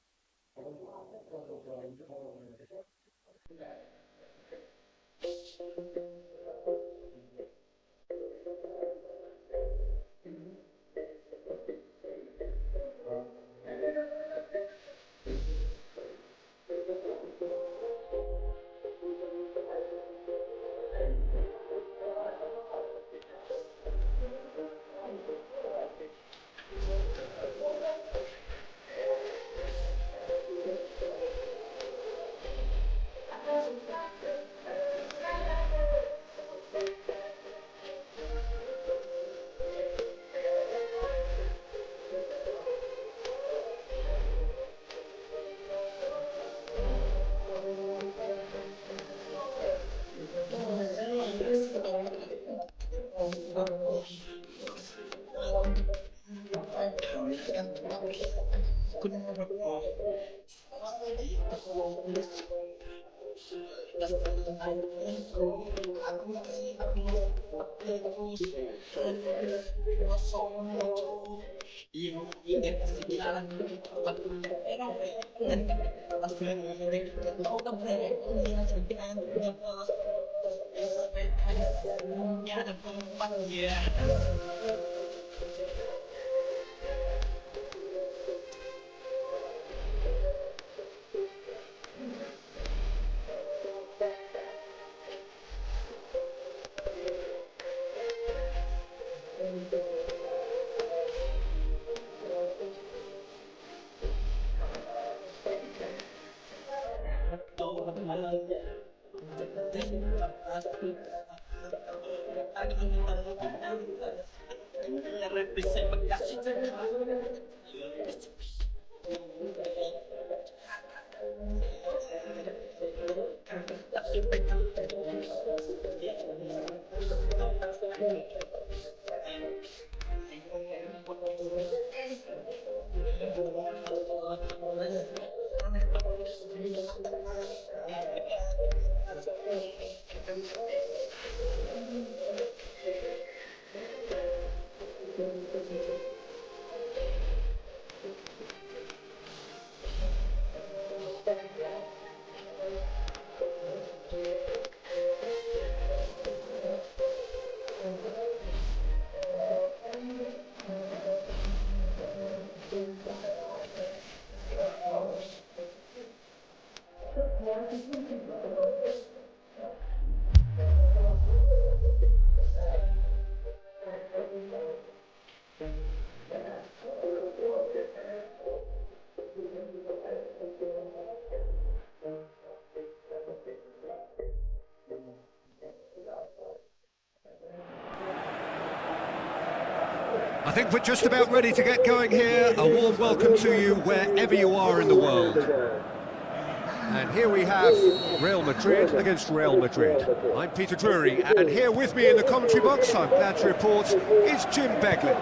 I think we're just about ready to get going here. A warm welcome to you wherever you are in the world. And here we have Real Madrid against Real Madrid. I'm Peter Drury, and here with me in the commentary box, I'm glad to report, is Jim Beglin.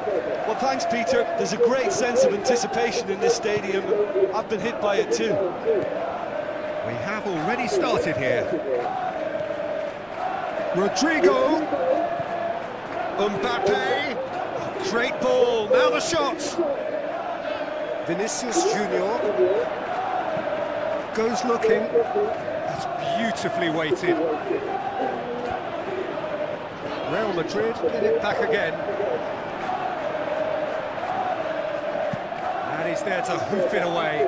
Well, thanks, Peter. There's a great sense of anticipation in this stadium. I've been hit by it too. We have already started here. Rodrigo, Mbappe, great ball, now the shot. Vinicius Junior goes looking, that's beautifully weighted. Real Madrid get it back again. And he's there to hoof it away.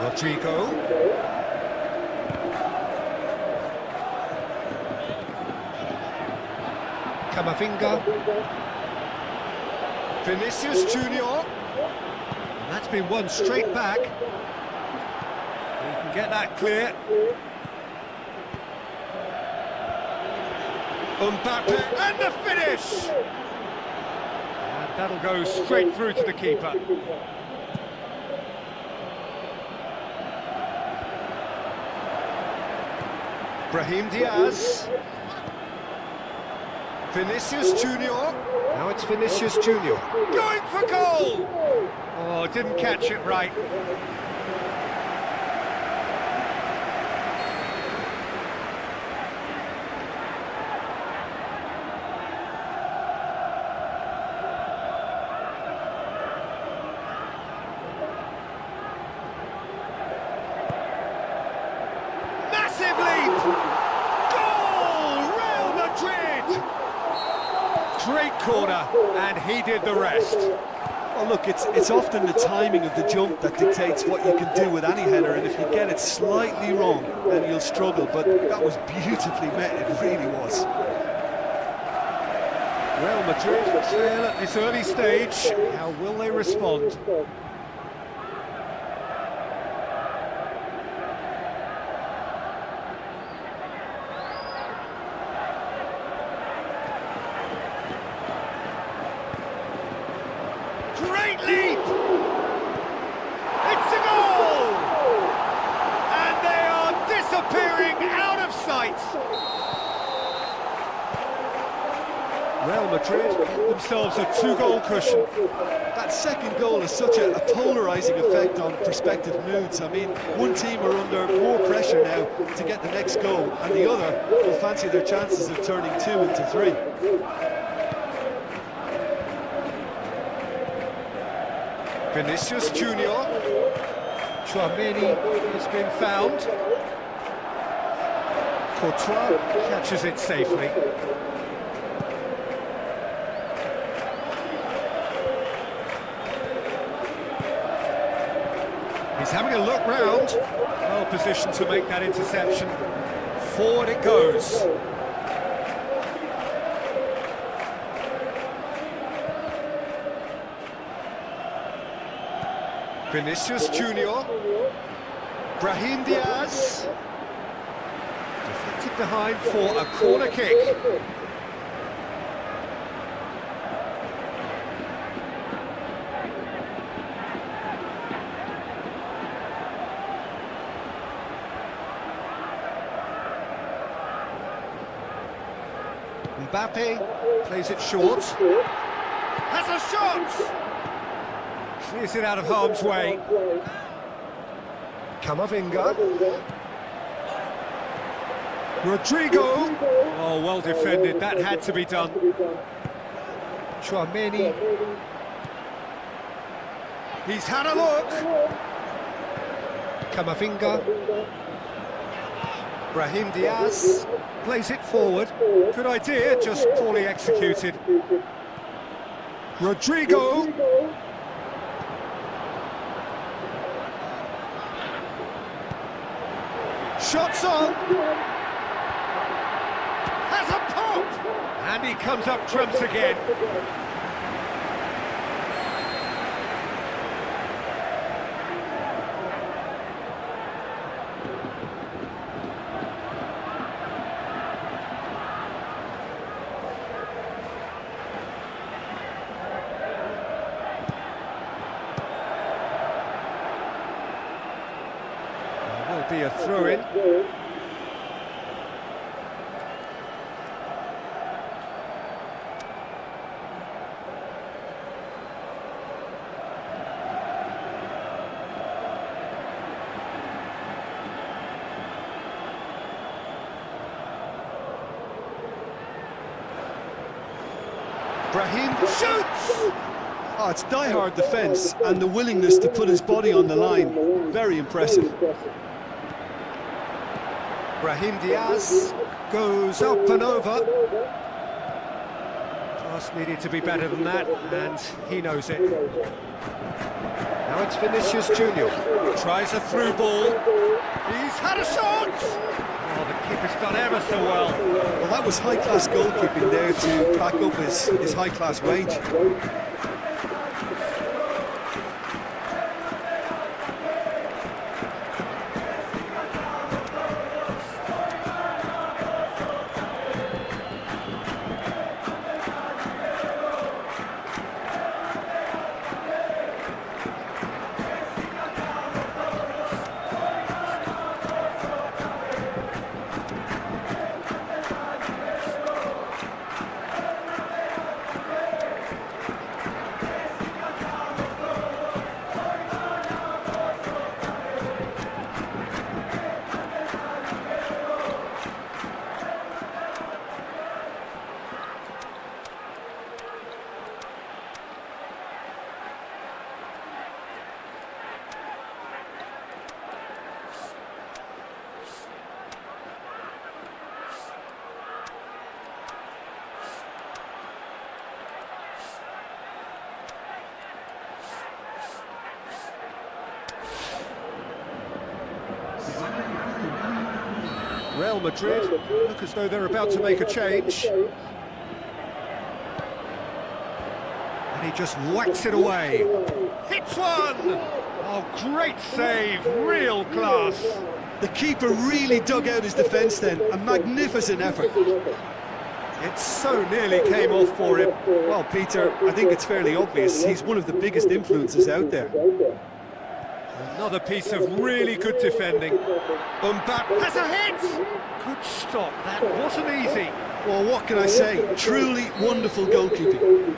Rodrigo. Camavinga. Vinicius Junior. And that's been won straight back. He can get that clear. Mbappe and the finish! And that'll go straight through to the keeper. Brahim Diaz. Vinicius Junior. Now it's Vinicius Junior. Going for goal! Oh, didn't catch it right. Massive leap! Goal! Real Madrid! Great corner, and he did the rest. Well, look, it's often the timing of the jump that dictates what you can do with any header, and if you get it slightly wrong, then you'll struggle, but that was beautifully met, it really was. Real Madrid trail at this early stage. How will they respond? Great leap! It's a goal! And they are disappearing out of sight! Real Madrid get themselves a two-goal cushion. That second goal has such a polarising effect on prospective moods. I mean, one team are under more pressure now to get the next goal, and the other will fancy their chances of turning 2 into 3. Vinicius Junior. Chouameni has been found. Courtois catches it safely. He's having a look round. Well positioned to make that interception. Forward it goes. Vinicius Junior. Brahim Diaz. Deflected behind for a corner kick. Mbappe plays it short. Has a shot! Clears it out of harm's way. Camavinga. Rodrigo. Oh, well defended. That had to be done. Tchouaméni. He's had a look. Camavinga. Brahim Diaz plays it forward. Good idea, just poorly executed. Rodrigo. Shots on. Has a pop. And he comes up trumps again. Be a throw-in. Brahim shoots! Oh, it's die-hard defence and the willingness to put his body on the line. Very impressive. Brahim Diaz goes up and over. Pass needed to be better than that, and he knows it. Now it's Vinicius Junior. Tries a through ball. He's had a shot! Oh, the keeper's done ever so well. Well, that was high-class goalkeeping there to back up his high-class wage. Real Madrid look as though they're about to make a change. And he just whacks it away. Hits one! Oh, great save, real class. The keeper really dug out his defence then, a magnificent effort. It so nearly came off for him. Well, Peter, I think it's fairly obvious, he's one of the biggest influences out there. Another piece of really good defending. Mbappe has a hit! Good stop, that wasn't easy. Well, what can I say? Truly wonderful goalkeeping.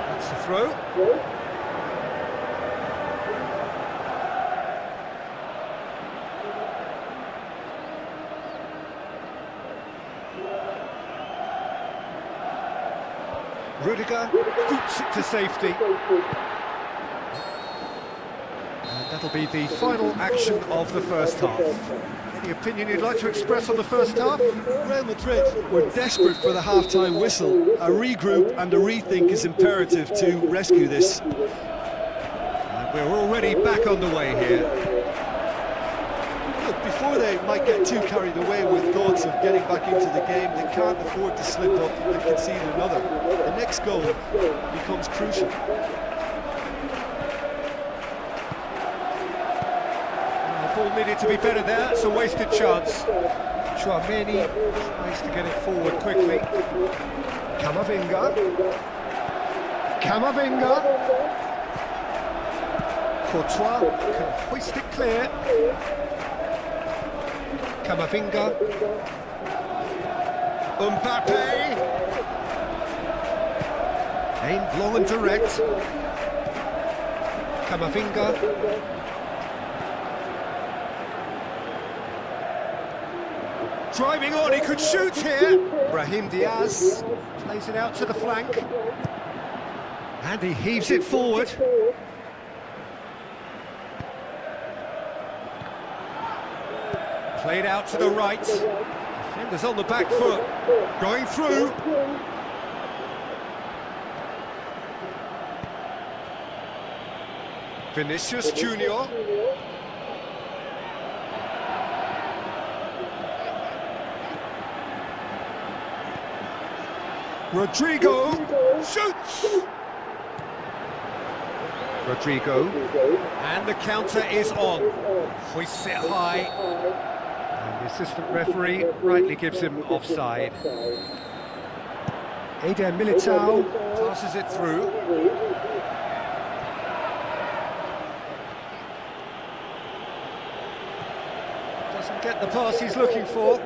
That's the throw. Rudiger boots it to safety. And that'll be the final action of the first half. Any opinion you'd like to express on the first half? Real Madrid were desperate for the half-time whistle. A regroup and a rethink is imperative to rescue this. And we're already back on the way here. Look, before they might get too carried away with thoughts of getting back into the game, they can't afford to slip up and concede another. The next goal becomes crucial. The ball needed to be better there, it's a wasted chance. Tchouaméni tries to get it forward quickly. Camavinga. Courtois can hoist it clear. Camavinga. Mbappe. Aimed long and direct. Camavinga. Driving on, he could shoot here. Brahim Diaz plays it out to the flank. And he heaves it forward. Played out to the right. Defenders on the back foot. Going through. Vinicius Junior. Rodrigo shoots. Rodrigo, and the counter is on. Hoists it high, and the assistant referee rightly gives him offside. Eder Militao passes it through. Doesn't get the pass he's looking for.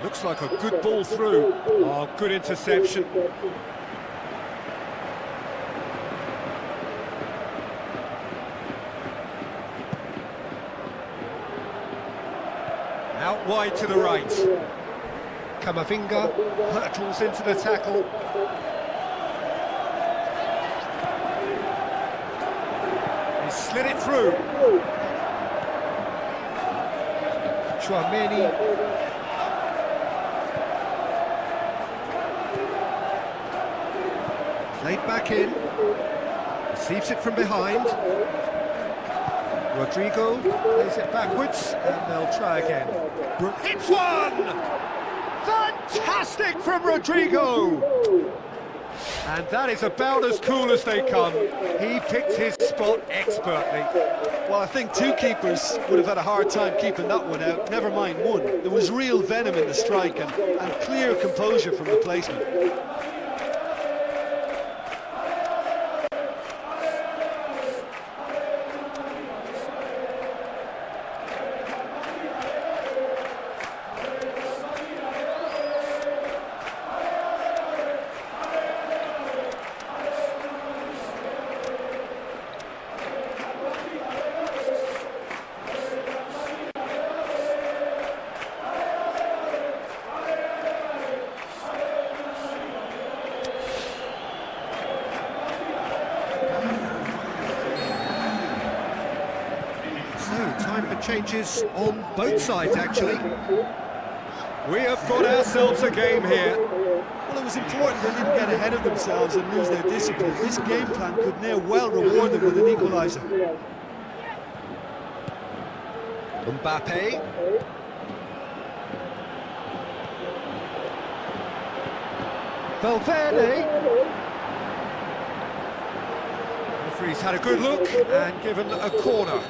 Looks like a good ball through. Oh, good interception. Out wide to the right. Camavinga hurtles into the tackle. He slid it through. Chouameni. Played back in. Receives it from behind. Rodrigo plays it backwards, and they'll try again. Hits one! Fantastic from Rodrigo! And that is about as cool as they come. He picked his spot expertly. Well, I think two keepers would have had a hard time keeping that one out, never mind one. There was real venom in the strike and clear composure from the placement. Changes on both sides, actually. We have got ourselves a game here. Well, it was important they didn't get ahead of themselves and lose their discipline. This game plan could now well reward them with an equaliser. Mbappe. Valverde. Referee's had a good look and given a corner.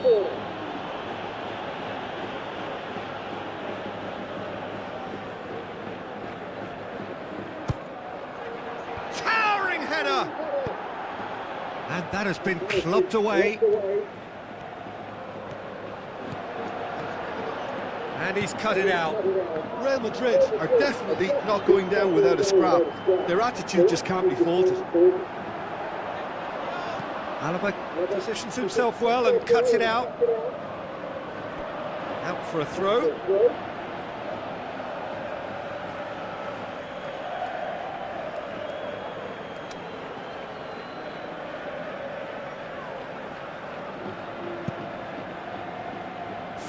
And that has been clubbed away. And he's cut it out. Real Madrid are definitely not going down without a scrap. Their attitude just can't be faulted. Alaba positions himself well and cuts it out. Out for a throw.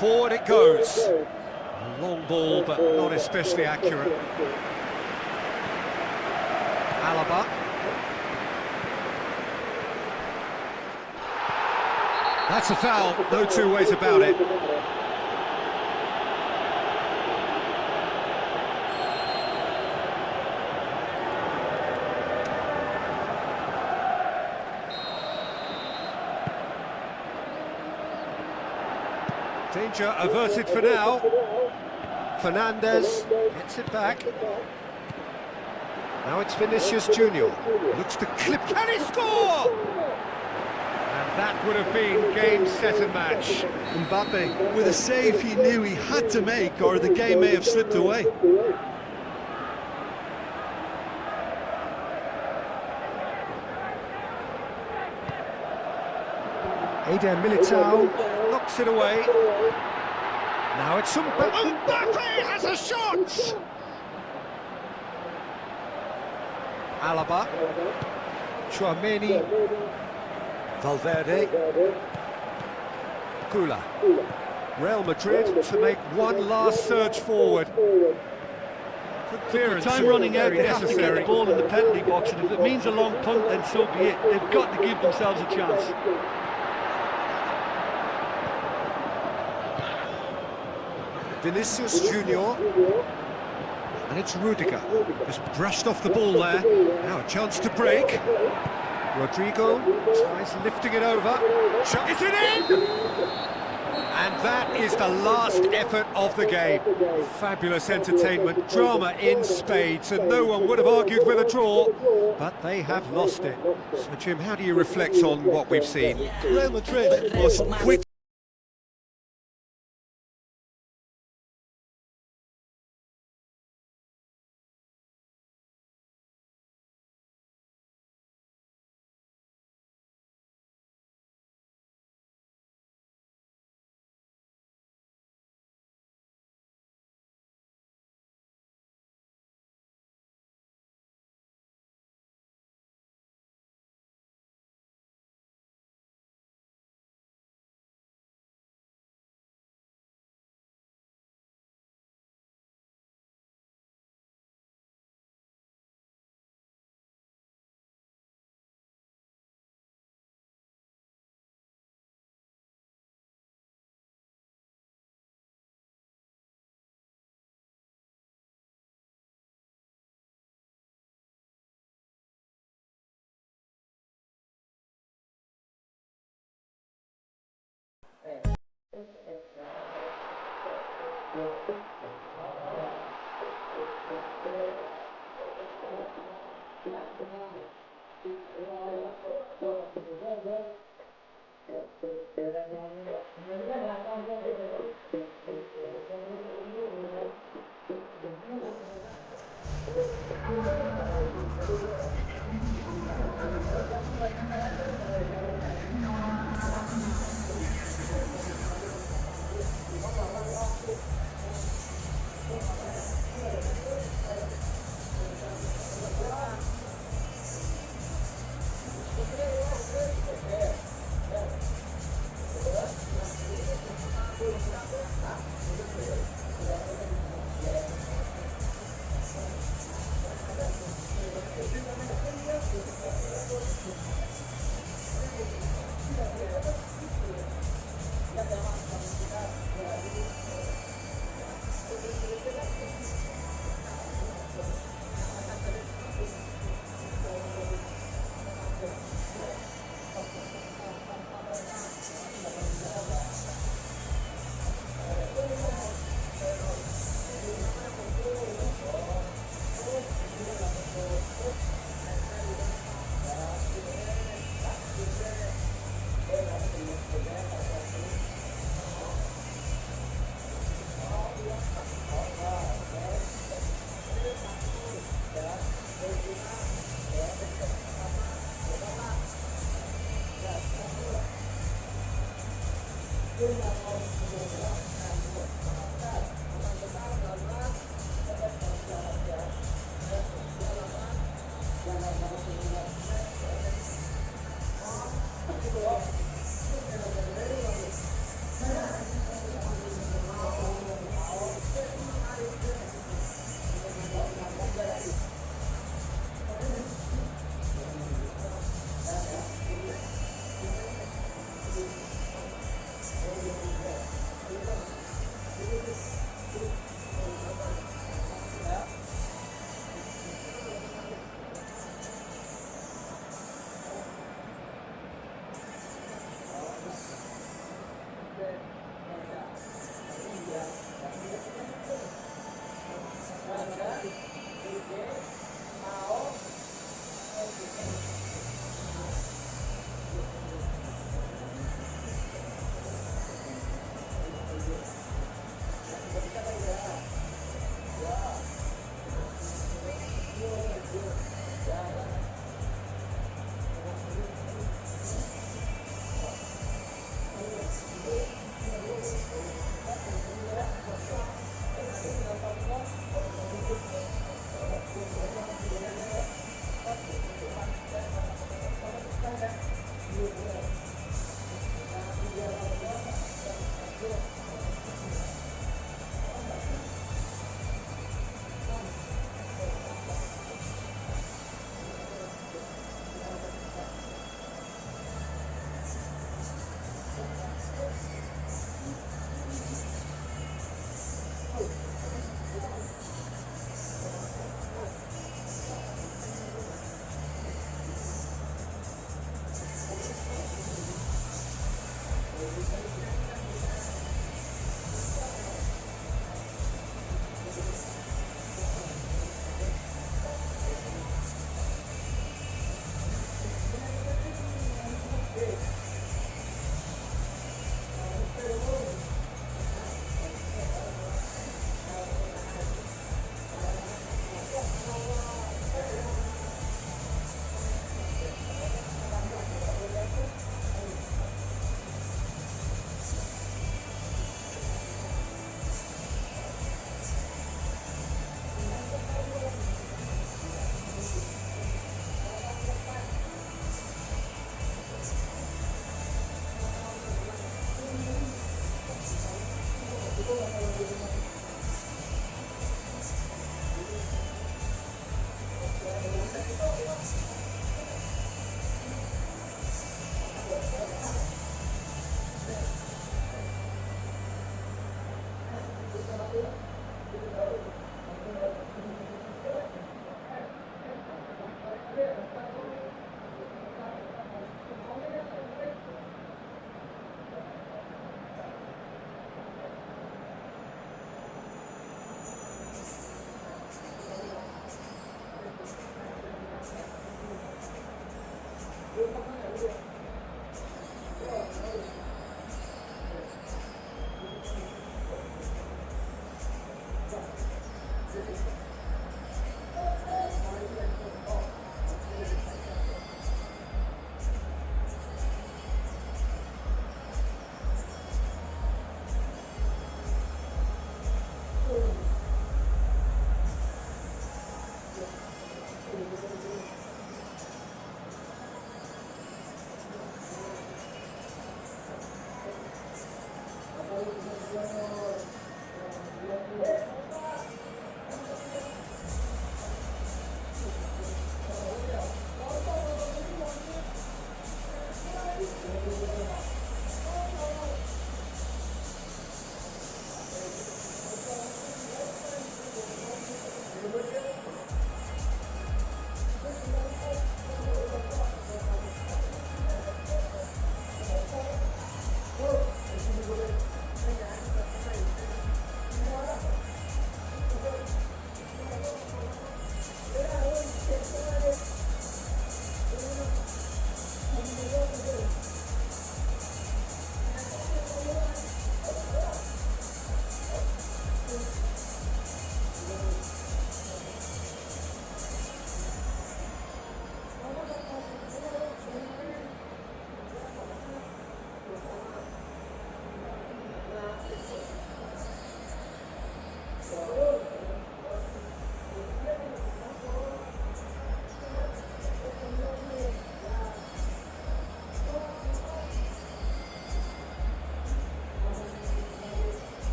Forward it goes. A long ball, but not especially accurate. Alaba. That's a foul, no two ways about it. Danger averted for now. Fernandez gets it back. Now it's Vinicius Junior. Looks to clip. Can he score? That would have been game, set and match. Mbappe with a save he knew he had to make, or the game may have slipped away. Eder Militao knocks it away. Now it's Mbappe has a shot! Alaba, Chouameni, Valverde, Kula. Real Madrid to make one last surge forward. Good clearance. Time running out, Very they have to get the necessary. ball in the penalty box, and if it means a long punt, then so be it. They've got to give themselves a chance. Vinicius Junior, and it's Rudiger, just brushed off the ball there. Now a chance to break. Rodrigo tries lifting it over. Is it in? And that is the last effort of the game. Fabulous entertainment, drama in spades, and no one would have argued with a draw, but they have lost it. So Jim, how do you reflect on what we've seen? Real Madrid was quick.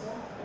Yeah.